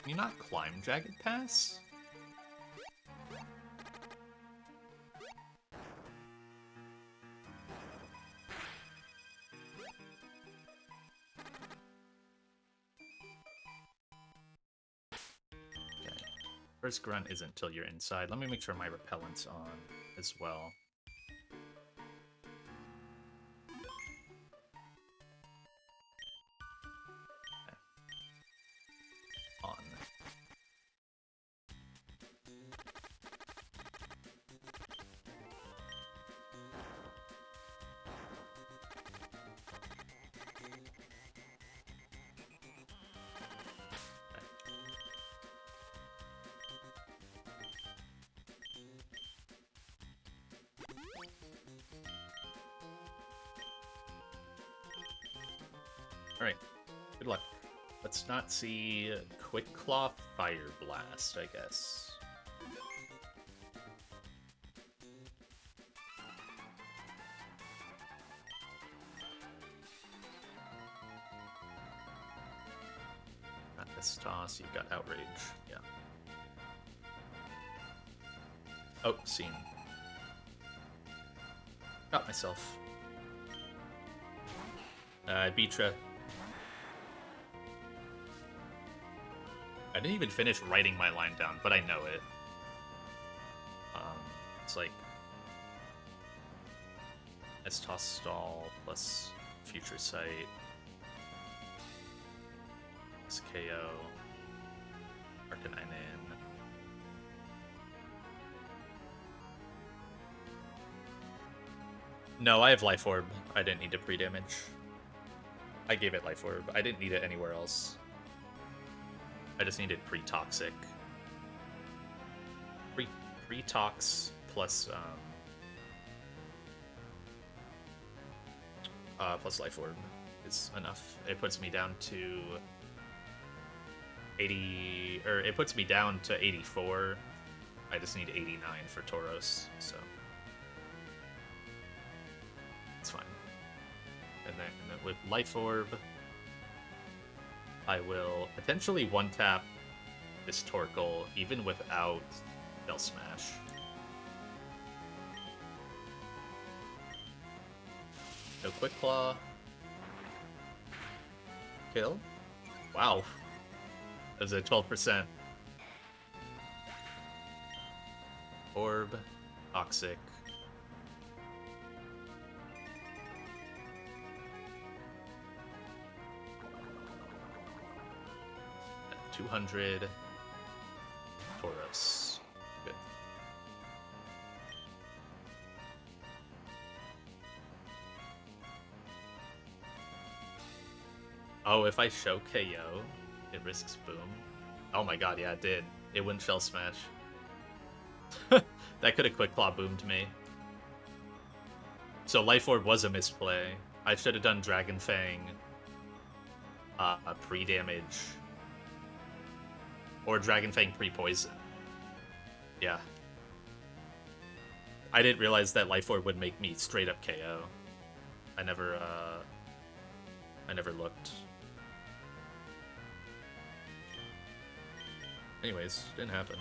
Can you not climb Jagged Pass? First grunt isn't till you're inside. Let me make sure my repellent's on as well. Okay. On. Alright, good luck. Let's not see Quick Claw Fire Blast, I guess. This toss, you've got outrage. Yeah. Oh, scene. Got myself. Beatra. I didn't even finish writing my line down, but I know it. It's like S toss stall plus future sight. KO. Arcanine in. No, I have Life Orb. I didn't need to pre-damage. I gave it Life Orb. I didn't need it anywhere else. I just needed pre-toxic. Pre-tox plus plus Life Orb is enough. It puts me down to 80, or it puts me down to 84. I just need 89 for Tauros, so it's fine. And then with Life Orb, I will potentially one-tap this Torkoal even without Bell Smash. No Quick Claw. Kill? Wow. That was a 12%. Orb. Toxic. At 200. Tauros. Good. Oh, if I show KO, it risks boom. Oh my god, yeah, it did. It wouldn't Shell Smash. That could have Quick Claw boomed me. So Life Orb was a misplay. I should have done Dragon Fang pre-damage. Or Dragon Fang pre-poison. Yeah. I didn't realize that Life Orb would make me straight up KO. I never looked. Anyways, didn't happen.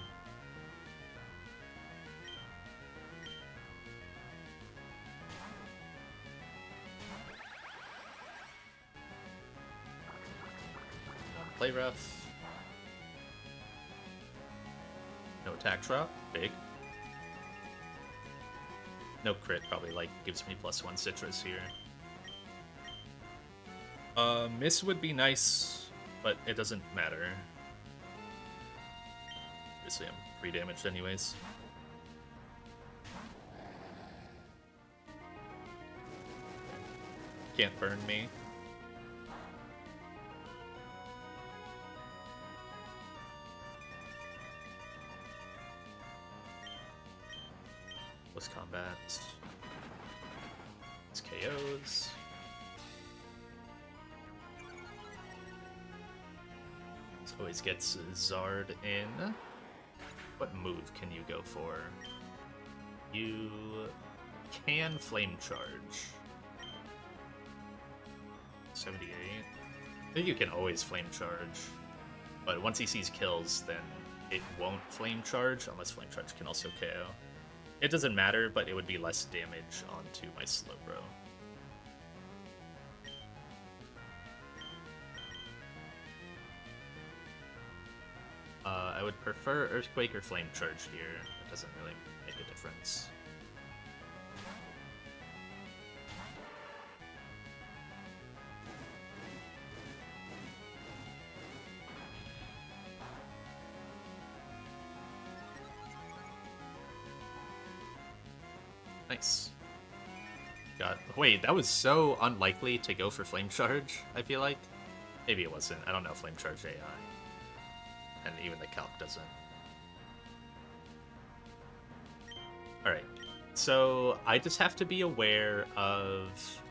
Play rough. No attack drop. Big. No crit probably like gives me +1 citrus here. Miss would be nice, but it doesn't matter. Obviously I'm pre-damaged anyways. Can't burn me. Close combat. It's KOs. This always gets Zard in. What move can you go for? You can Flame Charge. 78. I think you can always Flame Charge. But once he sees kills, then it won't Flame Charge, unless Flame Charge can also KO. It doesn't matter, but it would be less damage onto my Slowbro. I would prefer Earthquake or Flame Charge here. It doesn't really make a difference. Nice. Wait, that was so unlikely to go for Flame Charge, I feel like. Maybe it wasn't. I don't know Flame Charge AI. And even the calc doesn't. Alright. So I just have to be aware of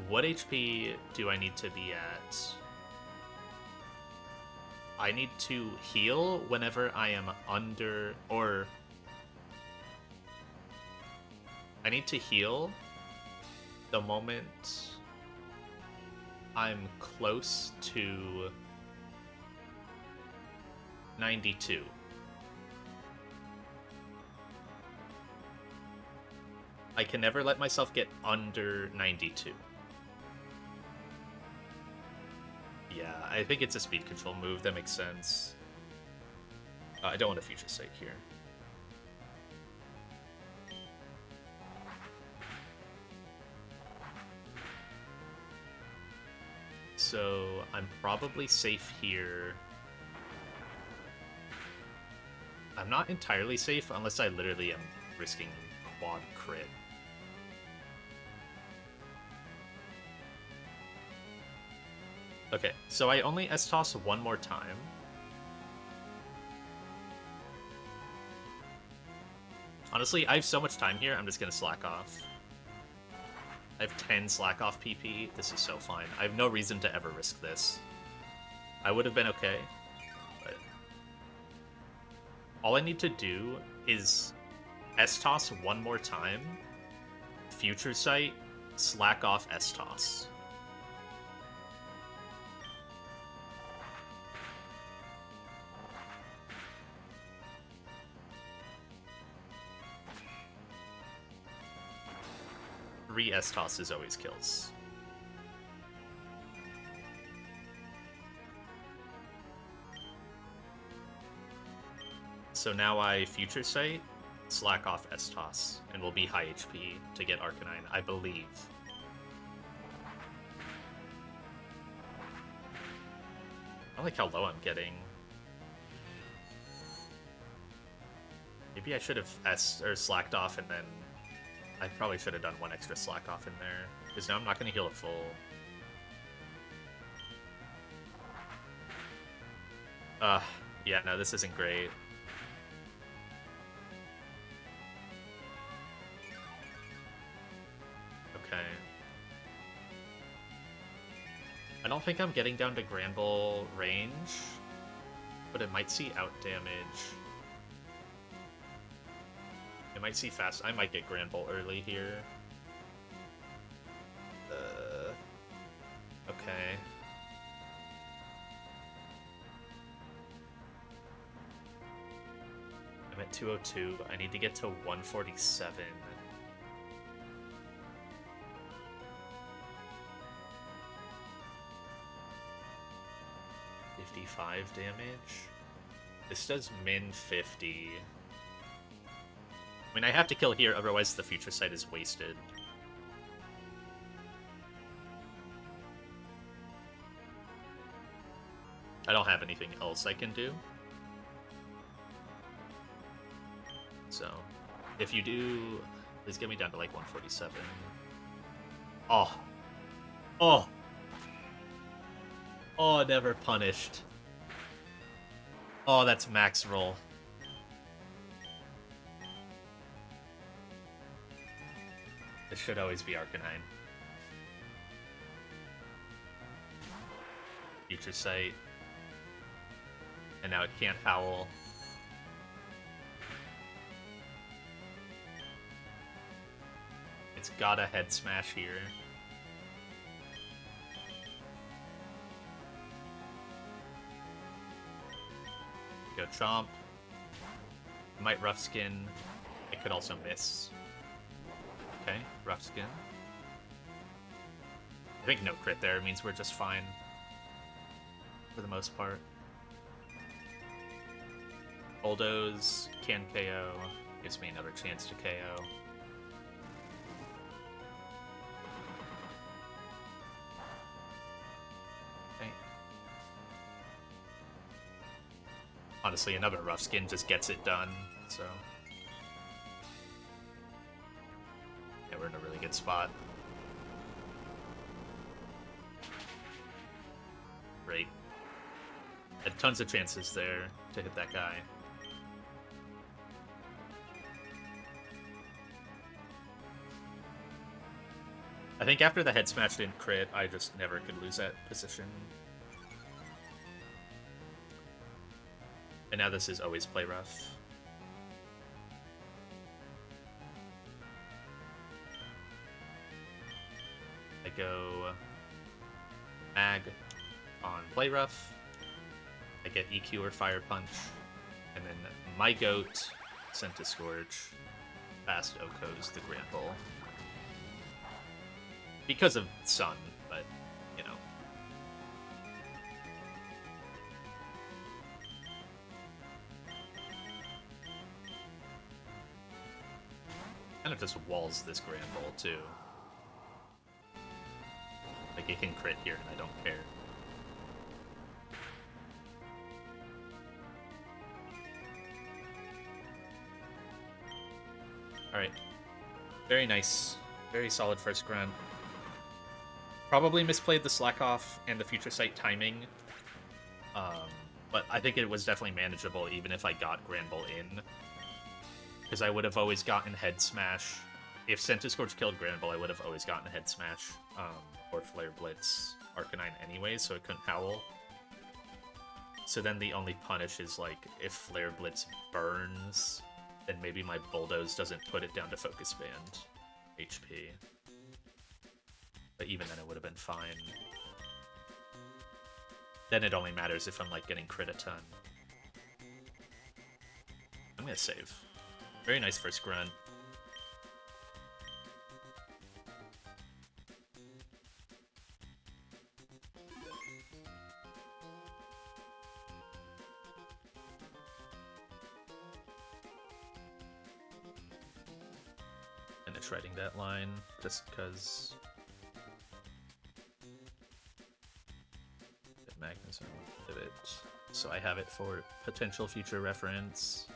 what HP do I need to be at. I need to heal whenever I am under, or I need to heal the moment I'm close to 92. I can never let myself get under 92. Yeah, I think it's a speed control move. That makes sense. I don't want a future sight here. So I'm probably safe here. I'm not entirely safe unless I literally am risking quad crit. Okay, so I only S-toss one more time. Honestly, I have so much time here, I'm just gonna slack off. I have 10 slack off PP. This is so fine. I have no reason to ever risk this. I would have been okay, but all I need to do is S-toss one more time, future sight, slack off S-toss. Three S-tosses always kills. So now I future sight, slack off S-toss, and will be high HP to get Arcanine, I believe. I like how low I'm getting. Maybe I should have slacked off, and then I probably should have done one extra slack off in there, because now I'm not going to heal it full. Yeah, no, this isn't great. Okay. I don't think I'm getting down to Grand Bull range, but it might see out damage. It might see fast. I might get Grand Bull early here. Okay. I'm at 202. I need to get to 147. 55 damage. This does min 50. I mean, I have to kill here, otherwise the future sight is wasted. I don't have anything else I can do. So, if you do, please get me down to like 147. Oh. Oh. Oh, never punished. Oh, that's max roll. This should always be Arcanine. Future sight. And now it can't howl. It's got a head smash here. Go Chomp. Might Rough Skin. It could also miss. Okay, Rough Skin. I think no crit there means we're just fine. For the most part. Bulldoze can KO. Gives me another chance to KO. Okay. Honestly, another Rough Skin just gets it done, so... Yeah, we're in a really good spot. Great. Had tons of chances there to hit that guy. I think after the head smash didn't crit, I just never could lose that position. And now this is always play rough. I go Mag on play rough. I get EQ or Fire Punch. And then my goat, Centiscorch, fast Oko's the Gramble. Because of Sun, but, you know. Kind of just walls this Gramble, too. Like, it can crit here, and I don't care. Alright. Very nice. Very solid first grunt. Probably misplayed the slack off and the future sight timing. But I think it was definitely manageable even if I got Granbull in. Because I would have always gotten Head Smash. If Centiscorch killed Granbull, I would have always gotten Head Smash. Or Flare Blitz Arcanine anyway, so it couldn't Howl. So then the only punish is like, if Flare Blitz burns, then maybe my Bulldoze doesn't put it down to Focus Band HP. But even then it would have been fine. Then it only matters if I'm like getting crit a ton. I'm gonna save. Very nice first grunt. Finish writing that line just because. Magnus of it, so I have it for potential future reference.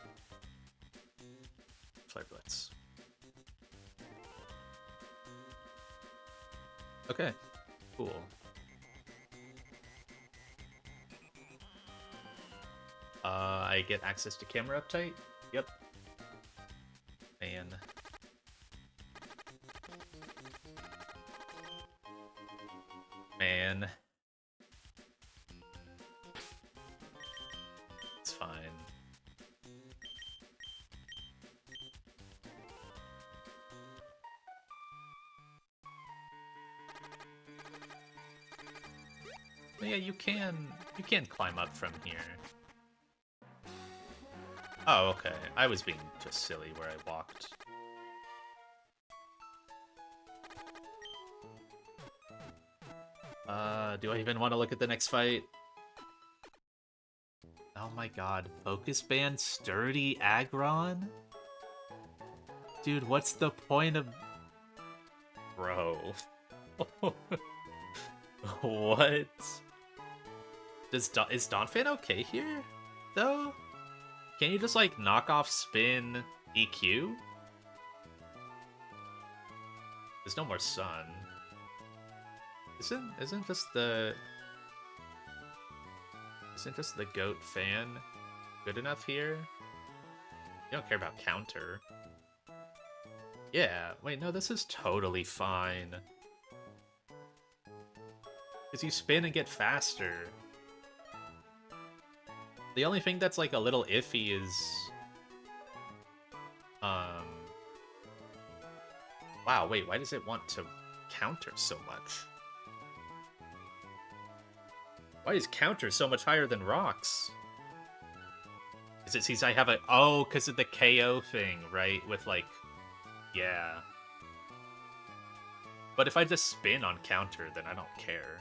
Flare Blitz. Okay, cool. I get access to camera uptight. Yep. Man. It's fine. But yeah, you can climb up from here. Oh, okay. I was being just silly where I walked. Do I even want to look at the next fight? Oh my god, Focus Band Sturdy Aggron? Dude, what's the point of... Bro. What? Is Donphan okay here, though? Can you just, like, knock off spin EQ? There's no more Sun. Isn't just the goat fan good enough here? You don't care about counter. Yeah, wait, no, this is totally fine. Because you spin and get faster. The only thing that's like a little iffy is wow, wait, why does it want to counter so much? Why is counter so much higher than rocks? Is it since I have a... Oh, because of the KO thing, right? With, like... Yeah. But if I just spin on counter, then I don't care.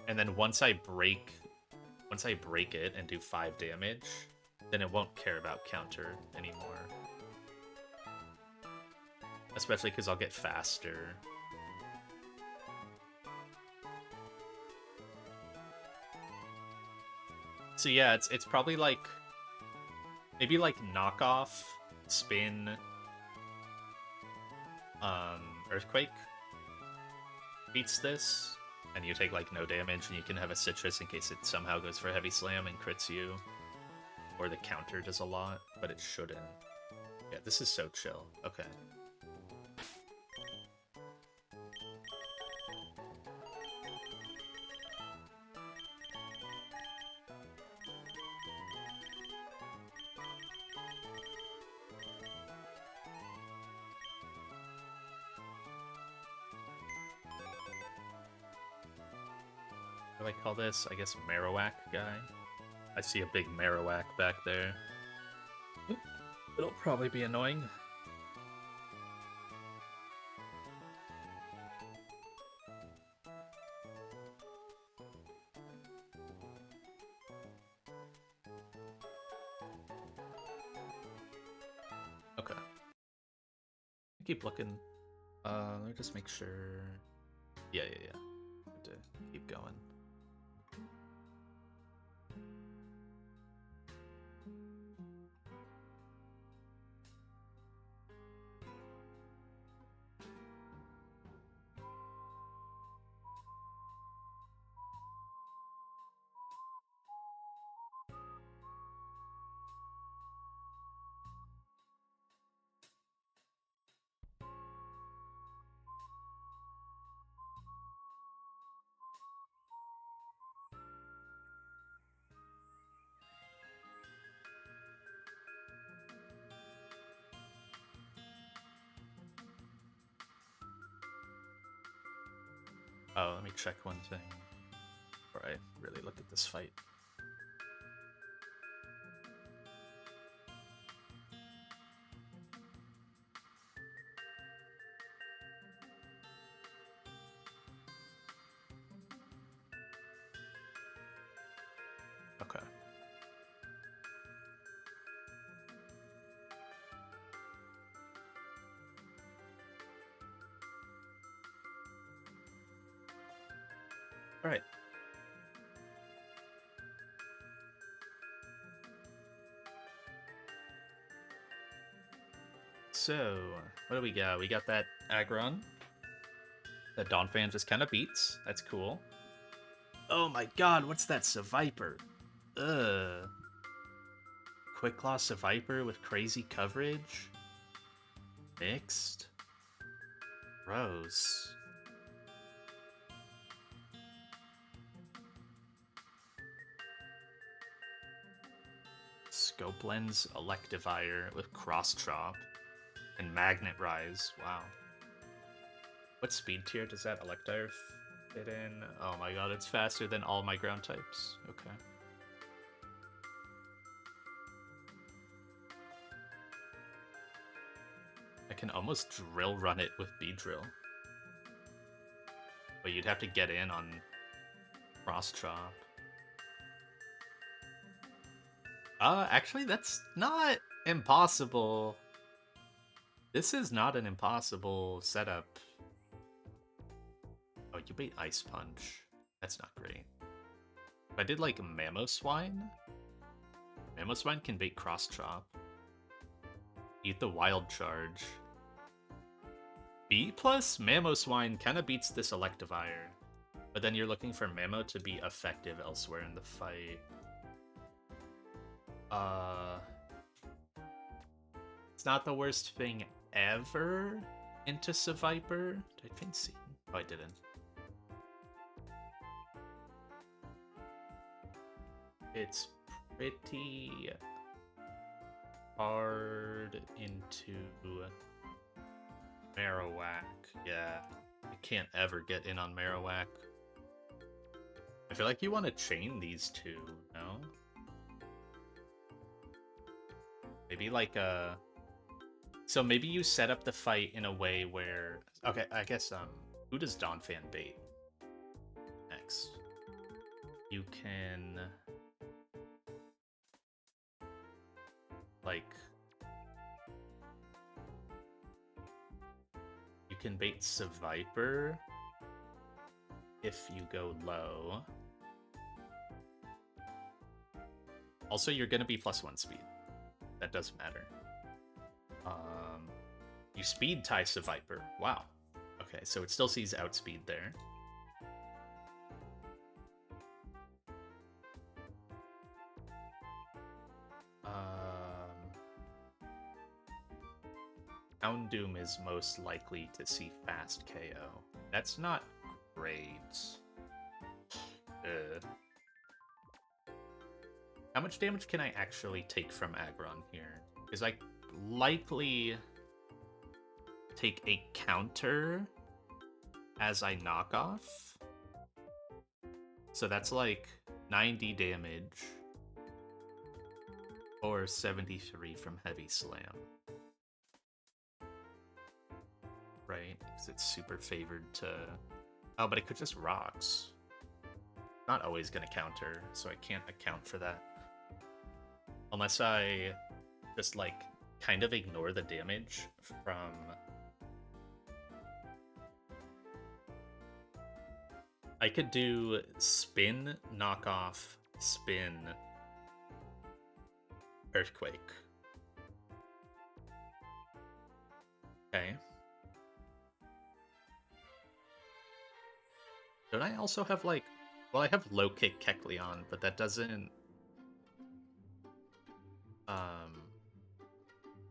And then once I break it and do 5 damage, then it won't care about counter anymore. Especially because I'll get faster. So yeah, it's probably like, maybe like knockoff, spin, Earthquake beats this, and you take like no damage, and you can have a Citrus in case it somehow goes for Heavy Slam and crits you, or the counter does a lot, but it shouldn't. Yeah, this is so chill. Okay. do I call this? I guess Marowak guy. I see a big Marowak back there. It'll probably be annoying. Okay. Keep looking. Let me just make sure. Yeah. Good to keep going. Oh, let me check one thing before I really look at this fight. Okay. All right. So, what do we got? We got that Aggron that Donphan just kind of beats. That's cool. Oh my god, what's that Seviper? Ugh. Quick Claw Seviper with crazy coverage? Mixed? Gross. Scope Lens Electivire with Cross Chop and Magnet Rise. Wow. What speed tier does that Electivire fit in? Oh my god, it's faster than all my ground types. Okay. I can almost drill run it with Beedrill. But you'd have to get in on Cross Chop. Actually, that's not impossible. This is not an impossible setup. Oh, you bait Ice Punch. That's not great. If I did like Mamoswine can bait Cross Chop. Eat the Wild Charge. B plus Mamoswine kind of beats this Electivire. But then you're looking for Mamo to be effective elsewhere in the fight. It's not the worst thing ever into Seviper. Did I chain Scene? Oh, I didn't. It's pretty hard into Marowak. Yeah, I can't ever get in on Marowak. I feel like you want to chain these two, no? Maybe like a... So maybe you set up the fight in a way where... Okay, I guess, who does Donphan bait? Next. You can... Like... You can bait Seviper if you go low. Also, you're gonna be +1 speed. That doesn't matter. You speed tie Seviper. Wow. Okay, so it still sees outspeed there. Houndoom is most likely to see fast KO. That's not great. How much damage can I actually take from Aggron here? Because I likely take a counter as I knock off. So that's like 90 damage or 73 from Heavy Slam. Right? Because it's super favored to... Oh, but it could just rocks. Not always going to counter, so I can't account for that. Unless I just, like, kind of ignore the damage from... I could do spin, knockoff, spin, earthquake. Okay. Don't I also have, like... Well, I have low kick Kecleon, but that doesn't...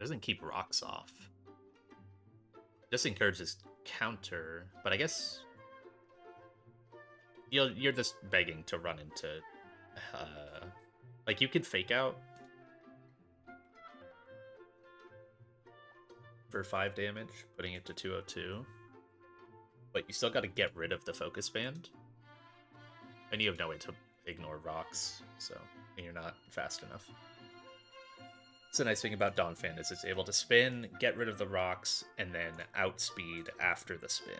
Doesn't keep rocks off. Just encourages counter, but I guess... You're just begging to run into... like, you could fake out for 5 damage, putting it to 202. But you still gotta get rid of the focus band. And you have no way to ignore rocks, so you're not fast enough. So the nice thing about Donphan is it's able to spin, get rid of the rocks, and then outspeed after the spin.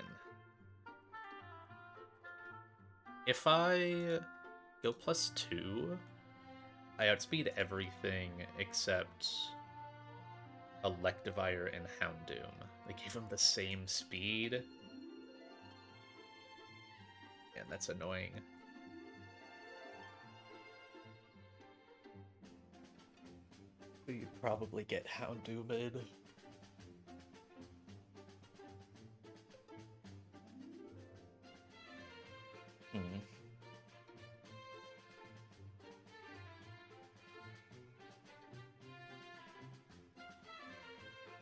If I go +2, I outspeed everything except Electivire and Houndoom. They gave them the same speed. Man, that's annoying. You'd probably get Houndoomed.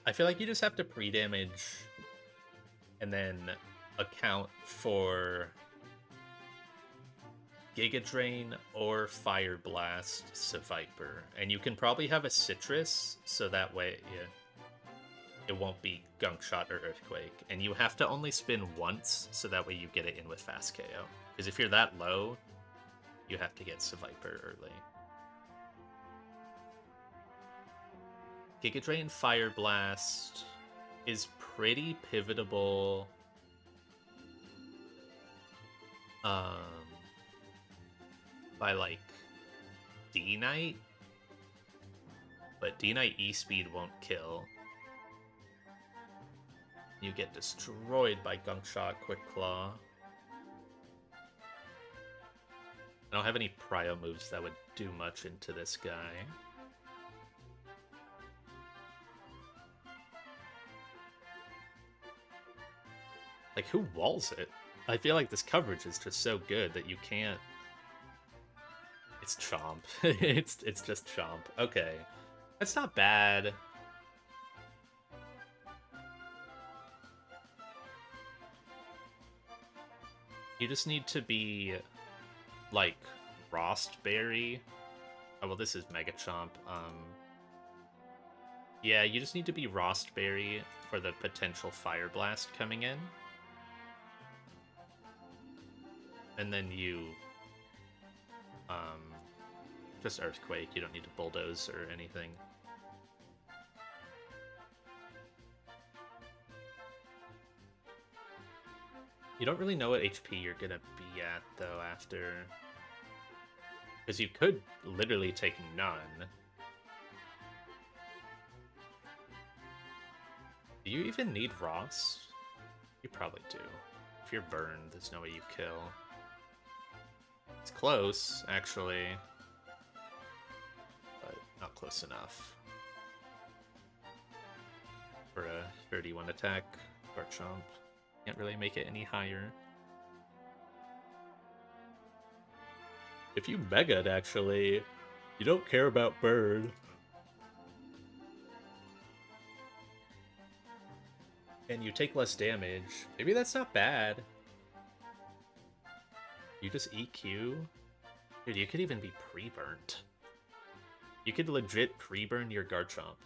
I feel like you just have to pre-damage and then account for Giga Drain or Fire Blast Seviper. And you can probably have a Citrus, so that way it won't be Gunk Shot or Earthquake. And you have to only spin once, so that way you get it in with Fast KO. Because if you're that low, you have to get Seviper early. Giga Drain Fire Blast is pretty pivotable. By like D-Knight, but D-Knight E-Speed won't kill. You get destroyed by Gunk Shot, Quick Claw. I don't have any prio moves that would do much into this guy. Like, who walls it? I feel like this coverage is just so good that you can't... It's Chomp. it's just Chomp. Okay. That's not bad. You just need to be, like, Frostberry. Oh, well, this is Mega Chomp. Yeah, you just need to be Frostberry for the potential Fire Blast coming in. And then you... just Earthquake. You don't need to Bulldoze or anything. You don't really know what HP you're gonna be at, though, after... Because you could literally take none. Do you even need Ross? You probably do. If you're burned, there's no way you kill. It's close, actually. But not close enough. For a 31 attack, Garchomp. Can't really make it any higher. If you Mega'd, actually, you don't care about burn. And you take less damage. Maybe that's not bad. You just EQ? Dude, you could even be pre-burnt. You could legit pre-burn your Garchomp.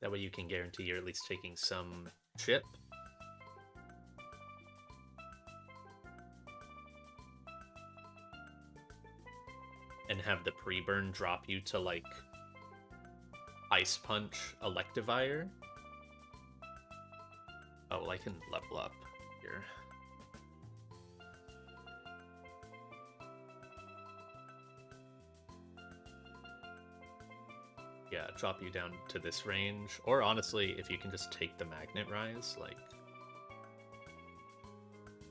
That way you can guarantee you're at least taking some chip. and have the pre-burn drop you to like Ice Punch Electivire. Oh, well, I can level up here. Yeah, drop you down to this range. Or honestly, if you can just take the Magnet Rise, like,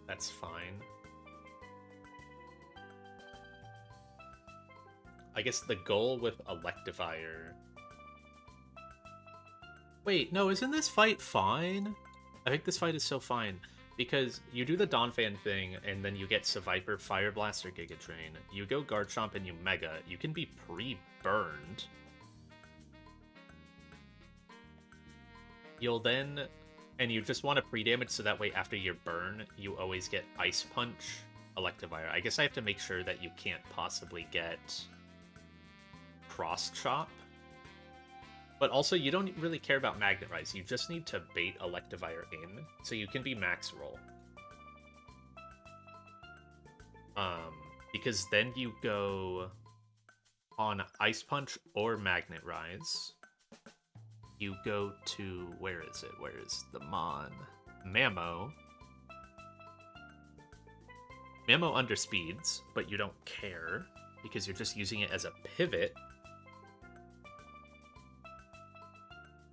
that's fine. I guess the goal with Electivire... Wait, no, isn't this fight fine? I think this fight is so fine. Because you do the Donphan thing, and then you get Seviper, Fire Blast, or Giga Drain. You go Garchomp and you Mega. You can be pre-burned. You'll then... And you just want to pre-damage so that way after your burn, you always get Ice Punch, Electivire. I guess I have to make sure that you can't possibly get Cross Chop. But also, you don't really care about Magnet Rise. You just need to bait Electivire in, so you can be max roll. Because then you go on Ice Punch or Magnet Rise. You go to... Where is it? Where is the Mon? Mammo. Mammo underspeeds, but you don't care, because you're just using it as a pivot.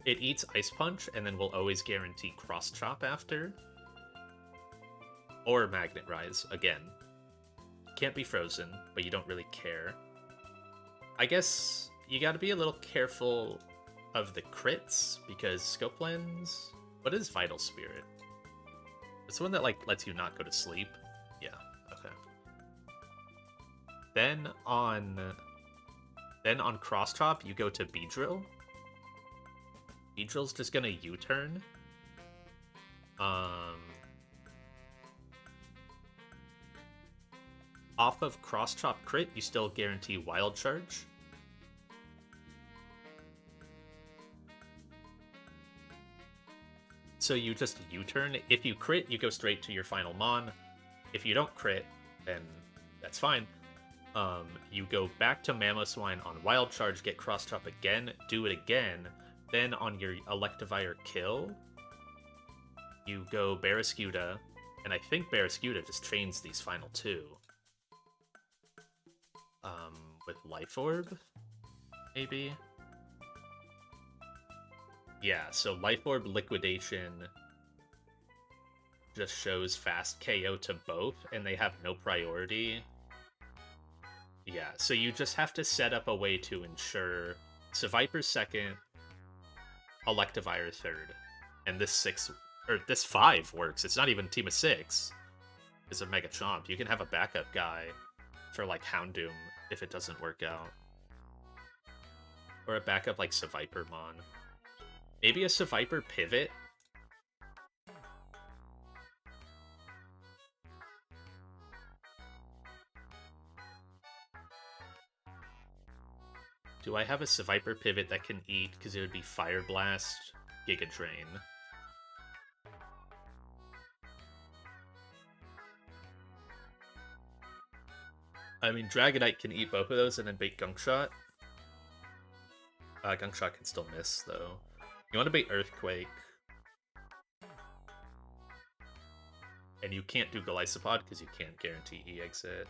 It eats Ice Punch, and then will always guarantee Cross Chop after. Or Magnet Rise, again. Can't be frozen, but you don't really care. I guess you gotta be a little careful of the crits, because Scope Lens... What is Vital Spirit? It's the one that, like, lets you not go to sleep. Yeah, okay. Then on Cross Chop, you go to Beedrill. Beedrill's just gonna U-turn. Off of Cross Chop crit, you still guarantee Wild Charge. So you just U-turn. If you crit, you go straight to your final Mon. If you don't crit, then that's fine. You go back to Mamoswine on Wild Charge, get Cross Chop again, do it again. Then on your Electivire kill, you go Barraskewda, and I think Barraskewda just chains these final two. With Life Orb, maybe? Yeah, so Life Orb Liquidation just shows fast KO to both, and they have no priority. Yeah, so you just have to set up a way to ensure Seviper's second, Electivire third, and this 5 works. It's not even a team of 6. It's a Mega Chomp. You can have a backup guy for like Houndoom if it doesn't work out. Or a backup like Seviper Mon. Maybe a Seviper pivot. Do I have a Seviper pivot that can eat? Because it would be Fire Blast, Giga Drain. I mean, Dragonite can eat both of those and then bait Gunk Shot. Gunk Shot can still miss, though. You want to bait Earthquake. And you can't do Golisopod because you can't guarantee E-Exit.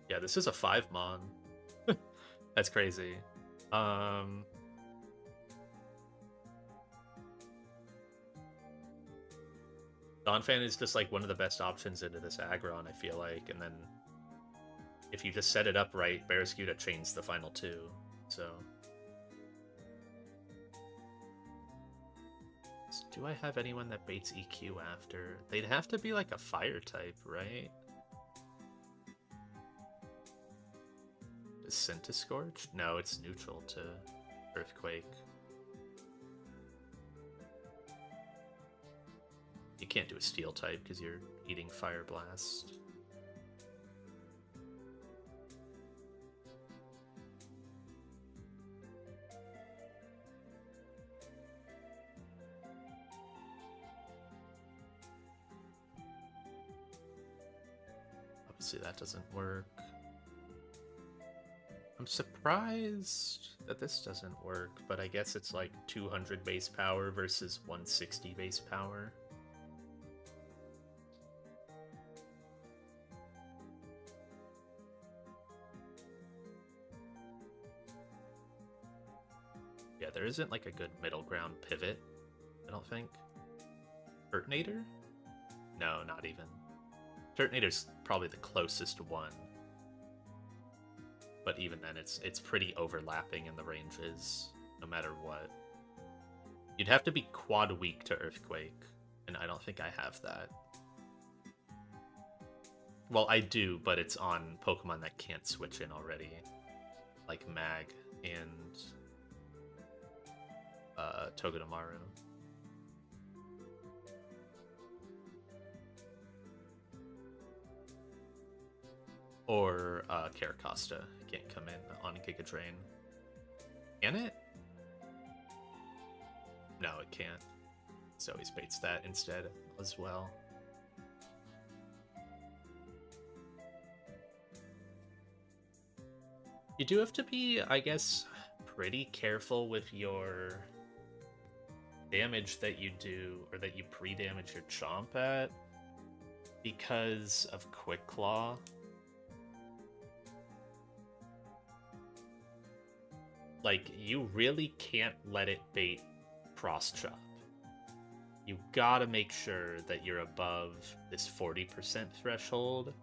Yeah, this is a 5 Mon. That's crazy. Donphan is just like one of the best options into this Aggron, I feel like, and then if you just set it up right, Barraskewda chains the final 2, so... Do I have anyone that baits EQ after? They'd have to be like a fire type, right? Is Centiscorch? No, it's neutral to Earthquake. You can't do a steel type because you're eating Fire Blast. See, that doesn't work. I'm surprised that this doesn't work, but I guess it's like 200 base power versus 160 base power. Yeah, there isn't like a good middle ground pivot, I don't think. Turtonator? No, not even. Turtonator's probably the closest one. But even then, it's pretty overlapping in the ranges, no matter what. You'd have to be quad weak to Earthquake, and I don't think I have that. Well, I do, but it's on Pokemon that can't switch in already. Like Mag and Togedemaru. Or Caracosta can't come in on Giga Drain. Can it? No, it can't. So he baits that instead as well. You do have to be, I guess, pretty careful with your damage that you do, or that you pre-damage your Chomp at, because of Quick Claw. Like, you really can't let it bait Cross Chop. You gotta make sure that you're above this 40% threshold.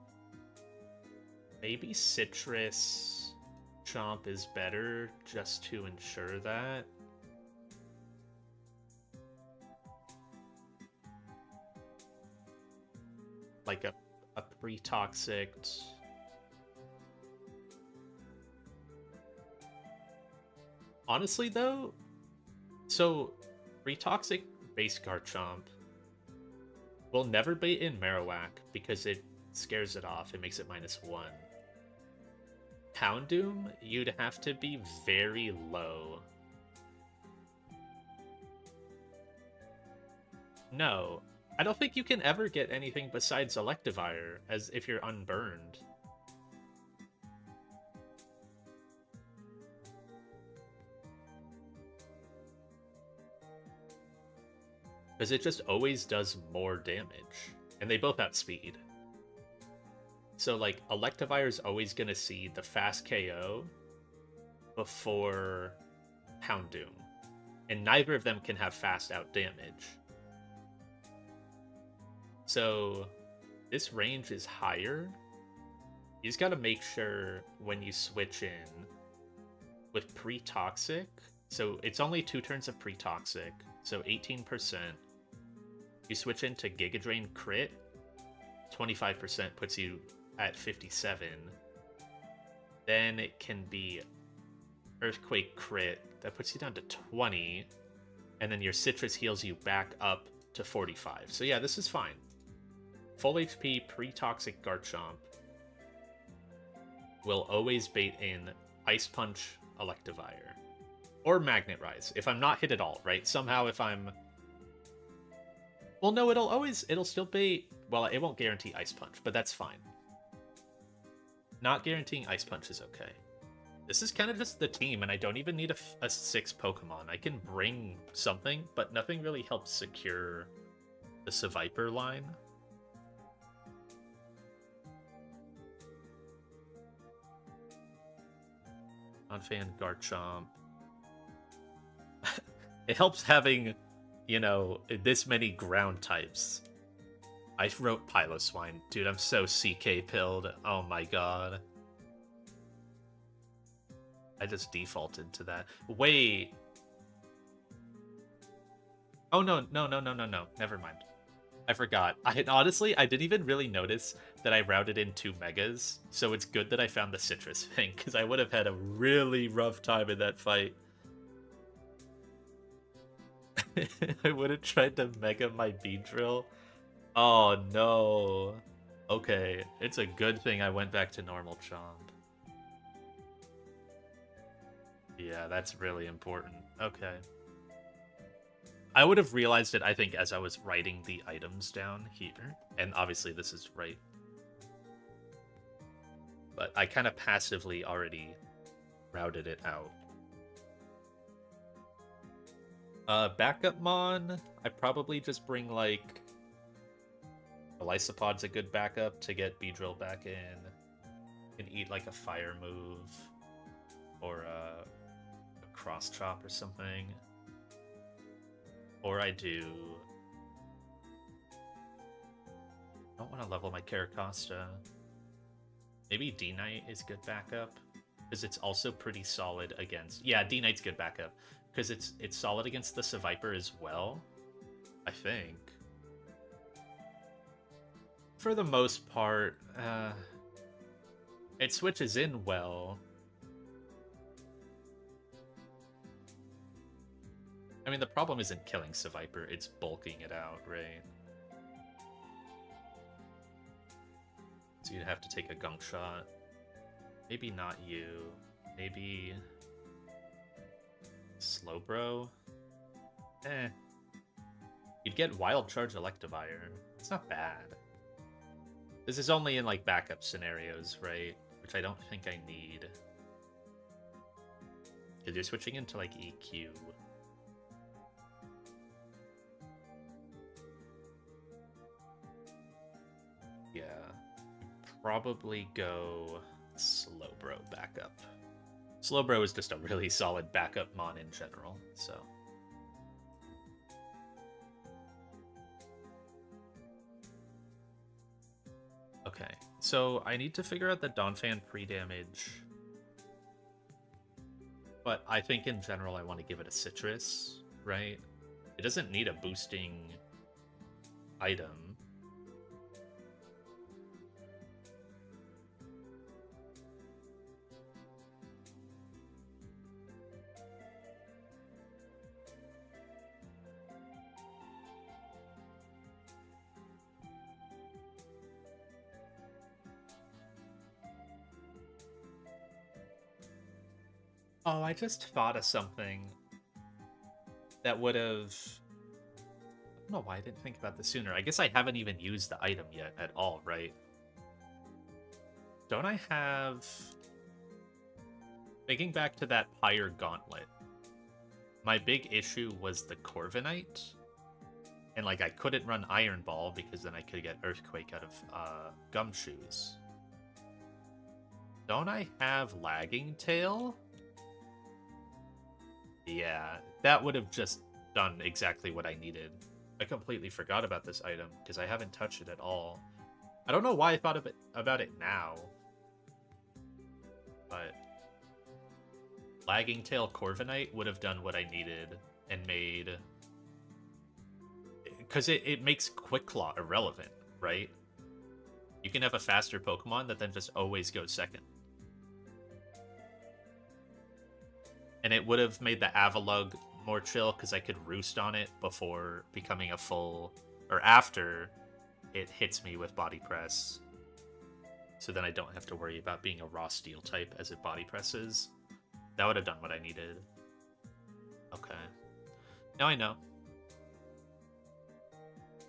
Maybe Citrus Chomp is better just to ensure that. Like a pre-toxic. Honestly, though, so pre-toxic base Garchomp will never bait in Marowak because it scares it off. It makes it -1. Houndoom, you'd have to be very low. No, I don't think you can ever get anything besides Electivire, as if you're unburned. Because it just always does more damage. And they both outspeed. So, like, Electivire is always going to see the fast KO before Houndoom. And neither of them can have fast out damage. So, this range is higher. You just got to make sure when you switch in with pre-toxic. So, it's only 2 turns of pre-toxic. So, 18%. You switch into Giga Drain crit, 25% puts you at 57. Then it can be Earthquake crit, that puts you down to 20. And then your Citrus heals you back up to 45. So yeah, this is fine. Full HP pre-toxic Garchomp will always bait in Ice Punch Electivire. Or Magnet Rise, if I'm not hit at all, right? Somehow if I'm... Well, no, it'll still bait... Well, it won't guarantee Ice Punch, but that's fine. Not guaranteeing Ice Punch is okay. This is kind of just the team, and I don't even need a 6 Pokemon. I can bring something, but nothing really helps secure the Seviper line. Non-fan Garchomp. It helps having, you know, this many ground types. I wrote Piloswine. Dude, I'm so CK pilled. Oh my god. I just defaulted to that. Wait. Oh, no. Never mind. I forgot. Honestly, I didn't even really notice that I routed in 2 Megas, so it's good that I found the Citrus thing, because I would have had a really rough time in that fight. I would have tried to Mega my Beedrill. Oh, no. Okay, it's a good thing I went back to normal Chomp. Yeah, that's really important. Okay. I would have realized it, I think, as I was writing the items down here. And obviously this is right. but I kind of passively already routed it out. Backup Mon, I probably just bring like Elysopod's a good backup to get Beedrill back in. Can eat like a fire move or a cross chop or something. Or I don't want to level my Caracosta. Maybe D-Knight is good backup because it's also pretty solid against. Yeah, D-Knight's good backup because it's solid against the Seviper as well, I think. For the most part, it switches in well. I mean, the problem isn't killing Seviper, it's bulking it out, right? So you'd have to take a gunk shot. Maybe not you. Maybe Slowbro? You'd get Wild Charge Electivire. It's not bad. This is only in like backup scenarios, right? Which I don't think I need. Because you're switching into like EQ. Yeah. Probably go Slowbro backup. Slowbro is just a really solid backup mon in general, so. Okay, so I need to figure out the Donphan pre-damage. But I think in general I want to give it a citrus, right? It doesn't need a boosting item. Oh, I just thought of something that would have... I don't know why I didn't think about this sooner. I guess I haven't even used the item yet at all, right? Don't I have... Thinking back to that Pyre Gauntlet, my big issue was the Corviknight. And, like, I couldn't run Iron Ball because then I could get Earthquake out of Gumshoes. Don't I have Lagging Tail? Yeah, that would have just done exactly what I needed. I completely forgot about this item because I haven't touched it at all. I don't know why I thought about it now. But Lagging Tail Corviknight would have done what I needed and made... Because it makes Quick Claw irrelevant, right? You can have a faster Pokemon that then just always goes second. And it would have made the Avalugg more chill because I could roost on it before becoming a full... Or after it hits me with Body Press. So then I don't have to worry about being a raw Steel type as it Body Presses. That would have done what I needed. Okay. Now I know.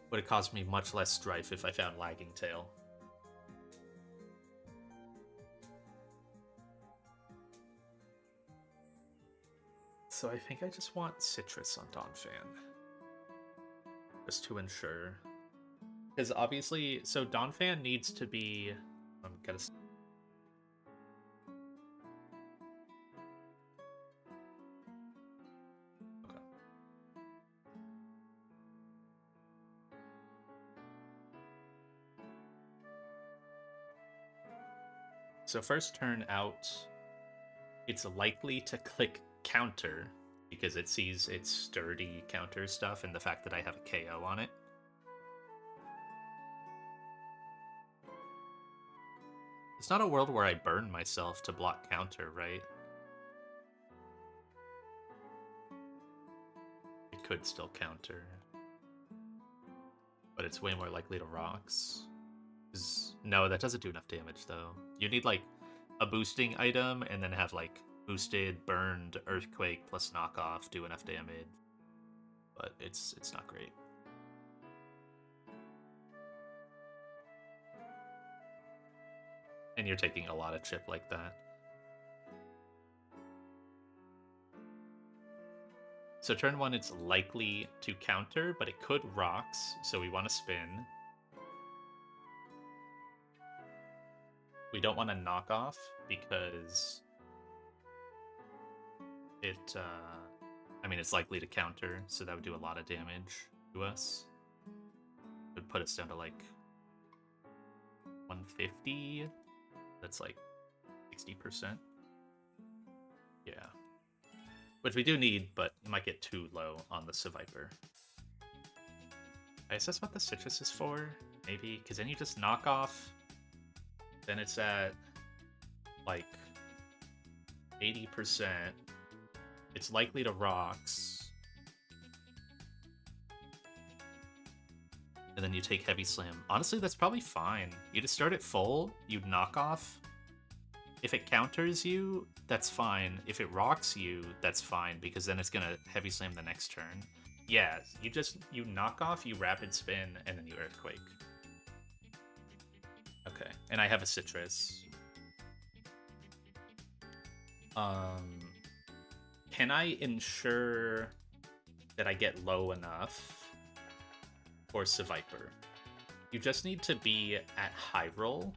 Would have caused me much less strife if I found Lagging Tail. So I think I just want Citrus on Donphan. Just to ensure. Because obviously, so Donphan needs to be... I'm gonna... Okay. So first turn out, it's likely to click counter because it sees its sturdy counter stuff and the fact that I have a KO on it. It's not a world where I burn myself to block counter, right? It could still counter. But it's way more likely to rocks. No, that doesn't do enough damage though. You need like a boosting item and then have like boosted, burned, earthquake plus knockoff do enough damage. But it's not great. And you're taking a lot of chip like that. So turn 1, it's likely to counter, but it could rocks, so we want to spin. We don't want to knock off because it, I mean, it's likely to counter, so that would do a lot of damage to us. It would put us down to like 150. That's like 60%. Yeah. Which we do need, but it might get too low on the Survivor. I assess what the citrus is for, maybe, because then you just knock off. Then it's at like 80%. It's likely to rocks. And then you take heavy slam. Honestly, that's probably fine. You just start it full, you knock off. If it counters you, that's fine. If it rocks you, that's fine, because then it's gonna heavy slam the next turn. Yeah, you knock off, you rapid spin, and then you earthquake. Okay, and I have a citrus. Can I ensure that I get low enough for Survivor? You just need to be at high roll.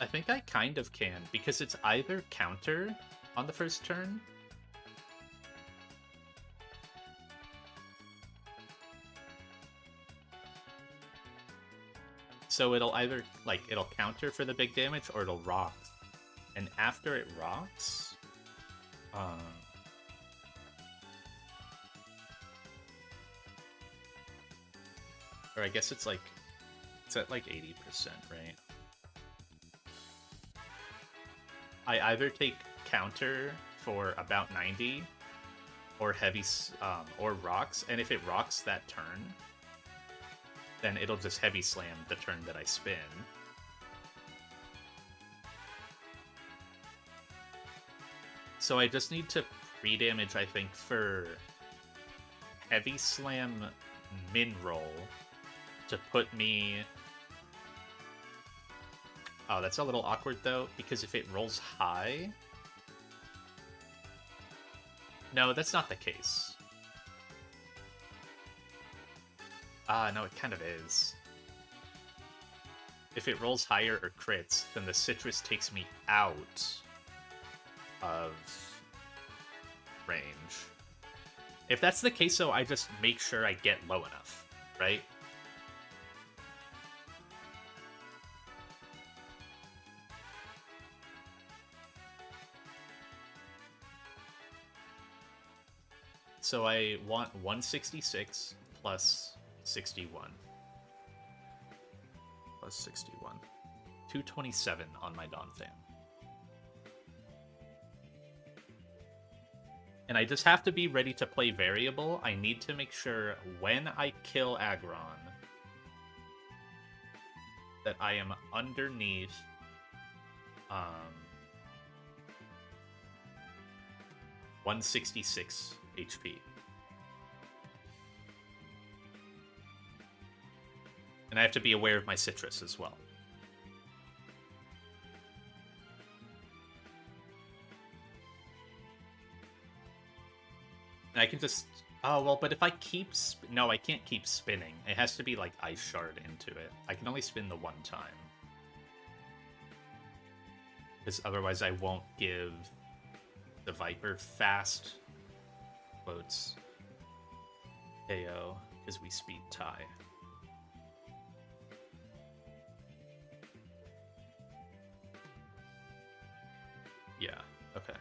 I think I kind of can, because it's either counter on the first turn. So it'll either, like, it'll counter for the big damage, or it'll rock. And after it rocks, or I guess it's like, it's at like 80%, right? I either take counter for about 90, or heavy, or rocks, and if it rocks that turn, then it'll just heavy slam the turn that I spin. So I just need to pre-damage, I think, for heavy slam min roll to put me... Oh, that's a little awkward, though, because if it rolls high... No, that's not the case. No, it kind of is. If it rolls higher or crits, then the citrus takes me out of range. If that's the case, though, I just make sure I get low enough, right? So I want 166 plus 61. Plus 61. 227 on my Dawn Fan. And I just have to be ready to play variable. I need to make sure when I kill Aggron that I am underneath 166 HP. And I have to be aware of my citrus as well. And I can just... Oh, well, but if I keep... No, I can't keep spinning. It has to be, like, Ice Shard into it. I can only spin the one time. Because otherwise I won't give the Viper fast quotes KO, because we speed tie. Yeah, okay.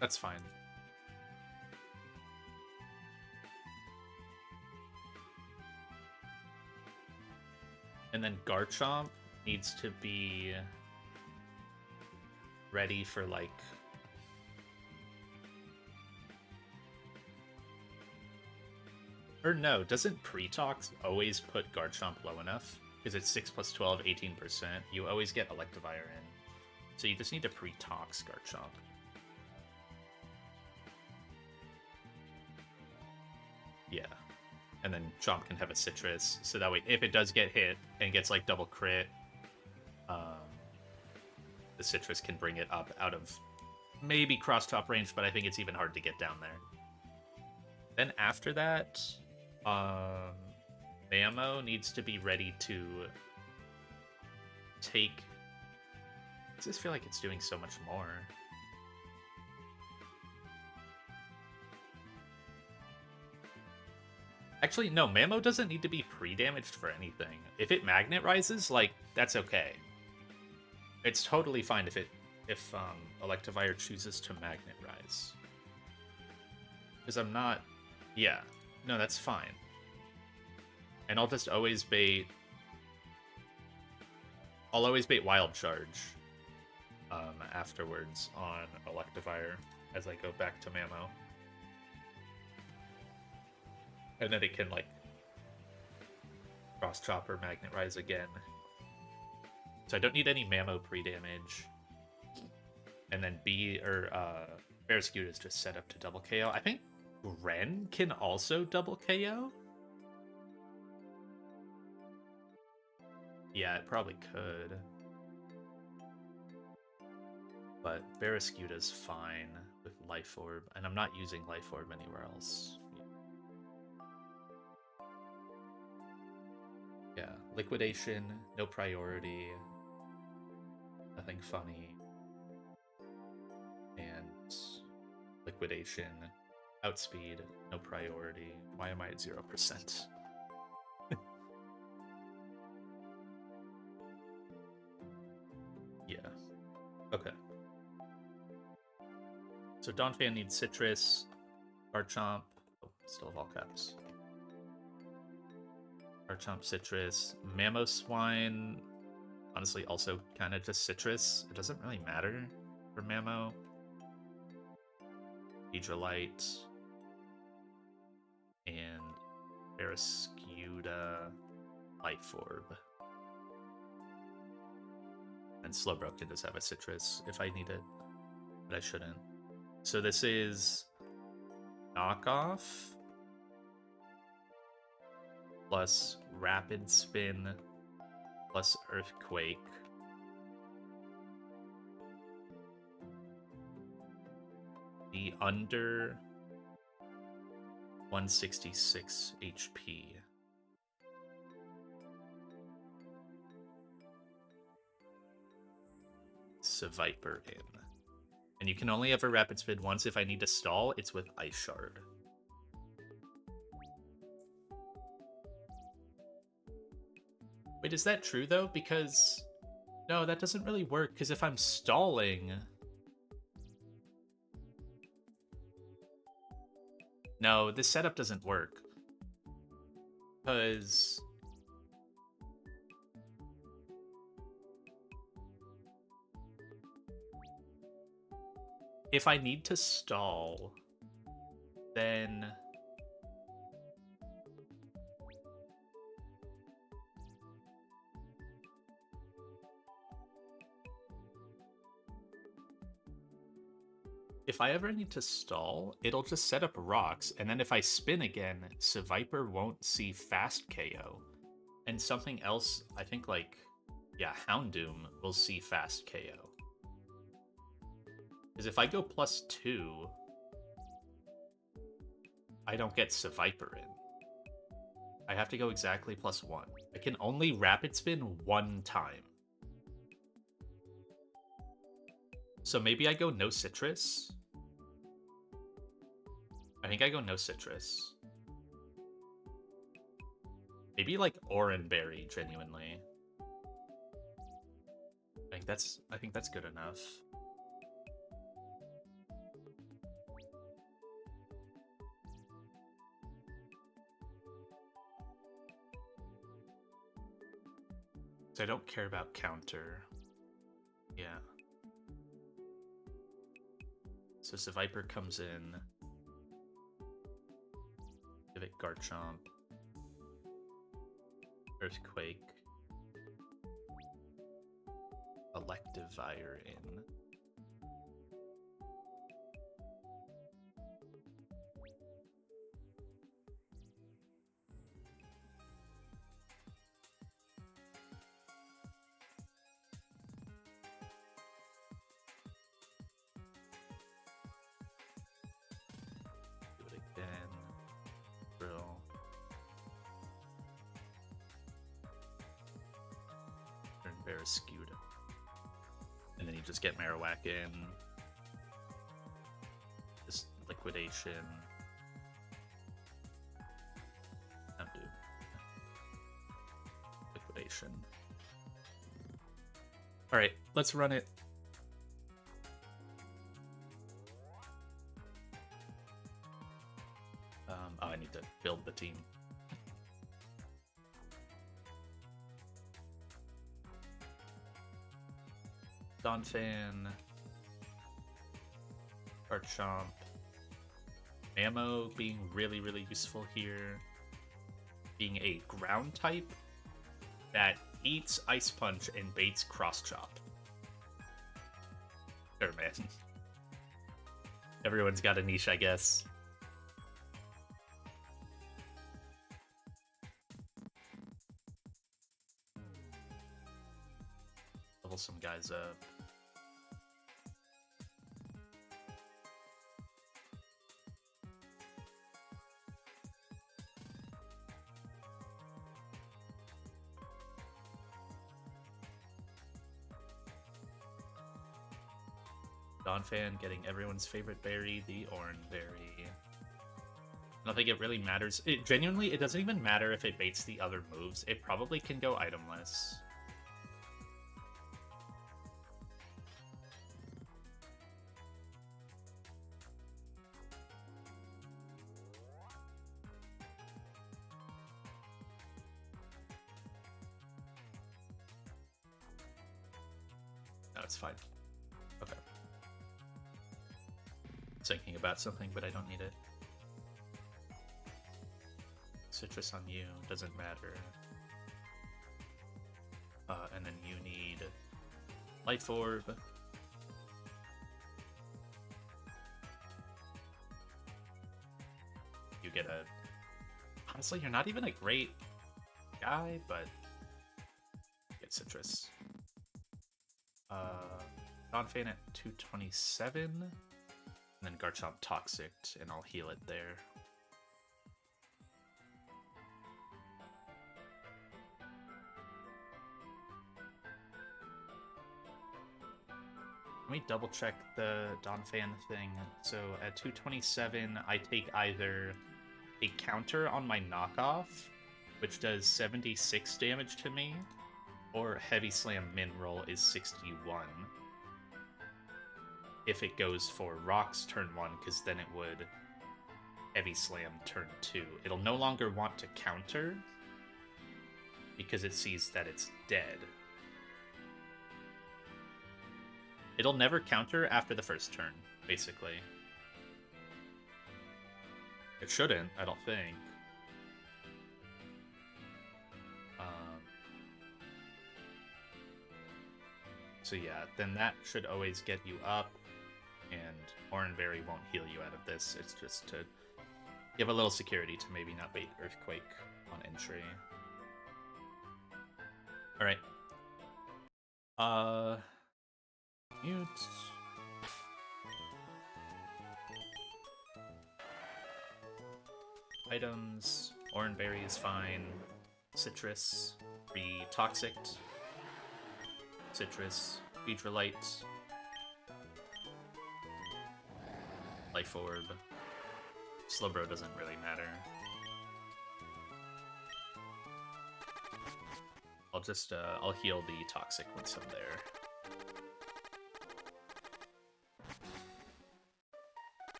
That's fine. And then Garchomp needs to be ready for, like... Or no, doesn't Pre-Tox always put Garchomp low enough? Because it's 6 plus 12, 18%. You always get Electivire in. So you just need to Pre-Tox Garchomp. Yeah. and then Chomp can have a citrus, so that way if it does get hit and gets like double crit, the citrus can bring it up out of maybe cross top range, but I think it's even hard to get down there. Then after that, Mammo needs to be ready to take... I just feel like it's doing so much more. Actually, no, Mammo doesn't need to be pre-damaged for anything. If it Magnet Rises, like, that's okay. It's totally fine if Electivire chooses to Magnet Rise. Because I'm not... Yeah. No, that's fine. And I'll just always bait... I'll always bait Wild Charge afterwards on Electivire as I go back to Mammo. And then it can, like, Cross Chop or Magnet Rise again. So I don't need any Mammo pre-damage. And then Barraskewda is just set up to double KO. I think Ren can also double KO? Yeah, it probably could. But Barraskewda's fine with Life Orb, and I'm not using Life Orb anywhere else. Yeah, Liquidation, no priority, nothing funny, and Liquidation, Outspeed, no priority. Why am I at 0%? Yeah, okay. So Donphan needs Citrus, Garchomp, oh, still have all caps. Garchomp, Citrus, Mamoswine, honestly also kind of just Citrus. It doesn't really matter for Mammo. Hydrolite, and Barraskewda, Life Orb. And Slowbro can just have a Citrus if I need it, but I shouldn't. So this is Knockoff plus Rapid Spin plus Earthquake be under 166 HP. Viper in. And you can only ever Rapid Spin once. If I need to stall, it's with Ice Shard. Wait, is that true though? Because no, that doesn't really work, because if I'm stalling... No, this setup doesn't work. Because... if I need to stall, then... if I ever need to stall, it'll just set up rocks, and then if I spin again, Seviper won't see fast KO. And something else, I think, like, yeah, Houndoom will see fast KO. Because if I go +2, I don't get Seviper in. I have to go exactly +1. I can only Rapid Spin one time. So maybe I go no Citrus? I think I go no Citrus. Maybe like Oranberry, genuinely. I think that's good enough. So I don't care about counter. Yeah. So Seviper comes in. Give it Garchomp. Earthquake. Electivire in. Bear is skewed. And then you just get Marowak in. Just liquidation. Undo. Liquidation. Alright, let's run it. Oh, I need to build the team. Donphan, Garchomp, Ammo being really, really useful here. Being a ground type that eats Ice Punch and baits Cross Chop. Sure, man. Everyone's got a niche, I guess. Level some guys up. Donphan getting everyone's favorite berry, the Oran Berry. I don't think it really matters. Genuinely, it doesn't even matter if it baits the other moves. It probably can go itemless. No, it's fine. Okay. Thinking about something, but I don't need it. Citrus on you, doesn't matter. And then you need Life Orb. You get a... Honestly, you're not even a great guy, but get Citrus. Donphan at 227. And then Garchomp Toxic, and I'll heal it there. Let me double check the Donphan thing. So at 227, I take either a counter on my knockoff, which does 76 damage to me, or Heavy Slam min roll is 61. If it goes for Rocks turn 1, because then it would Heavy Slam turn 2. It'll no longer want to counter, because it sees that it's dead. It'll never counter after the first turn, basically. It shouldn't, I don't think. So yeah, then that should always get you up, and Oran Berry won't heal you out of this. It's just to give a little security to maybe not bait Earthquake on entry. Alright. Mute. Items. Oran Berry is fine. Citrus. Toxic. Citrus. Beedrillite. Life Orb. Slowbro doesn't really matter. I'll just, I'll heal the Toxic once I'm there.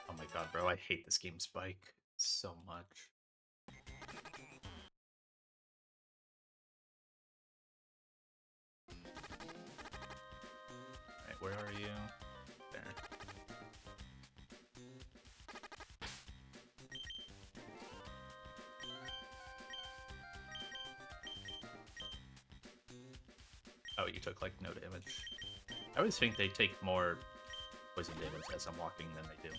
Oh my god, bro, I hate this game Spike so much. Alright, where are you? There. Oh, you took like no damage. I always think they take more poison damage as I'm walking than they do.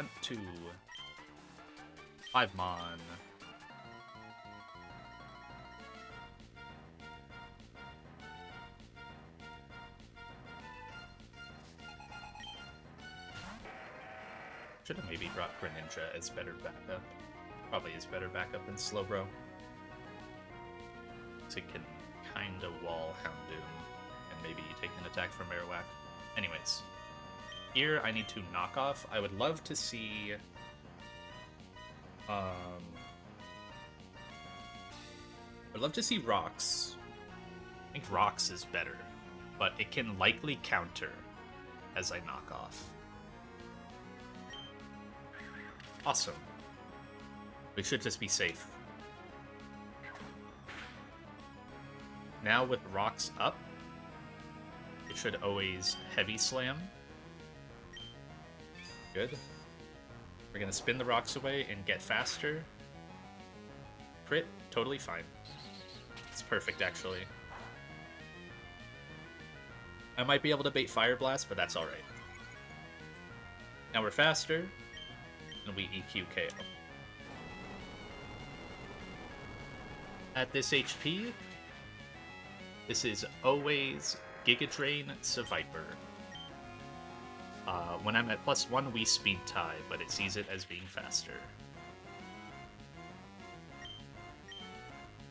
Grunt 2. 5 Mon. Should have maybe brought Greninja as better backup. Probably is better backup than Slowbro. So it can kinda wall Houndoom and maybe take an attack from Marowak. Anyways. Here I need to knock off. I would love to see I'd love to see Rocks. I think Rocks is better, but it can likely counter as I knock off. Awesome. We should just be safe. Now with Rocks up, it should always Heavy Slam. Good. We're gonna spin the rocks away and get faster. Crit, totally fine. It's perfect, actually. I might be able to bait Fire Blast, but that's alright. Now we're faster, and we EQ KO. At this HP, this is always Giga Drain Seviper. When I'm at +1, we speed tie, but it sees it as being faster.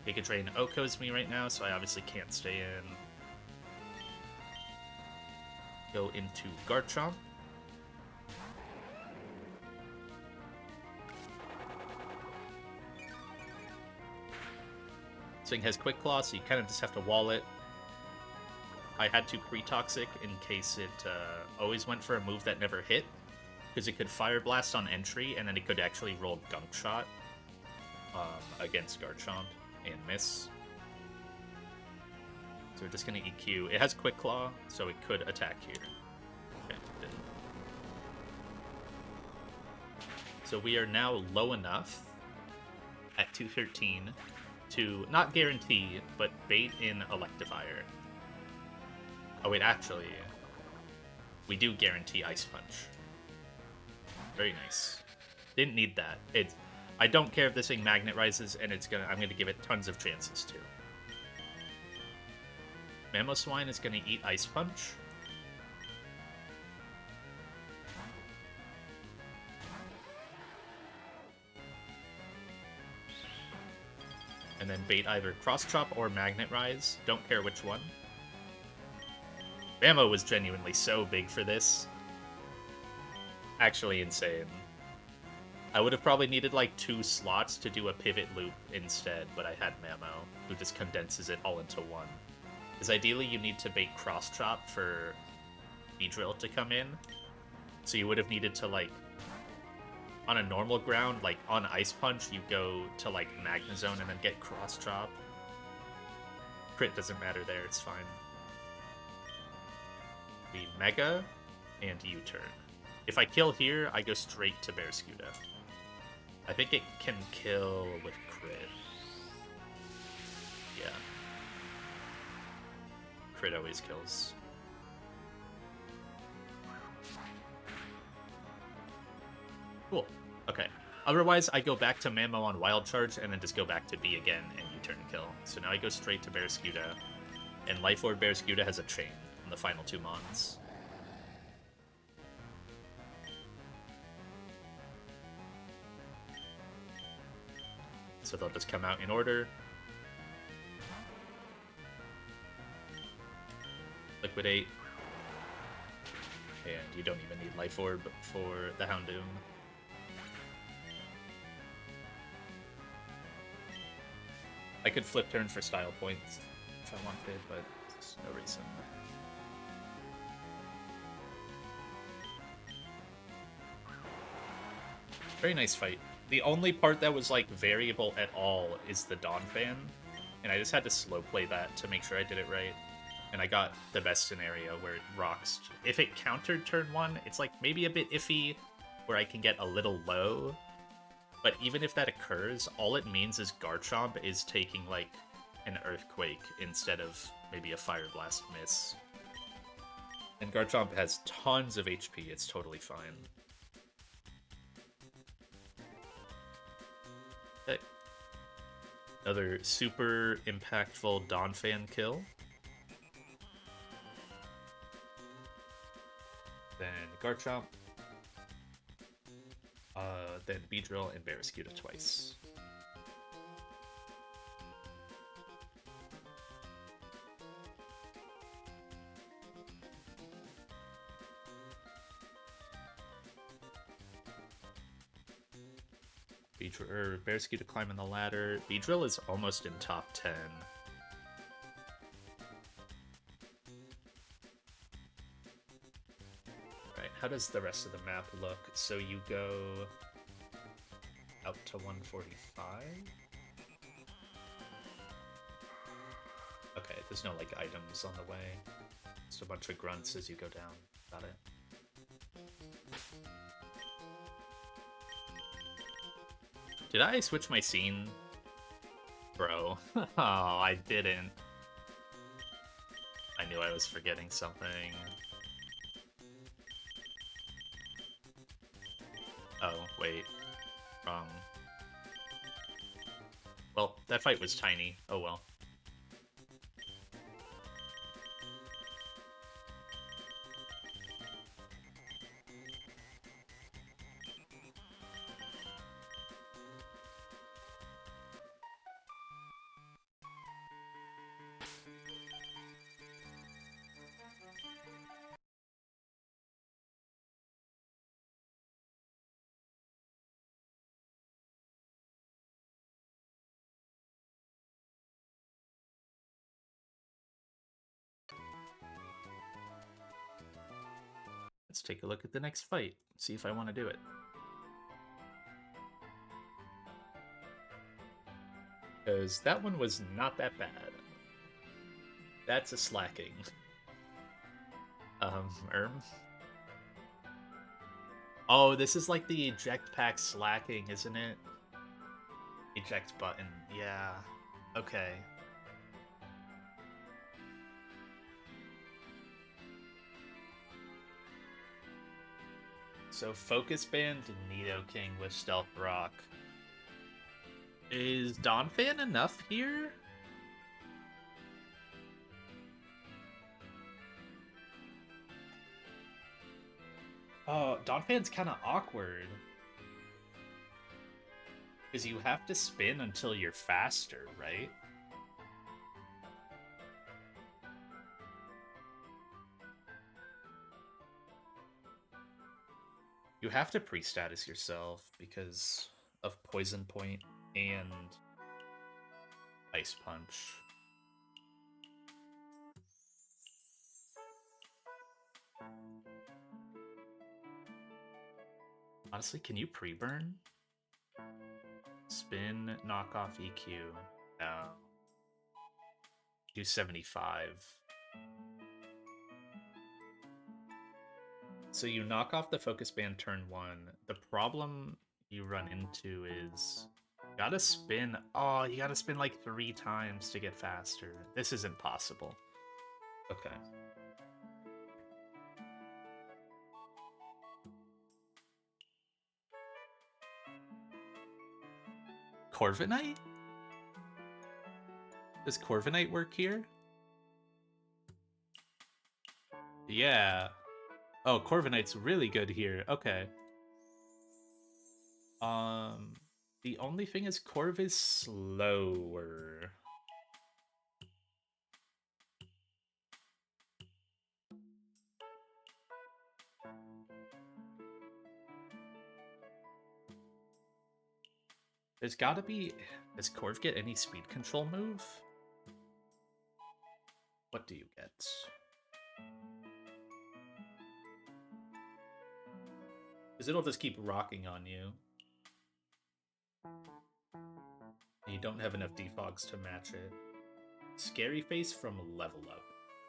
Giga Drain Oko's me right now, so I obviously can't stay in. Go into Garchomp. Swing has Quick Claw, so you kind of just have to wall it. I had to pre-toxic in case it always went for a move that never hit, because it could Fire Blast on entry, and then it could actually roll Gunk Shot against Garchomp and miss. So we're just going to EQ. It has Quick Claw, so it could attack here. Okay, it didn't. So we are now low enough at 213 to not guarantee, but bait in Electivire. Oh wait, actually, we do guarantee Ice Punch. Very nice. Didn't need that. I don't care if this thing Magnet Rises, and I'm gonna give it tons of chances to. Mamoswine is gonna eat Ice Punch. And then bait either Cross Chop or Magnet Rise. Don't care which one. Mamo was genuinely so big for this. Actually insane. I would have probably needed like 2 slots to do a pivot loop instead, but I had Mamo, who just condenses it all into one. Because ideally you need to bait Cross Chop for Beedrill to come in. So you would have needed to like, on a normal ground, like on Ice Punch, you go to like Magnezone and then get Cross Chop. Crit doesn't matter there, it's fine. We Mega and U-turn. If I kill here, I go straight to Barraskewda. I think it can kill with crit. Yeah. Crit always kills. Cool. Okay. Otherwise, I go back to Mamo on Wild Charge and then just go back to B again and U-turn kill. So now I go straight to Barraskewda, and Life Orb Barraskewda has a chain on the final 2 Mons. So they'll just come out in order. Liquidate. And you don't even need Life Orb for the Houndoom. I could flip turn for style points if I wanted, but there's no reason. Very nice fight. The only part that was like variable at all is the Dawn Fan, and I just had to slow play that to make sure I did it right. And I got the best scenario where it rocks. If it countered turn 1, it's like maybe a bit iffy where I can get a little low. But even if that occurs, all it means is Garchomp is taking like an Earthquake instead of maybe a Fire Blast miss. And Garchomp has tons of HP, it's totally fine. Okay. Another super impactful Donphan kill. Then Garchomp. Then Beedrill and Barraskewda twice. Barraskewda climbing the ladder. Beedrill is almost in top 10. Right, how does the rest of the map look? So you go out to 145? Okay, there's no like items on the way. Just a bunch of grunts as you go down. Got it. Did I switch my scene? Bro. Oh, I didn't. I knew I was forgetting something. Oh, wait. Wrong. Well, that fight was tiny. Oh well. Let's take a look at the next fight. See if I want to do it. Because that one was not that bad. That's a slacking. Erm. Oh, this is like the eject pack slacking, isn't it? Eject button, yeah. Okay. So Focus Band Nidoking with Stealth Rock. Is Donphan enough here? Oh, Donphan's kind of awkward. Because you have to spin until you're faster, right? You have to pre-status yourself because of Poison Point and Ice Punch. Honestly, can you pre-burn? Spin, knock off EQ. No. Do 75. So you knock off the Focus Band turn 1. The problem you run into is you gotta spin. Oh, you gotta spin like 3 times to get faster. This isn't possible. Okay. Corviknight? Does Corviknight work here? Yeah. Oh, Corviknight's really good here. Okay. The only thing is Corv is slower. There's gotta be... Does Corv get any speed control move? What do you get? Because it'll just keep rocking on you. And you don't have enough defogs to match it. Scary Face from Level Up.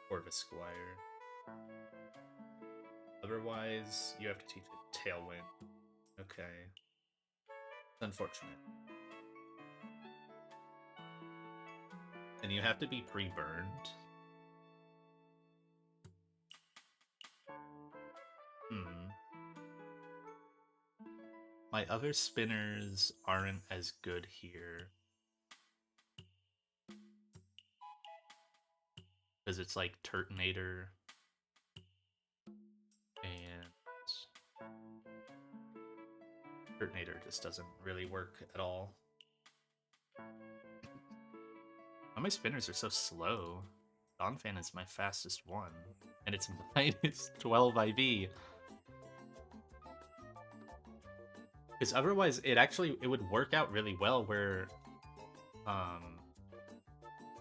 Corvisquire. Otherwise, you have to teach it Tailwind. Okay. It's unfortunate. And you have to be pre-burned. My other spinners aren't as good here. Because it's like Turtonator and Turtonator just doesn't really work at all. All my spinners are so slow. Donphan is my fastest one, and it's minus 12 IV. Because otherwise, it would work out really well where,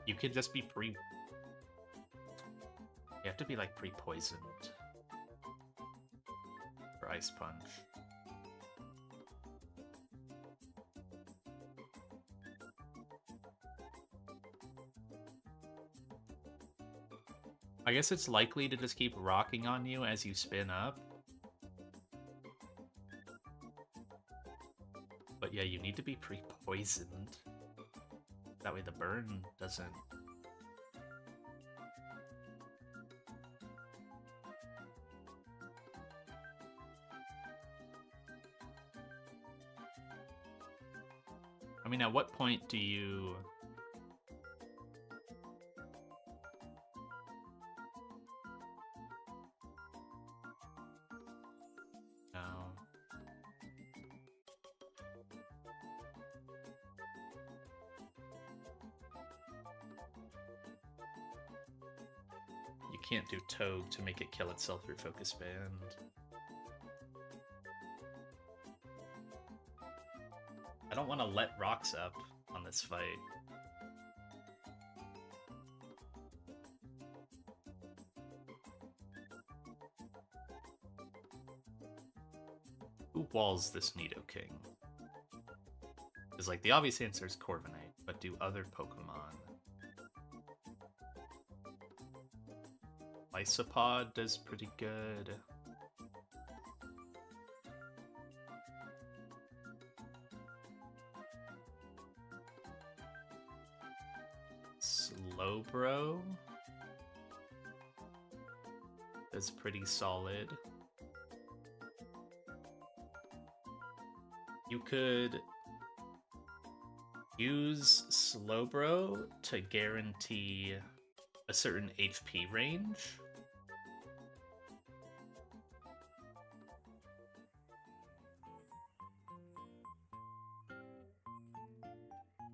you could just be you have to be like pre-poisoned for Ice Punch. I guess it's likely to just keep rocking on you as you spin up. But yeah, you need to be pre-poisoned. That way the burn doesn't... I mean, at what point do you... No. You can't do Toad to make it kill itself through Focus Band. I don't want to let rocks up on this fight. Who walls this Nidoking? Because, like, the obvious answer is Corviknight, but do other Pokemon? Lysopod does pretty good. Slowbro is pretty solid. You could use Slowbro to guarantee a certain HP range.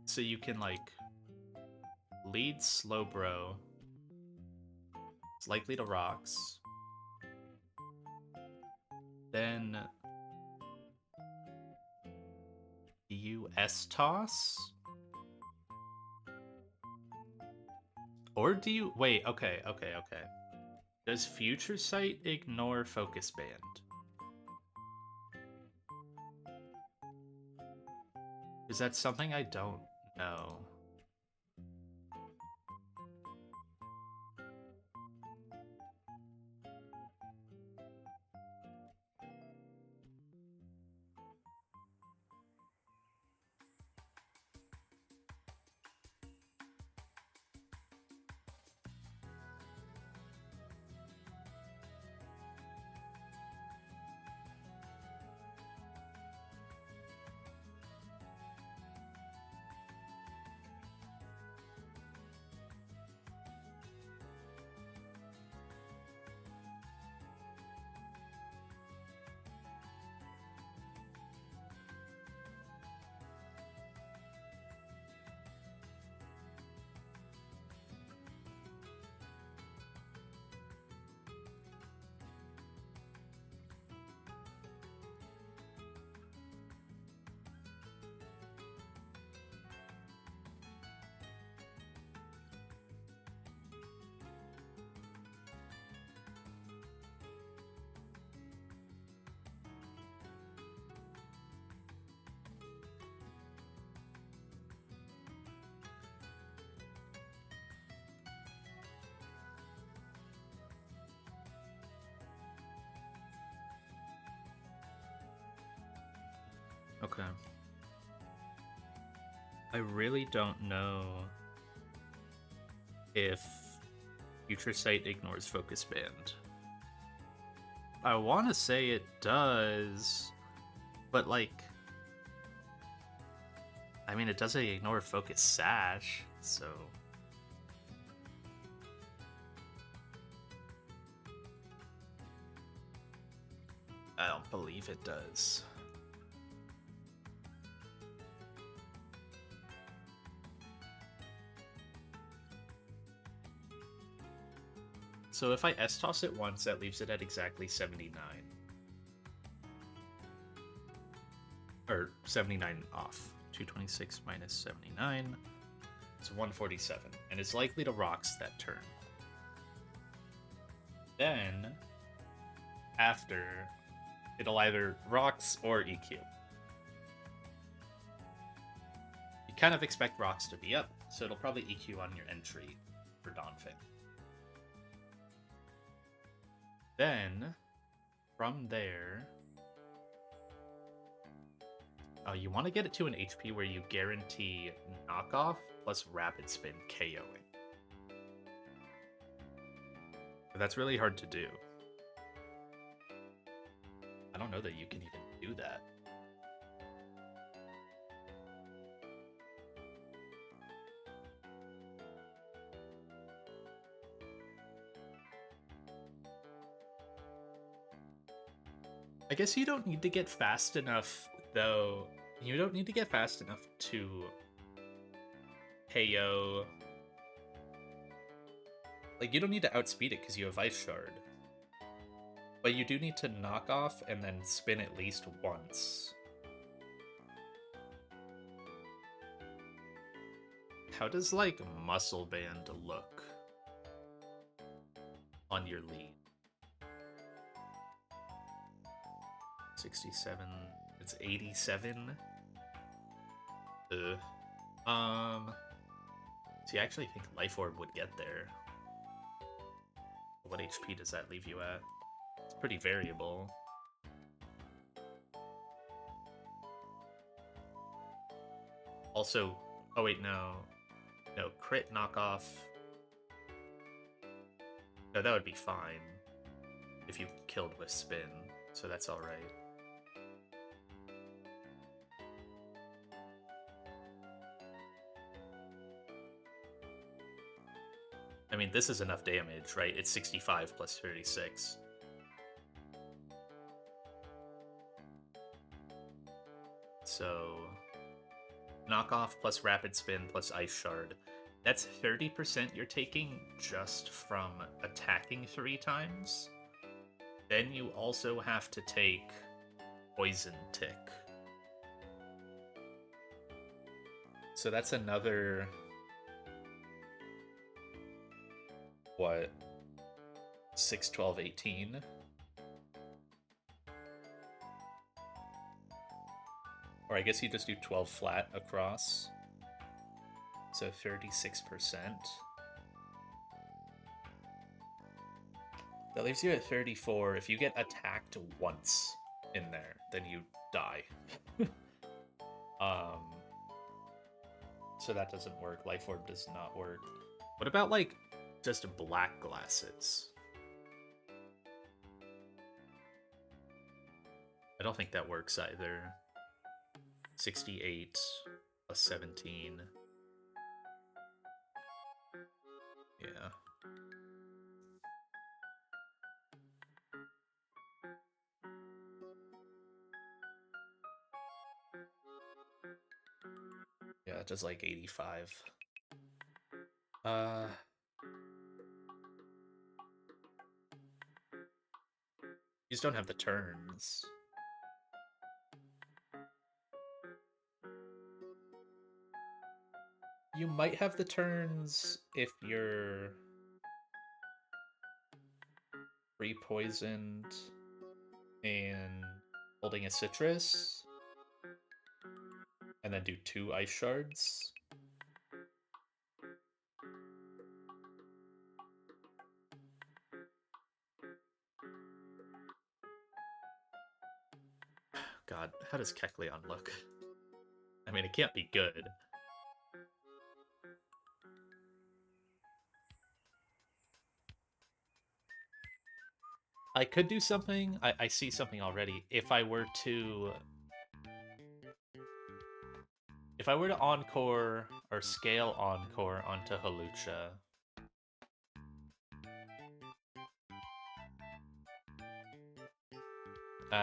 So you can, like, lead Slowbro. It's likely to rocks. Then you S-Toss? Or do you... Wait, okay. Does Future Sight ignore Focus Band? Is that something I don't know? Okay. I really don't know if Future Sight ignores Focus Band. I want to say it does, but, like, I mean, it doesn't ignore Focus Sash, so... I don't believe it does. So if I S-toss it once, that leaves it at exactly 79. Or 79 off. 226 minus 79. It's 147. And it's likely to rocks that turn. Then, after, it'll either rocks or EQ. You kind of expect rocks to be up, so it'll probably EQ on your entry for Dawnfang. Then, from there, you want to get it to an HP where you guarantee knockoff plus rapid spin KOing. But that's really hard to do. I don't know that you can even do that. I guess you don't need to get fast enough, though. You don't need to get fast enough to KO. Like, you don't need to outspeed it because you have Ice Shard. But you do need to knock off and then spin at least once. How does, like, Muscle Band look on your lead? 67. It's 87. See, I actually think Life Orb would get there. What HP does that leave you at? It's pretty variable. Also, oh wait, no. No, crit knockoff. No, that would be fine if you killed with spin, so that's alright. I mean, this is enough damage, right? It's 65 plus 36. So, knockoff plus rapid spin plus ice shard. That's 30% you're taking just from attacking 3 times. Then you also have to take Poison Tick. So that's another... what? 6, 12, 18? Or I guess you just do 12 flat across. So 36%. That leaves you at 34. If you get attacked once in there, then you die. So that doesn't work. Life Orb does not work. What about, like, just black glasses? I don't think that works either. 68 plus 17. Yeah. Yeah, it does like 85. You just don't have the turns. You might have the turns if you're re-poisoned and holding a citrus, and then do 2 ice shards. God, how does Kecleon look? I mean, it can't be good. I could do something. I see something already. If I were If I were to encore or scale encore onto Halucha,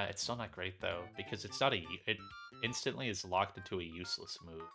it's still not great though, because it's not it instantly is locked into a useless move.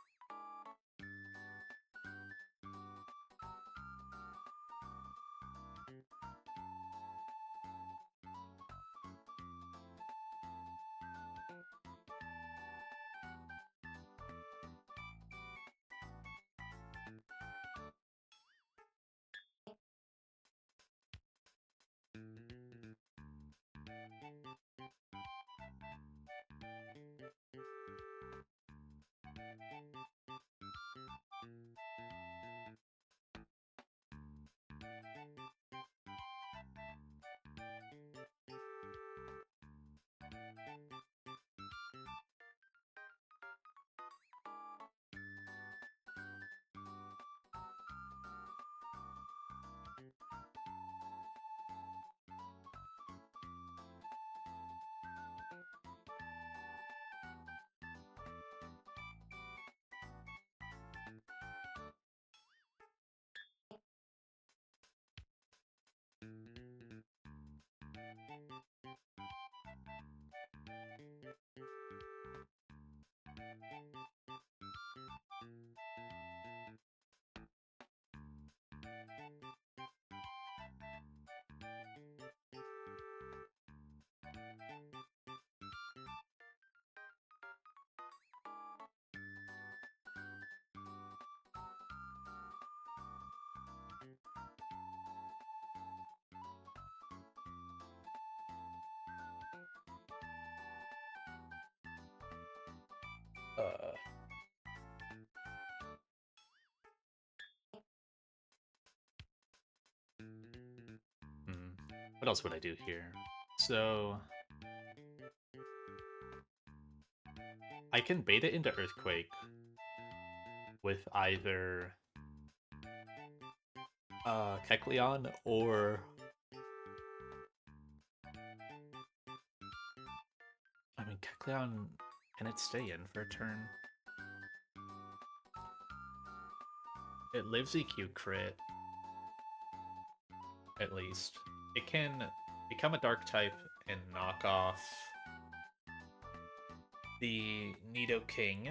What else would I do here? So I can bait it into Earthquake with either Kecleon or I mean Kecleon, can it stay in for a turn? It lives EQ crit. At least. It can become a dark type and knock off the Nidoking.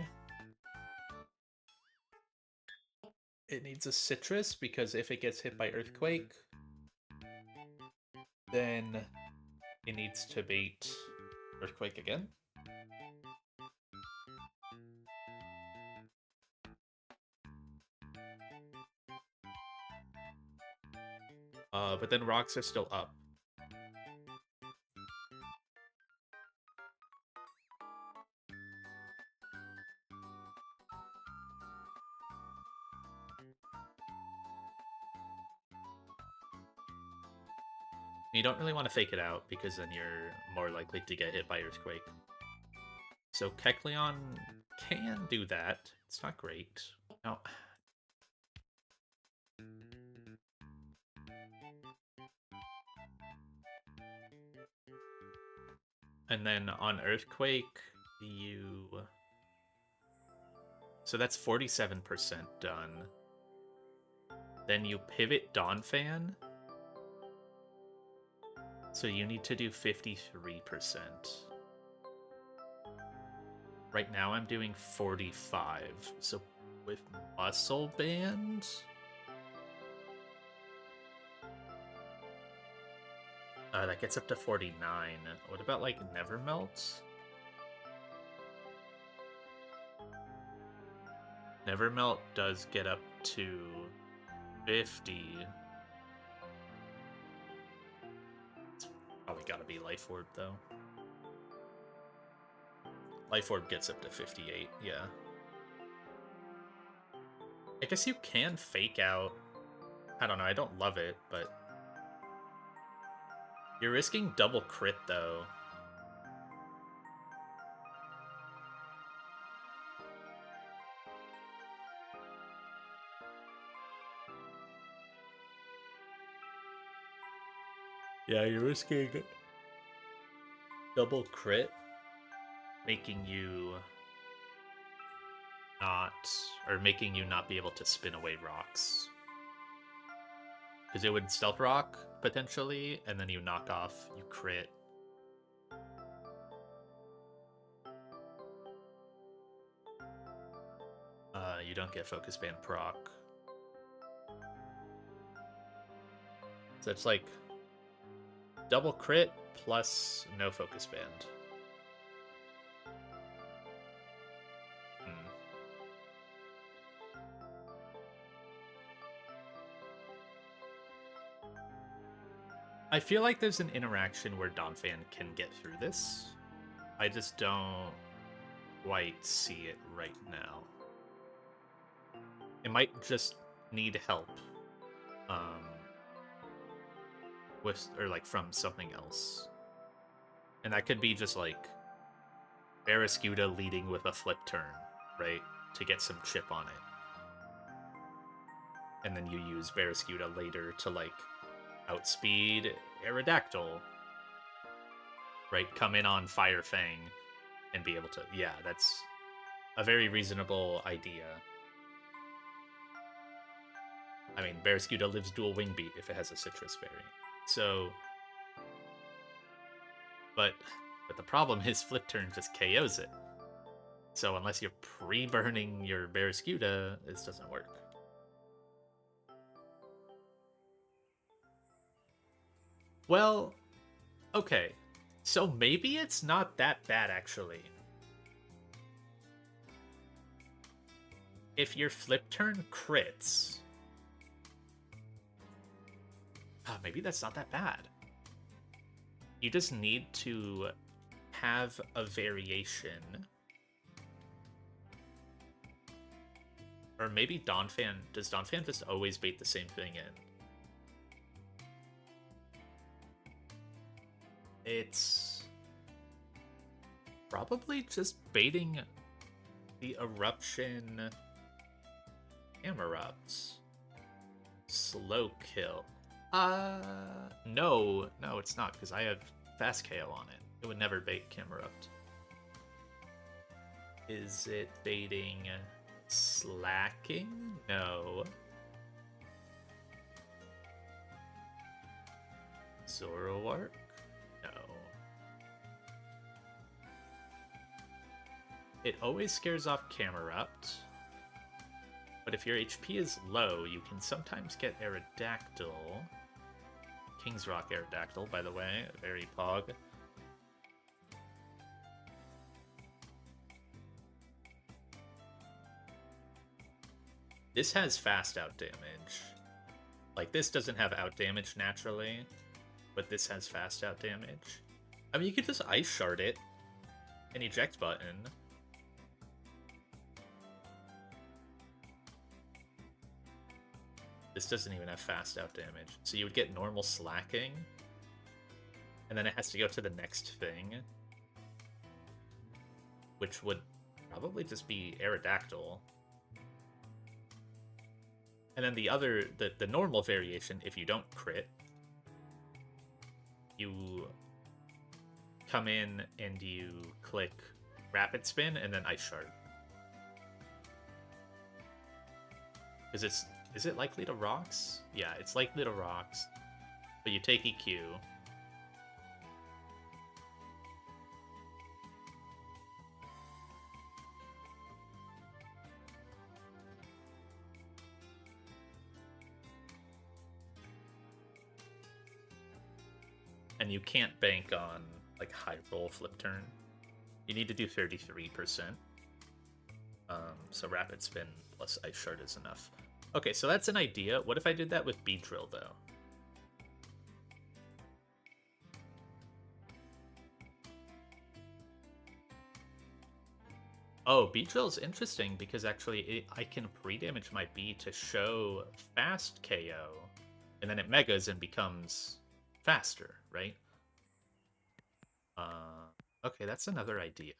It needs a Citrus because if it gets hit by Earthquake, then it needs to bait Earthquake again. But then rocks are still up. You don't really want to fake it out because then you're more likely to get hit by Earthquake. So Kecleon can do that. It's not great. Now, and then on Earthquake, you... So that's 47% done. Then you pivot Donphan. So you need to do 53%. Right now I'm doing 45. So with Muscle Band... that gets up to 49. What about, like, Nevermelt? Nevermelt does get up to 50. It's probably gotta be Life Orb, though. Life Orb gets up to 58, yeah. I guess you can fake out. I don't know, I don't love it, but... You're risking double crit, though. Yeah, you're risking double crit, making you not, or making you not be able to spin away rocks. Because it would stealth rock, potentially, and then you knock off, you crit. You don't get focus band proc. So it's like double crit plus no focus band. I feel like there's an interaction where Donphan can get through this. I just don't quite see it right now. It might just need help. With, or like from something else. And that could be just like Barraskewda leading with a flip turn, right? To get some chip on it. And then you use Barraskewda later to like outspeed Aerodactyl. Right? Come in on Fire Fang and be able to... Yeah, that's a very reasonable idea. I mean, Barraskewda lives dual wing beat if it has a citrus berry. So... But the problem is flip turn just KOs it. So unless you're pre-burning your Barraskewda, this doesn't work. Well, okay. So maybe it's not that bad, actually. If your flip turn crits... maybe that's not that bad. You just need to have a variation. Or maybe Donphan... Does Donphan just always bait the same thing in? It's... probably just baiting the Eruption Camerupt. Slow kill. No, it's not, because I have fast KO on it. It would never bait Camerupt. Is it baiting slacking? No. Zoroark? No. It always scares off Camerupt. But if your HP is low, you can sometimes get Aerodactyl. King's Rock Aerodactyl, by the way, very pog. This has fast out damage. Like, this doesn't have out damage naturally, but this has fast out damage. I mean, you could just Ice Shard it, and eject button. This doesn't even have fast out damage. So you would get normal slacking, and then it has to go to the next thing, which would probably just be Aerodactyl. And then the other, the normal variation, if you don't crit, you come in and you click Rapid Spin and then Ice Shard. Because is it likely to rocks? Yeah, it's likely to rocks. But you take EQ. And you can't bank on like high roll flip turn. You need to do 33%. So Rapid Spin plus Ice Shard is enough. Okay, so that's an idea. What if I did that with Beedrill, though? Oh, Beedrill is interesting because actually I can pre-damage my Bee to show fast KO, and then it megas and becomes faster, right? Okay, that's another idea.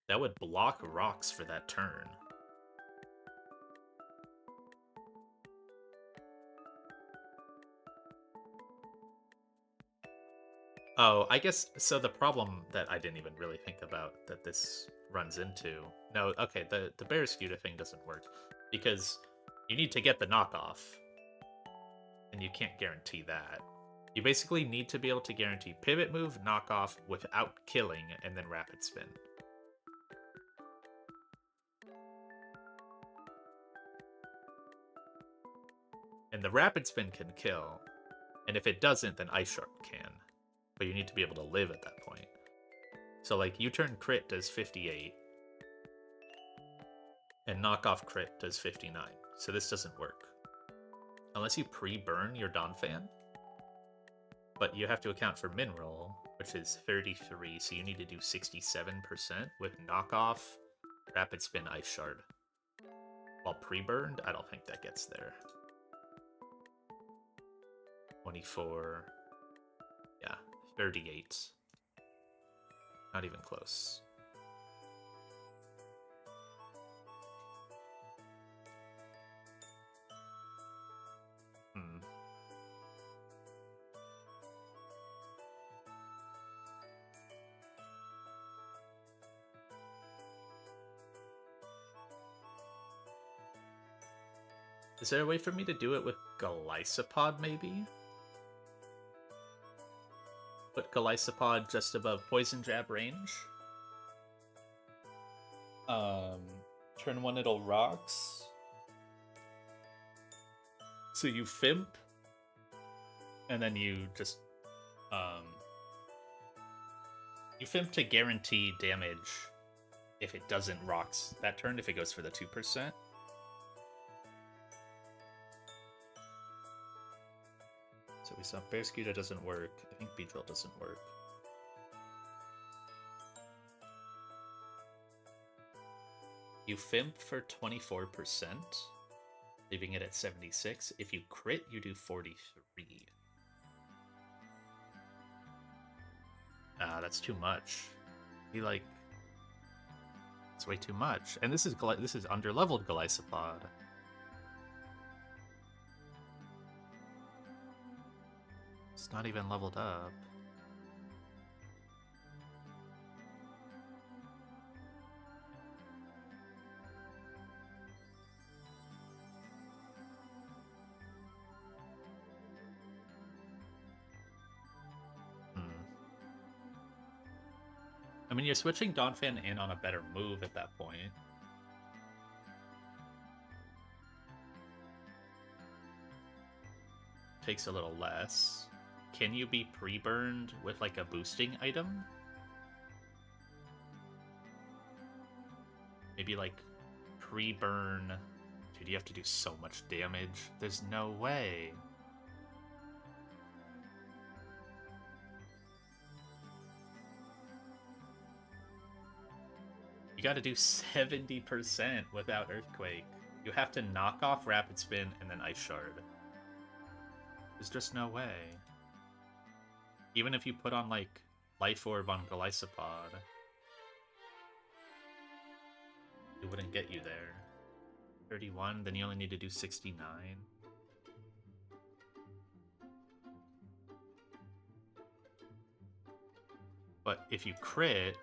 That would block rocks for that turn. Oh, I guess, so the problem that I didn't even really think about that this runs into. No, okay, the bear scooter thing doesn't work because you need to get the knockoff, and you can't guarantee that. You basically need to be able to guarantee pivot move, knockoff without killing, and then rapid spin. And the rapid spin can kill, and if it doesn't, then Ice Sharp can. But you need to be able to live at that point. So like U-turn crit does 58, and knockoff crit does 59. So this doesn't work. Unless you pre-burn your Donphan. But you have to account for min roll, which is 33, so you need to do 67% with knockoff, rapid spin, Ice Shard. While pre-burned, I don't think that gets there. 24. Yeah, 38. Not even close. Is there a way for me to do it with Golisopod, maybe? Put Golisopod just above Poison Jab range. Turn 1 it'll rocks. So you Fimp, and then you just you Fimp to guarantee damage if it doesn't rocks that turn, if it goes for the 2%. So we saw Bear Scooter doesn't work. I think Beedrill doesn't work. You Fimp for 24%, leaving it at 76. If you crit, you do 43. Ah, that's too much. He like, it's way too much. And this is underleveled Golisopod. It's not even leveled up. I mean, you're switching Donphan in on a better move at that point. Takes a little less. Can you be pre-burned with like a boosting item? Maybe like pre-burn. Dude, you have to do so much damage. There's no way. You gotta do 70% without Earthquake. You have to knock off Rapid Spin and then Ice Shard. There's just no way. Even if you put on, like, Life Orb on Golisopod, it wouldn't get you there. 31, then you only need to do 69. But if you crit,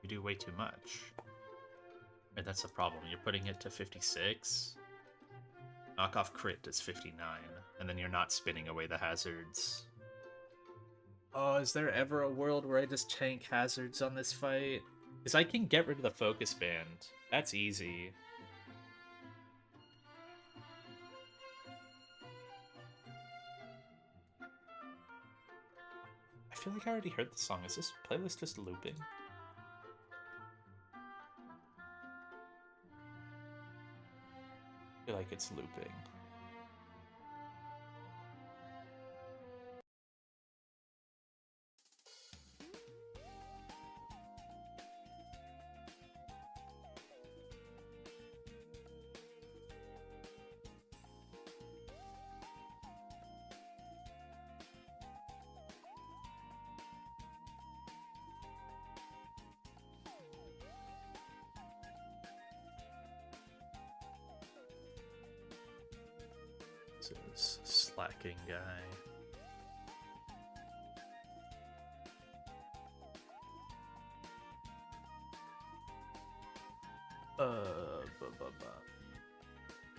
you do way too much. And that's the problem. You're putting it to 56. Knockoff crit is 59. And then you're not spinning away the hazards. Oh, is there ever a world where I just tank hazards on this fight? Because I can get rid of the focus band. That's easy. I feel like I already heard the song. Is this playlist just looping? I feel like it's looping. This slacking guy.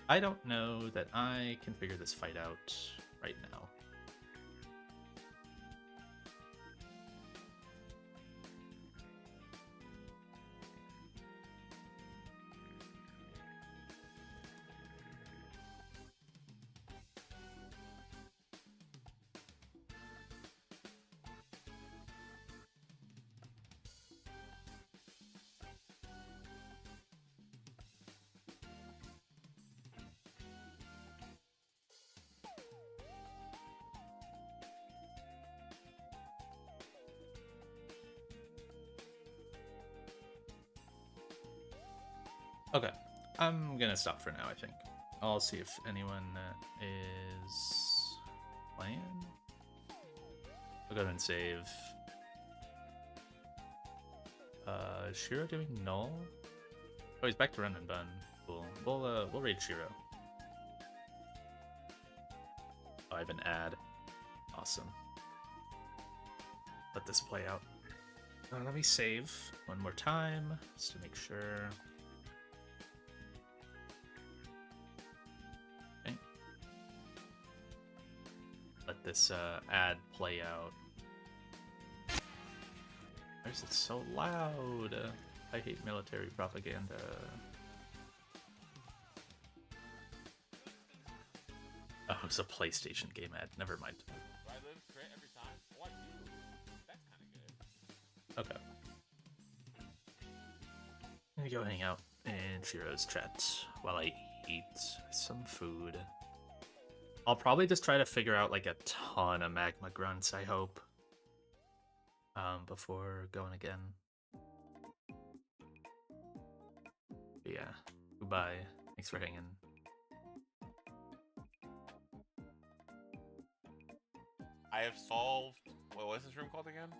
I don't know that I can figure this fight out right now. Okay, I'm gonna stop for now, I think. I'll see if anyone is playing. I'll go ahead and save. Is Shiro doing null? Oh, he's back to run and bun. Cool. We'll raid Shiro. Oh, I have an ad. Awesome. Let this play out. Let me save one more time just to make sure. Okay. Let this ad play out. Why is it so loud? I hate military propaganda. Oh, it's a PlayStation game ad. Never mind. Do I live crit every time? Oh, I do. That's kind of good. Okay. I'm gonna go hang out in Shiro's chat while I eat some food. I'll probably just try to figure out like a ton of magma grunts, I hope. Before going again. But yeah, goodbye. Thanks for hanging. I have solved. What was this room called again?